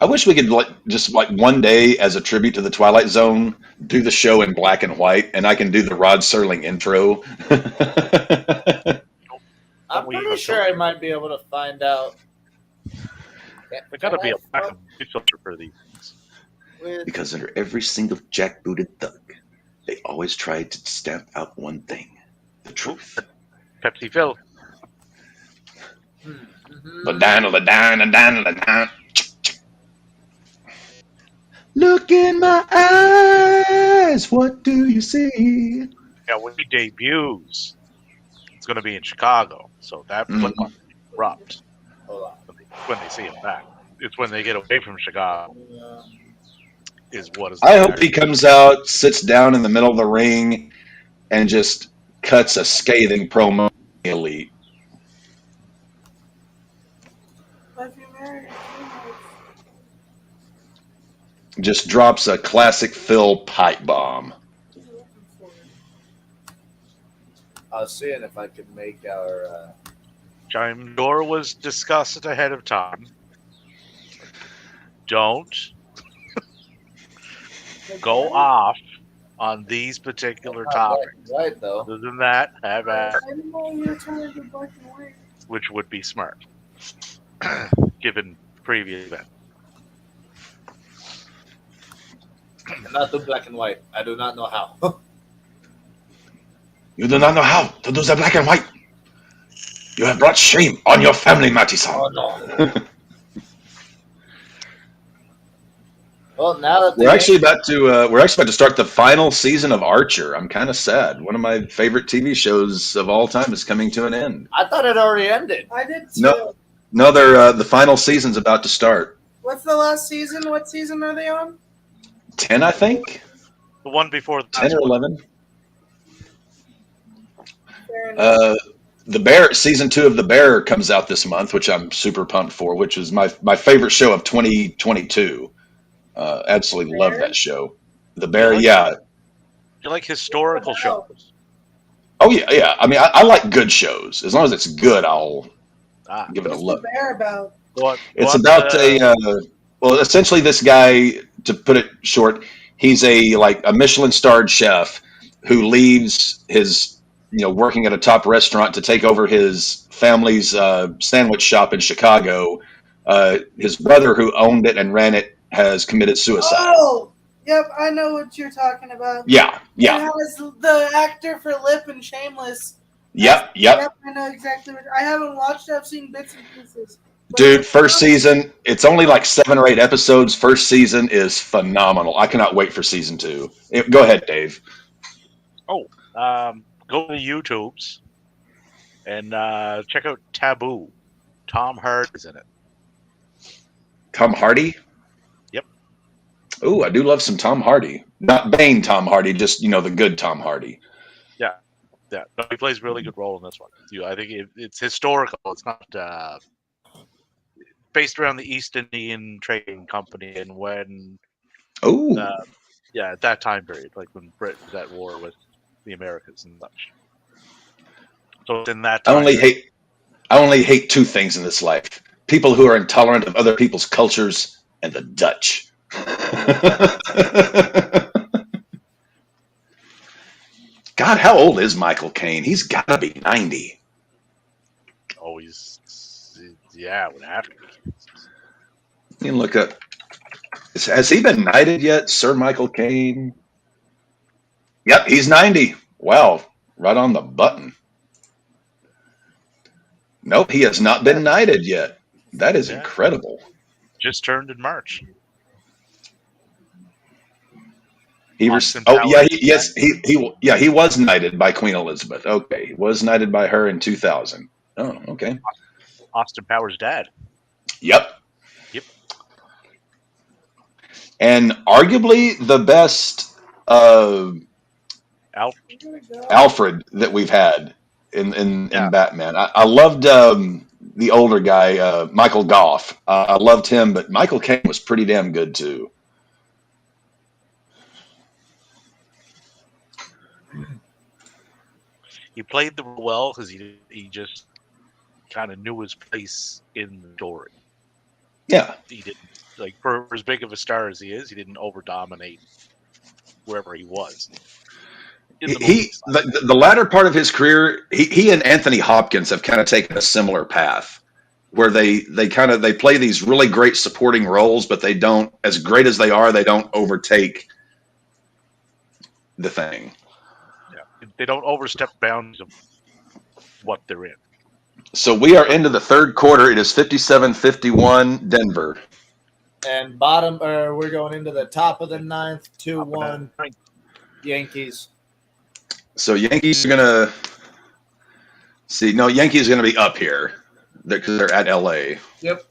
I wish we could just one day as a tribute to the Twilight Zone do the show in black and white, and I can do the Rod Serling intro. I'm pretty sure I might be able to find out. There got to be a black and white filter for these things. Because under every single jackbooted thug, they always tried to stamp out one thing: the truth. Pepsi Phil. Look in my eyes. What do you see? Yeah, when he debuts, it's going to be in Chicago, so that flip will erupt when they see him back. It's when they get away from Chicago. I hope he comes out, sits down in the middle of the ring, and just cuts a scathing promo on the Elite. Just drops a classic Phil pipe bomb. I was seeing if I could make our. Time door was discussed ahead of time. Don't go off on these particular topics. Right, though. Other than that, have at it, I didn't know you were trying to do black and white. which would be smart, given previous event. I'm not do black and white. I do not know how. You do not know how to do the black and white. You have brought shame on your family, Matty-san. Oh no. Well, now that We're actually about to start the final season of Archer. I'm kind of sad. One of my favorite TV shows of all time is coming to an end. I thought it already ended. I did too. No, they're the final season's about to start. What's the last season? What season are they on? 10, I think. The one before the 10 or 11. Fair enough. The Bear season 2 of The Bear comes out this month, which I'm super pumped for. Which is my favorite show of 2022. Absolutely love that show. The Bear, yeah. You like historical shows? Oh yeah. I mean, I like good shows. As long as it's good, I'll give it a What's look. the bear about? It's about essentially this guy, to put it short, he's a Michelin-starred chef who leaves his, working at a top restaurant to take over his family's sandwich shop in Chicago, His brother, who owned it and ran it, has committed suicide. Oh, yep, I know what you're talking about. Yeah. It has the actor for Lip and Shameless. Yep. Yep, I know exactly what. I haven't watched it. I've seen bits and pieces. Dude, first season, it's only like 7 or 8 episodes. First season is phenomenal. I cannot wait for season 2. Go ahead, Dave. Go to the YouTubes and check out Taboo. Tom Hardy is in it. Tom Hardy? Yep. Ooh, I do love some Tom Hardy. Not Bane Tom Hardy, just, the good Tom Hardy. Yeah. No, he plays a really good role in this one. I think it's historical. It's not based around the East Indian Trading Company and when, at that time period, like when Britain was at war with the Americans and such. So it's in that time. I only hate 2 things in this life: people who are intolerant of other people's cultures and the Dutch. God, how old is Michael Caine? He's got to be 90. Oh, it would have to be. You can look up. Has he been knighted yet, Sir Michael Caine? Yep, he's 90. Wow, right on the button. Nope, he has not been knighted yet. That is incredible. Just turned in March. He was knighted by Queen Elizabeth. Okay, he was knighted by her in 2000. Oh, okay. Austin Powers' dad. Yep. And arguably the best Alfred that we've had in Batman. I loved the older guy, Michael Goff. I loved him, but Michael Caine was pretty damn good too. He played the role well because he just kind of knew his place in the story. Yeah. He didn't, for as big of a star as he is, he didn't over-dominate wherever he was. The latter part of his career, he and Anthony Hopkins have kind of taken a similar path, where they play these really great supporting roles, but they don't, as great as they are, they don't overtake the thing. Yeah, they don't overstep bounds of what they're in. So we are into the third quarter. It is 57-51 Denver. And we're going into the top of the 9th, 2-1 Yankees. So Yankees are going to see. No, Yankees are going to be up here because they're at LA. Yep.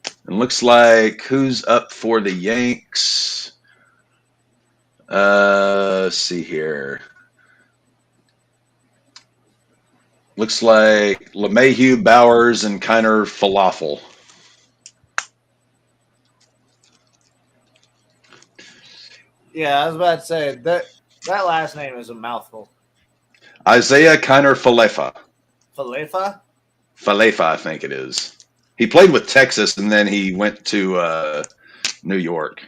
It looks like who's up for the Yanks? Let's see here. Looks like LeMahieu, Bowers, and Kiner Falafel. Yeah, I was about to say that last name is a mouthful. Isaiah Kiner Falefa. Falefa? Falefa, I think it is. He played with Texas, and then he went to New York.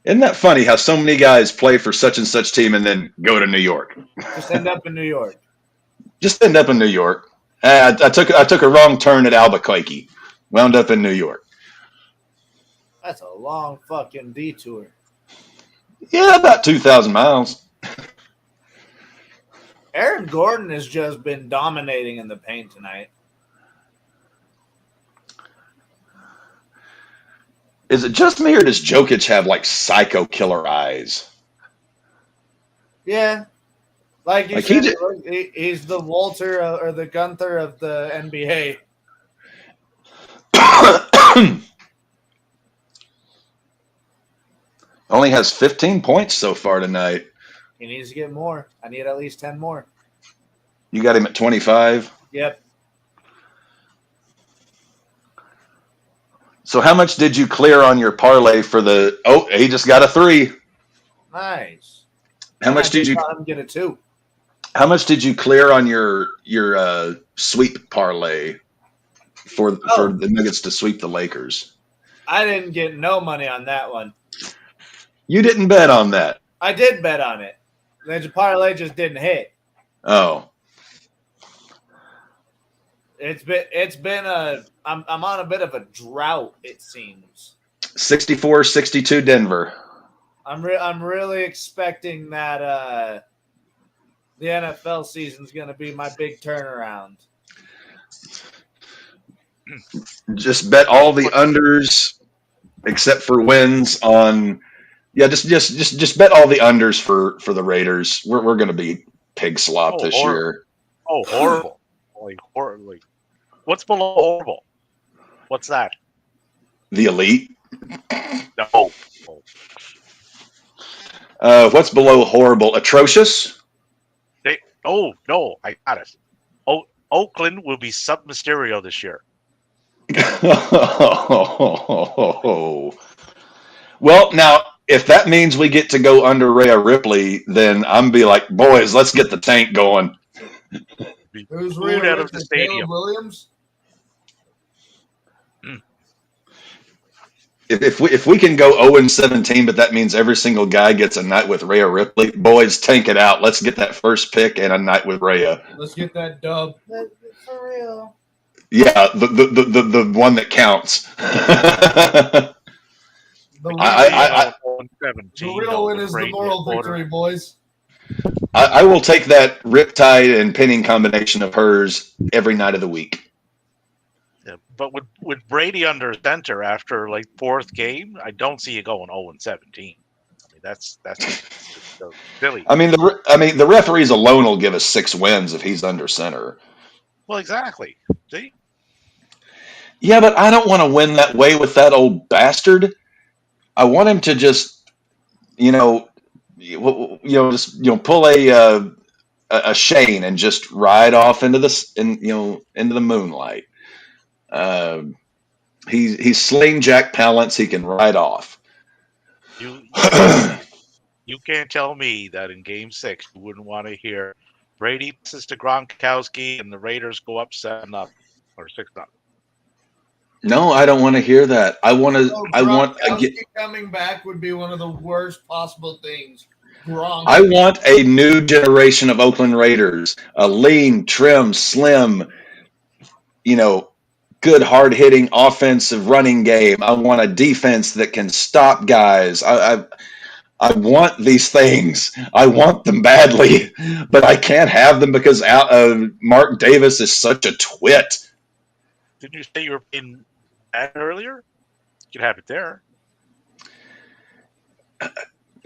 Isn't that funny how so many guys play for such and such team and then go to New York? Just end up in New York. Just end up in New York. I took a wrong turn at Albuquerque. Wound up in New York. That's a long fucking detour. Yeah, about 2,000 miles. Aaron Gordon has just been dominating in the paint tonight. Is it just me, or does Jokic have like psycho killer eyes? Yeah. Like you said, he's the Walter or the Gunther of the NBA. Only has 15 points so far tonight. He needs to get more. I need at least 10 more. You got him at 25? Yep. So how much did you clear on your parlay for the... Oh, he just got a 3. Nice. How much did you... I'm get a 2. How much did you clear on your sweep parlay for the Nuggets to sweep the Lakers? I didn't get no money on that one. You didn't bet on that. I did bet on it. The parlay just didn't hit. Oh, It's been a I'm on a bit of a drought, it seems. 64-62 Denver. I'm really expecting that the NFL season's going to be my big turnaround. Just bet all the unders except for wins on. Yeah, just bet all the unders for the Raiders. We're going to be pig slop this year. Oh, horrible! Like, what's below horrible? What's that? The elite. No. What's below horrible? Atrocious. Oh no, I got it. Oh, Oakland will be sub Mysterio this year. Well, now if that means we get to go under Rhea Ripley, then I'm be like, boys, let's get the tank going. Who's Food out of the stadium. Caleb Williams? If we can go 0-17, but that means every single guy gets a night with Rhea Ripley, boys, tank it out. Let's get that first pick and a night with Rhea. Let's get that dub. For real. Yeah, the one that counts. The real win is the moral victory, boys. I will take that riptide and pinning combination of hers every night of the week. Yeah, but with Brady under center after like fourth game, I don't see you going 0-17. I mean, that's silly. I mean, the referees alone will give us 6 wins if he's under center. Well, exactly. See? Yeah, but I don't want to win that way with that old bastard. I want him to just, pull a Shane and just ride off into the moonlight. He's sling Jack Palance. He can ride off. You can't tell me that in Game 6 you wouldn't want to hear Brady passes to Gronkowski and the Raiders go up 7-0 or 6-0. No, I don't want to hear that. I want to. Coming back would be one of the worst possible things. I want a new generation of Oakland Raiders. A lean, trim, slim, good hard-hitting offensive running game. I want a defense that can stop guys. I want these things. I want them badly, but I can't have them because Mark Davis is such a twit. Didn't you say you were in that earlier? You could have it there.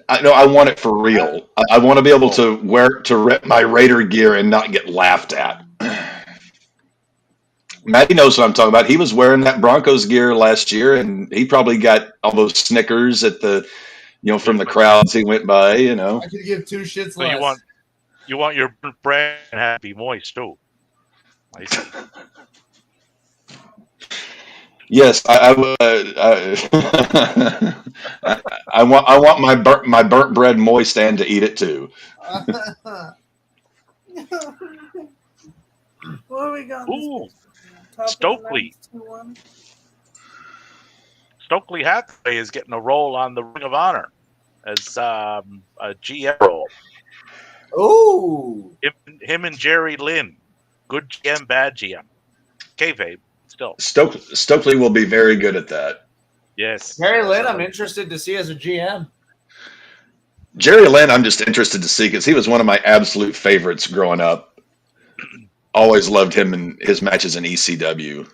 I want it for real. I want to be able to rep my Raider gear and not get laughed at. Matty knows what I'm talking about. He was wearing that Broncos gear last year, and he probably got all those Snickers at the, from the crowds he went by. I could give 2 shits so less. You want your bread and have to be moist too. I see. Yes, I want my burnt bread moist and to eat it too. What are we got? Ooh, Stokely. Stokely Hathaway is getting a role on the Ring of Honor as a GM role. Ooh. Him and Jerry Lynn. Good GM, bad GM. Kayfabe, still. Stokely will be very good at that. Yes. Jerry Lynn, I'm interested to see as a GM. Jerry Lynn, I'm just interested to see because he was one of my absolute favorites growing up. Always loved him and his matches in ECW.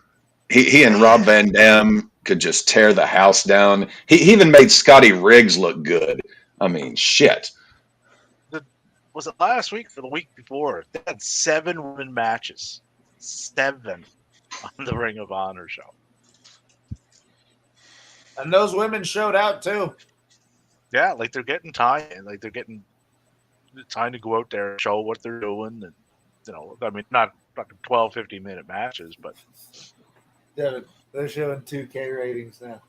He and Rob Van Dam could just tear the house down. He even made Scotty Riggs look good. I mean, shit. Was it last week or the week before? They had 7 women matches. 7 on the Ring of Honor show. And those women showed out too. Yeah, like they're getting time. Like they're getting time to go out there and show what they're doing. And, I mean, not 12, 15-minute matches, but. Yeah, they're showing 2K ratings now.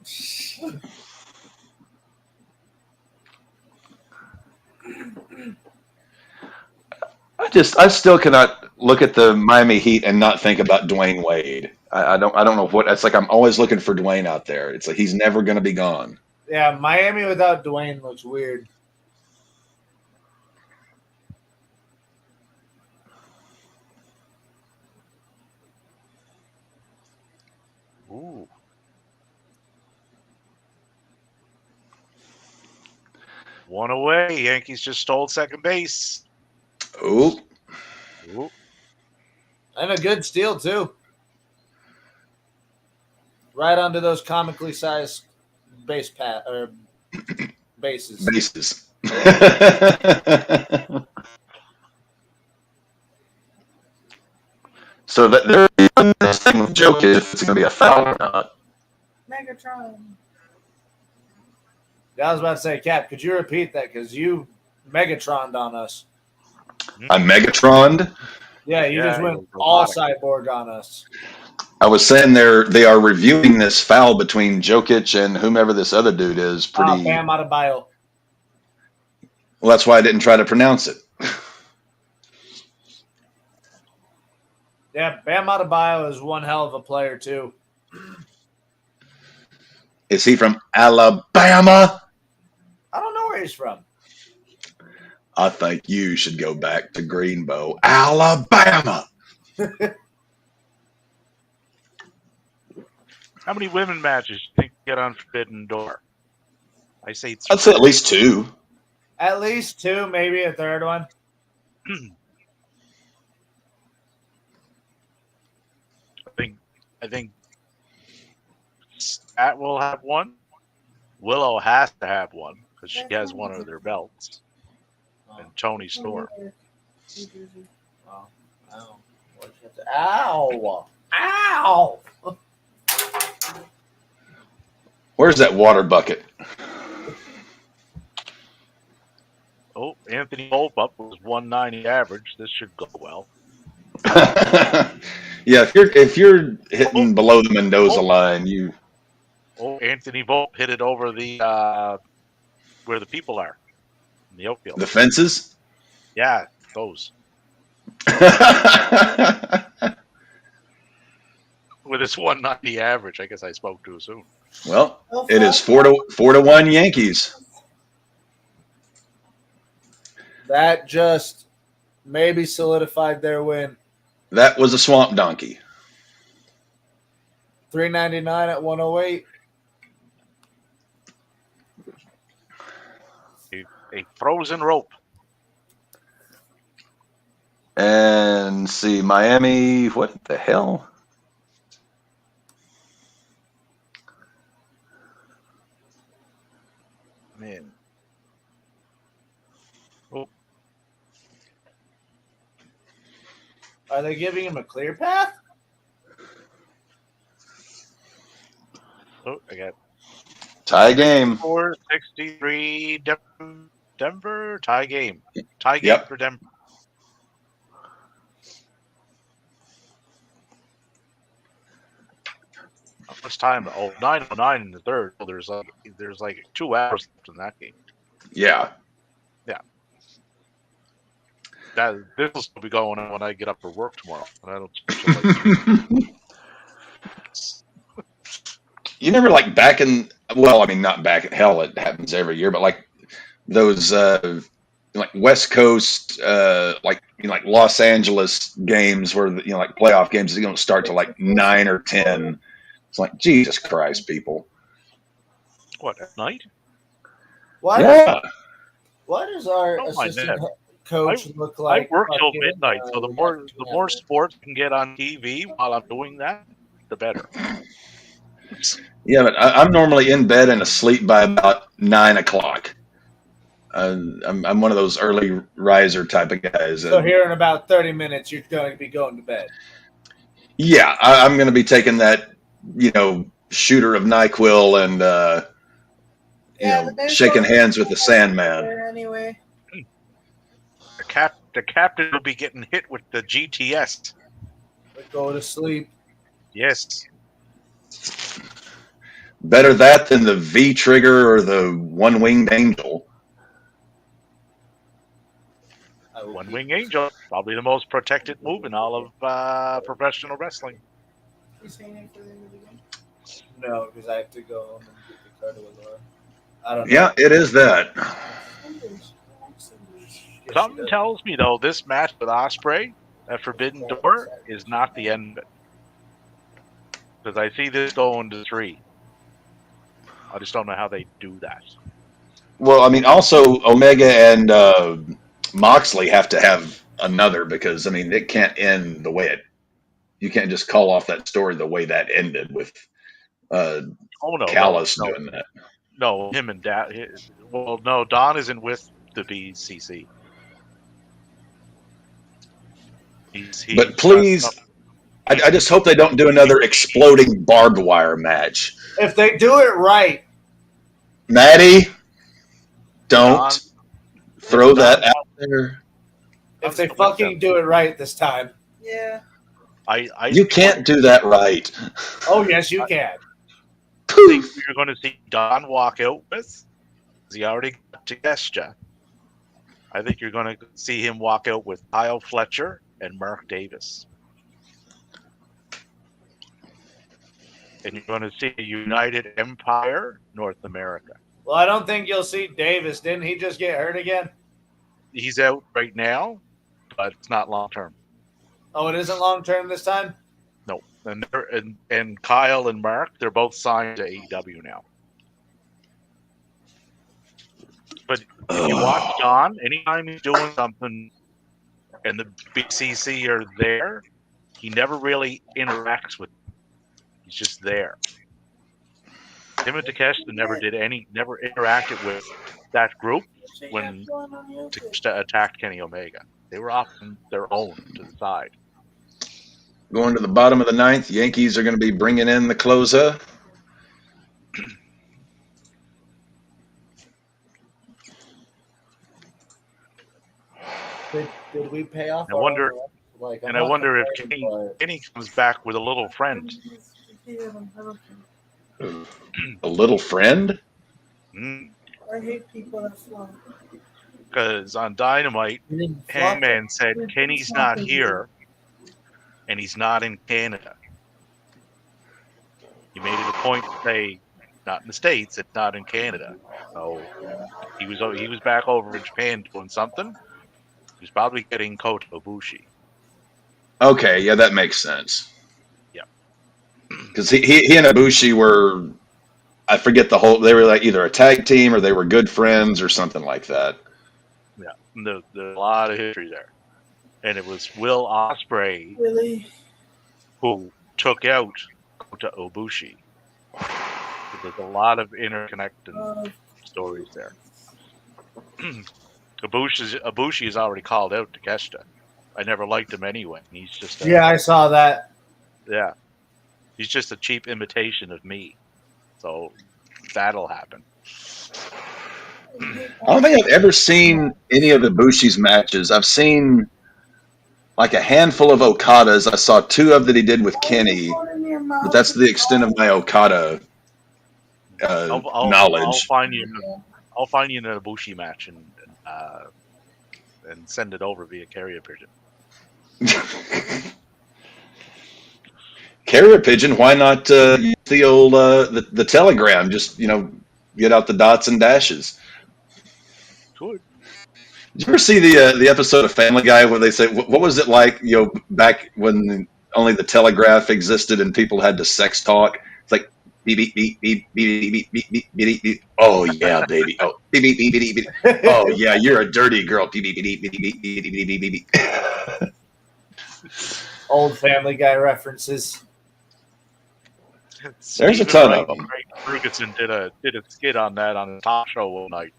I still cannot look at the Miami Heat and not think about Dwayne Wade. I don't know what it's like. I'm always looking for Dwayne out there. It's like he's never going to be gone. Yeah, Miami without Dwayne looks weird. One away. Yankees just stole second base. Oh, Ooh. And a good steal, too. Right onto those comically sized bases. bases. So that they're doing this thing with Jokic if it's going to be a foul or not. Megatron. Yeah, I was about to say, Cap, could you repeat that? Because you Megatroned on us. A Megatron. Yeah, you just went all cyborg on us. I was saying they are reviewing this foul between Jokic and whomever this other dude is. Pretty. Bam Adebayo. Well, that's why I didn't try to pronounce it. Yeah, Bam Adebayo is one hell of a player, too. Is he from Alabama? I don't know where he's from. I think you should go back to Greenbow, Alabama. How many women matches do you think get on Forbidden Door? I say 3. I'd say at least 2. At least 2, maybe a third one. I think Stat will have one. Willow has to have one because she has one of their belts. And Tony Storm. Oh, ow. Ow! Where's that water bucket? Oh, Anthony Volpe up was 190 average. This should go well. Yeah, if you're hitting below the Mendoza line, you. Oh, Anthony Volpe hit it over the where the people are in the outfield. The fences. Yeah, those. With his 190 average, I guess I spoke too soon. Well, it is 4-1 Yankees. That just maybe solidified their win. That was a swamp donkey. $3.99 at 108. A frozen rope. And see, Miami, what the hell? Man. Oh, Are they giving him a clear path? I got Tie game. 463 Denver. Tie game. Tie game for Denver. How much time? Oh, 9:09 in the third. So there's like 2 hours left in that game. Yeah. This will still be going on when I get up for work tomorrow. And I don't. You never like back in. Well, I mean, not back in hell. It happens every year, but like those like West Coast, like like Los Angeles games where like playoff games, they don't start till like 9 or 10. It's like Jesus Christ, people. What, at night? What? Yeah. What does our assistant coach look like? I work till midnight, so the more sports can get on TV while I'm doing that, the better. Yeah, but I'm normally in bed and asleep by about 9 o'clock. I'm one of those early riser type of guys. So here in about 30 minutes, you're going to be going to bed. Yeah, I'm going to be taking that, shooter of NyQuil and shaking hands with the Sandman. Anyway, The captain will be getting hit with the GTS. Go to sleep. Yes. Better that than the V trigger or the one-winged angel. One-winged angel, probably the most protected move in all of professional wrestling. No, because I have to go home and get the car to Laura. I don't know. Yeah, it is that. Something tells me, though, this match with Ospreay at Forbidden Door is not the end of it. Because I see this going to 3. I just don't know how they do that. Well, I mean, also Omega and Moxley have to have another because I mean it can't end the way it. You can't just call off that story the way that ended with uh, Oh Callis doing that. no. Him and Dad. Well, no, Don isn't with the BCC. He's But please, I just hope they don't do another exploding barbed wire match. If they do it right, Maddie, don't Don, throw that out there. if they fucking do it right this time. Yeah. You can't do that right. Oh, yes, you can. I think you're going to see Don walk out with. He already got to Gesture. I think you're going to see him walk out with Kyle Fletcher and Mark Davis. And you're going to see a United Empire North America. Well, I don't think you'll see Davis. Didn't he just get hurt again? He's out right now, but it's not long term. Oh, it isn't long term this time? No. And Kyle and Mark, they're both signed to AEW now. But if you watch Don, anytime he's doing something and the BCC are there, he never really interacts with them. He's just there. Him and Takeshita never interacted with that group when Takeshita attacked Kenny Omega. They were off on their own to the side. Going to the bottom of the ninth, Yankees are going to be bringing in the closer. Did we pay off? I wonder if Kenny comes back with a little friend. A little friend? I hate people that fly. Because on Dynamite, Hangman said Kenny's not here, and he's not in Canada. He made it a point to say, not in the States, it's not in Canada. So he was back over in Japan doing something. He's probably getting Kota Ibushi. Okay, yeah, that makes sense. Yeah. Because he and Ibushi were, I forget the whole, they were like either a tag team or they were good friends or something like that. Yeah, there's a lot of history there. And it was Will Ospreay who took out Kota Ibushi. There's a lot of interconnected stories there. Ibushi is already called out to Takeshita. I never liked him anyway. He's just I saw that. Yeah, he's just a cheap imitation of me. So that'll happen. I don't think I've ever seen any of Ibushi's matches. I've seen like a handful of Okadas. I saw two of that he did with Kenny, but that's the extent of my Okada knowledge. I'll find you an Ibushi match and send it over via carrier pigeon. Carrier pigeon? Why not use the old the telegram? Just get out the dots and dashes. Good. Did you ever see the episode of Family Guy where they say what was it like back when only the telegraph existed and people had to sex talk? It's like beep beep beep beep beep beep beep beep beep beep. Oh yeah, baby. Oh beep beep beep beep beep. Oh yeah, you're a dirty girl. Beep beep beep beep beep beep beep beep beep beep. Old Family Guy references. There's a ton of them. Craig Ferguson did a skit on that on the talk show one night.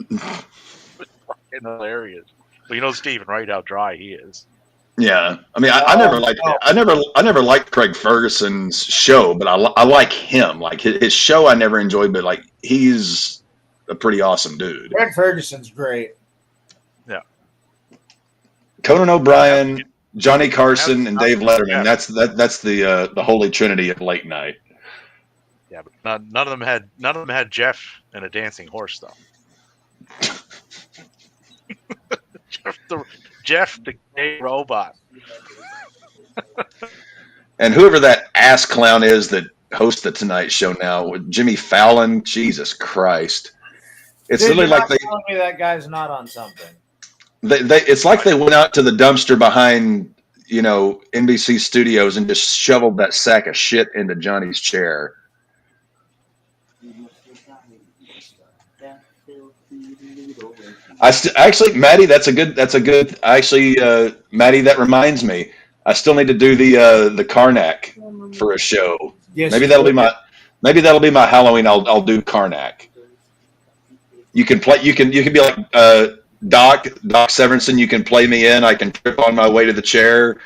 Fucking hilarious. Well, Steven, right? How dry he is. Yeah, I mean, I never liked I never liked Craig Ferguson's show, but I like him. Like his show, I never enjoyed, but like he's a pretty awesome dude. Craig Ferguson's great. Yeah. Conan O'Brien, Johnny Carson, and Dave Letterman. That's the holy trinity of late night. Yeah, but none of them had Jeff and a dancing horse though. Jeff the gay robot. And whoever that ass clown is that hosts the Tonight Show now, with Jimmy Fallon, Jesus Christ. It's Dude, literally like telling me that guy's not on something. It's like they went out to the dumpster behind, NBC Studios and just shoveled that sack of shit into Johnny's chair. Actually, Maddie, that's a good. Actually, Maddie, that reminds me. I still need to do the Karnak for a show. Yes, Maybe you that'll be do. my Halloween. I'll do Karnak. You can play. You can be like Doc Severinsen. You can play me in. I can trip on my way to the chair.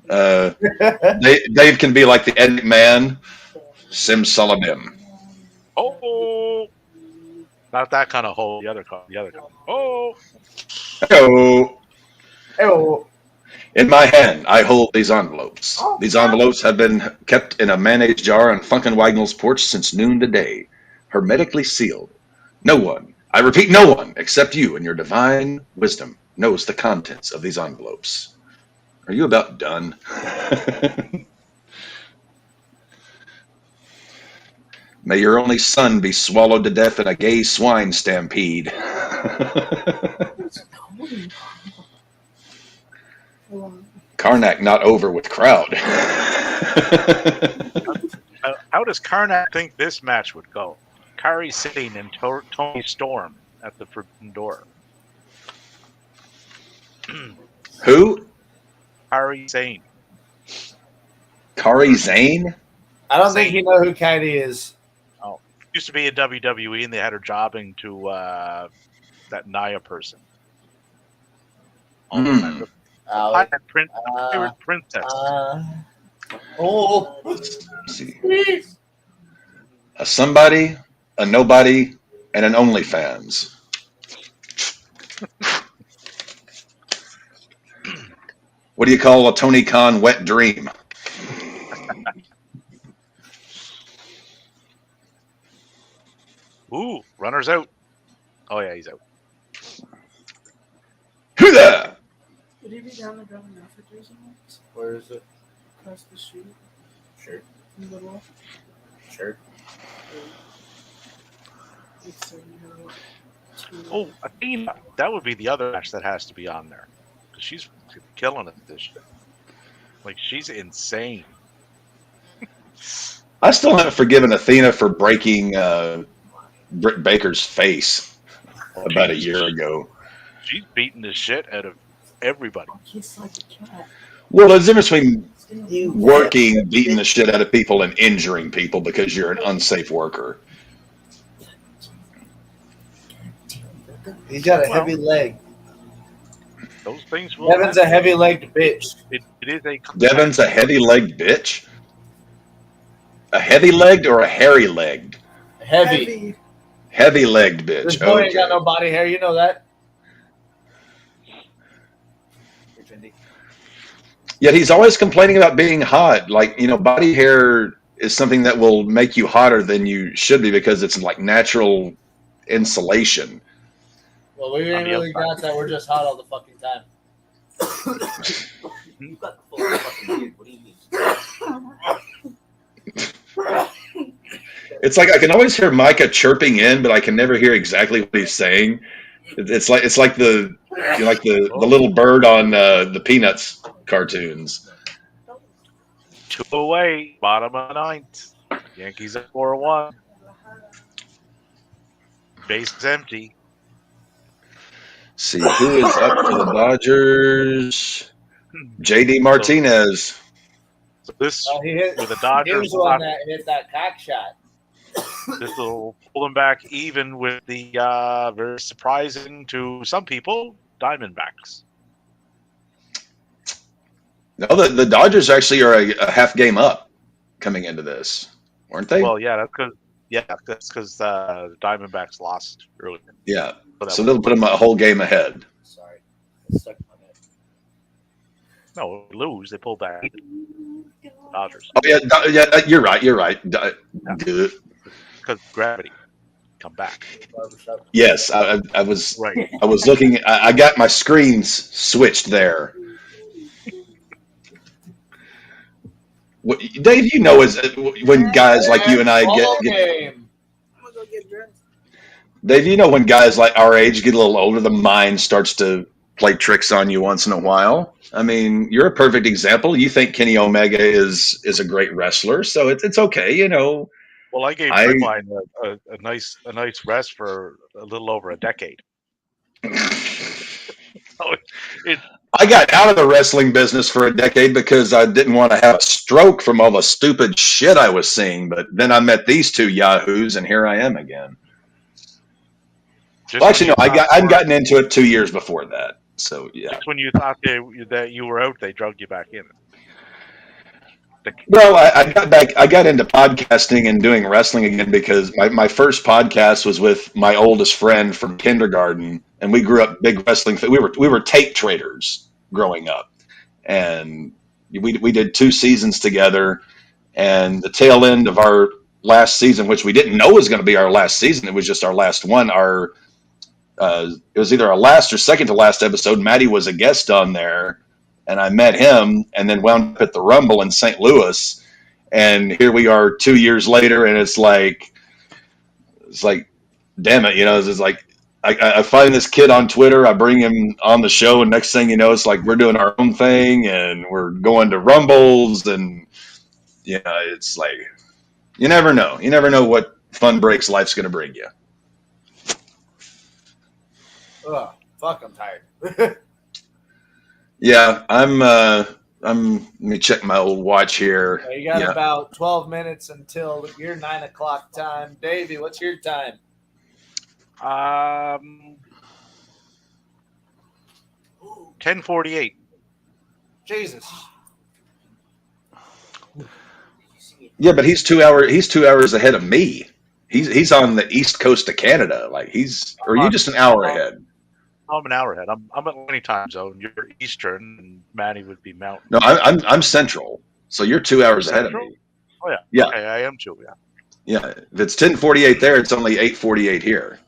Dave can be like the Ed Man. Simsalabim. Oh, not that kind of hole. The other kind. Oh, Hello. Oh, In my hand, I hold these envelopes. These envelopes have been kept in a mayonnaise jar on Funkenwagnall's porch since noon today, hermetically sealed. No one, I repeat, no one, except you and your divine wisdom, knows the contents of these envelopes. Are you about done? May your only son be swallowed to death in a gay swine stampede. Karnak not over with crowd. how does Karnak think this match would go? Kari Sane and Tony Storm at the forbidden door. Who? Kari Sane. Kari Zane? I don't think you know who Katie is. Oh, used to be in WWE, and they had her jobbing to that Naya person. Mm. Pirate Princess. Let's see. A somebody, a nobody, and an OnlyFans. What do you call a Tony Khan wet dream? Ooh, runner's out. Oh yeah, he's out. Who there? Would he be down to grab an outfit or something? Where is it? Across the street. Sure. In the wall. Sure. Oh, Athena. That would be the other match that has to be on there. Because she's killing it this shit. Like, she's insane. I still haven't forgiven Athena for breaking Britt Baker's face about a year ago. She's beating the shit out of everybody. He's like a cat. Well, there's a difference between working, beating the shit out of people, and injuring people because you're an unsafe worker. He's got a heavy leg. Those things will Devin's a heavy-legged bitch. It is a Devin's a heavy-legged bitch? A heavy-legged or a hairy-legged? Heavy. Heavy-legged bitch. This boy ain't got no body hair. You know that. Yet he's always complaining about being hot. Like, you know, body hair is something that will make you hotter than you should be because it's like natural insulation. Well, we ain't really got that. We're just hot all the fucking time. You got the full fucking beard. What do you mean? It's like I can always hear Micah chirping in, but I can never hear exactly what he's saying. It's like the little bird on the Peanuts cartoons. 2 away, bottom of the ninth. Yankees at 4-1. Base is empty. See who is up for the Dodgers. JD Martinez. So this Oh, he hit. with the He Dodgers, was the one that hit that cock shot. this will pull them back even with the very surprising to some people Diamondbacks. No, the Dodgers actually are a half game up coming into this, weren't they? Well, yeah, that's because the Diamondbacks lost earlier. Yeah, so they'll put them a whole game ahead. Sorry. It stuck in my head. No, lose. They pull back. Dodgers. Oh yeah, you're right. Because gravity. Come back. Barbershop. Yes, I was Right. I was looking. I got my screens switched there. Dave, you know, when guys like you and I Ball get game. I'm gonna go get dressed. Dave, you know when guys like our age get a little older, the mind starts to play tricks on you once in a while. I mean, you're a perfect example. You think Kenny Omega is a great wrestler, so it's okay, you know. Well, I gave Redline a nice rest for a little over a decade. So it, I got out of the wrestling business for a decade because I didn't want to have a stroke from all the stupid shit I was seeing. But then I met these two yahoos, and here I am again. just Well, when actually, you no, thought I'd gotten into it 2 years before that. So yeah. just when you thought that you were out, they drug you back in. Well, I got back. I got into podcasting and doing wrestling again because my first podcast was with my oldest friend from kindergarten, and we grew up big wrestling. We were tape traders growing up, and we did 2 seasons together. And the tail end of our last season, which we didn't know was going to be our last season, it was just our last one. It was either our last or second to last episode. Maddie was a guest on there, and I met him, and then wound up at the Rumble in St. Louis. And here we are 2 years later, and it's like, damn it, it's like I find this kid on Twitter, I bring him on the show, and next thing you know, it's like we're doing our own thing, and we're going to Rumbles, and it's like you never know. You never know what fun breaks life's going to bring you. Ugh, fuck, I'm tired. Yeah, let me check my old watch here. You got about 12 minutes until your 9 o'clock time. Davey, what's your time? 10:48. Jesus. Yeah, but he's 2 hours ahead of me. He's on the east coast of Canada. Or are you just an hour ahead? I'm an hour ahead. I'm Atlantic time zone. You're Eastern, and Maddie would be Mountain. No, I'm Central. So you're 2 hours ahead of me. Oh yeah. Yeah. Okay, I am too. Yeah. Yeah. If it's 10:48 there, it's only 8:48 here.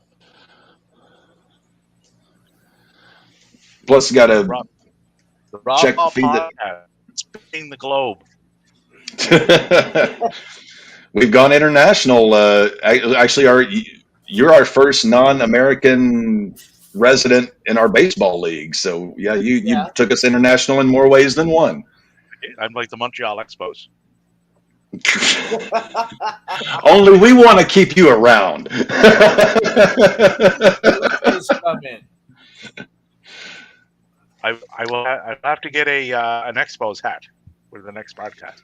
Plus, got to The check RAWBall the feed that- podcast, spinning the globe. We've gone international. Actually, you're our first non-American resident in our baseball league. So yeah, you took us international in more ways than one. I'm like the Montreal Expos. Only we want to keep you around. Come in. I will have to get an Expos hat for the next podcast.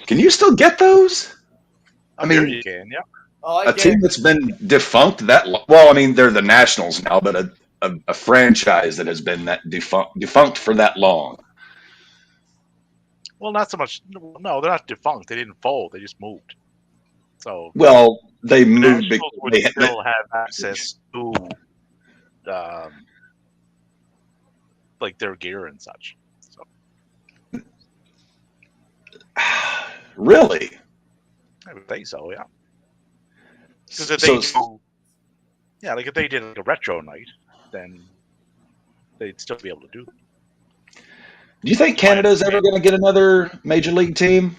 Can you still get those? I mean, you can, yeah. A team that's been defunct that long. Well, I mean, they're the Nationals now, but a franchise that has been that defunct for that long. Well, not so much. No, they're not defunct. They didn't fold. They just moved. So well, they moved because would still have access to like their gear and such. So. Really? I would think so, yeah. Because if they like if they did like a retro night, then they'd still be able to do that. Do you think Canada's ever going to get another major league team?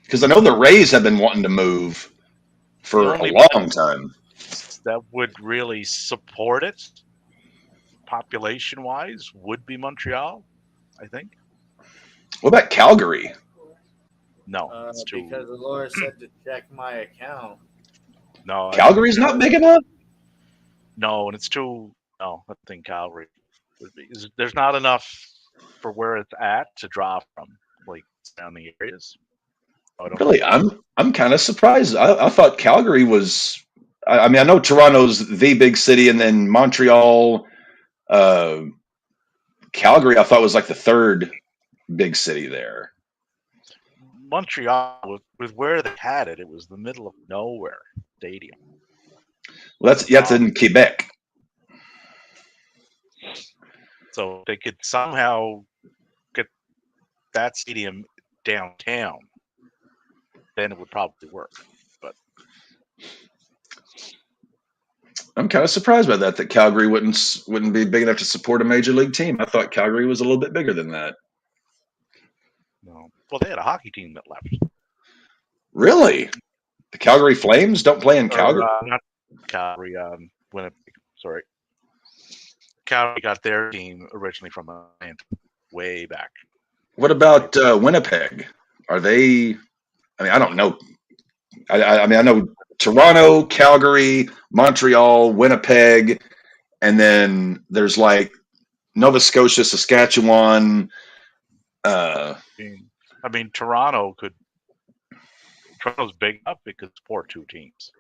Because I know the Rays have been wanting to move for a long time. That would really support it, population-wise, would be Montreal, I think. What about Calgary? No, it's too. Because Laura said to check my account. No, Calgary's not big enough. No, and it's too. No, I think Calgary would be. There's not enough for where it's at to draw from, like surrounding areas. Really, I'm kind of surprised. I thought Calgary was. I mean, I know Toronto's the big city, and then Montreal, Calgary. I thought was like the third big city there. Montreal, with where they had it, it was the middle of nowhere stadium. Well, that's in Quebec. So they could somehow get that stadium downtown, then it would probably work. But I'm kind of surprised by that Calgary wouldn't be big enough to support a major league team. I thought Calgary was a little bit bigger than that. no. Well, they had a hockey team that left. Really? The Calgary Flames don't play in Calgary? Not Calgary, Winnipeg. Sorry. Calgary got their team originally from Atlanta, way back. What about Winnipeg? Are they? I mean, I don't know. I mean, I know Toronto, Calgary, Montreal, Winnipeg, and then there's like Nova Scotia, Saskatchewan. I mean, Toronto's big enough it could support 2 teams,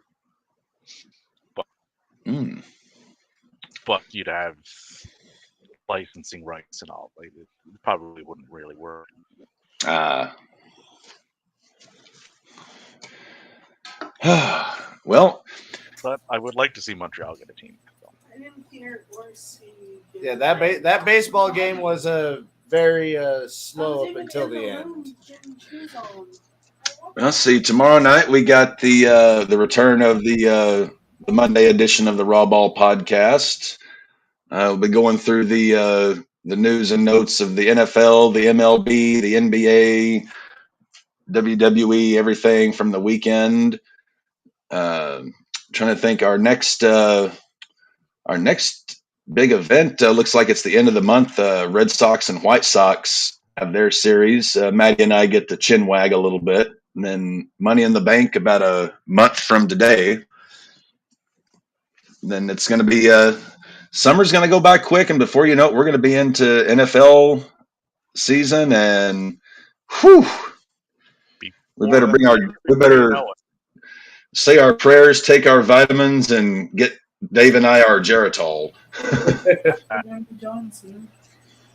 but you'd have licensing rights and all. Like, it probably wouldn't really work. Well, But I would like to see Montreal get a team. I didn't hear or see. Yeah, that baseball game was a very slow up until the end. let's see. Tomorrow night we got the return of the Monday edition of the RAWBall podcast. We'll be going through the news and notes of the NFL, the MLB, the NBA, WWE, everything from the weekend. Trying to think our next big event looks like it's the end of the month. Red Sox and White Sox have their series. Maddie and I get to chin wag a little bit, and then Money in the Bank about a month from today. Then it's going to be summer's going to go by quick, and before you know it, we're going to be into NFL season, and whew, we better say our prayers, take our vitamins, and get Dave and I our Geritol.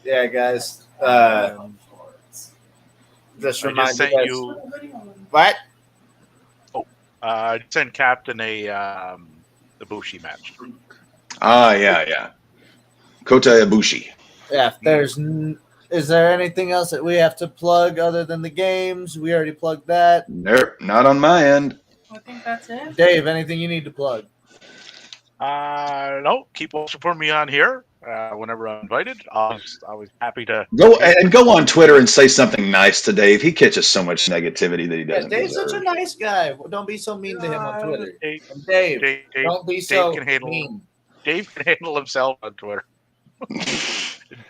Yeah, guys. Just I remind just sent you guys. you. What? I sent Captain the Bushi match. Yeah. Kota Ibushi. Yeah. Is there anything else that we have to plug other than the games? We already plugged that. Nope, not on my end. I think that's it. Dave, anything you need to plug? No, keep watching for me on here. Whenever I'm invited, I was happy to go on Twitter and say something nice to Dave. He catches so much negativity that he Yeah, doesn't. Dave's deserve. such a nice guy. Don't be so mean to him on Twitter. Dave, Dave, Dave don't be so can handle mean. Dave can handle himself on Twitter.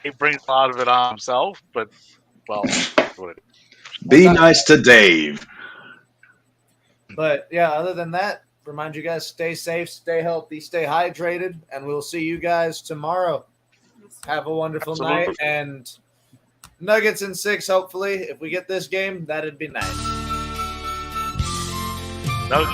Dave brings a lot of it on himself, but well, that's what it is. Be nice to Dave. But yeah, other than that, remind you guys, stay safe, stay healthy, stay hydrated, and we'll see you guys tomorrow. Have a wonderful Absolutely. night, and Nuggets in 6, hopefully. If we get this game, that'd be nice. No.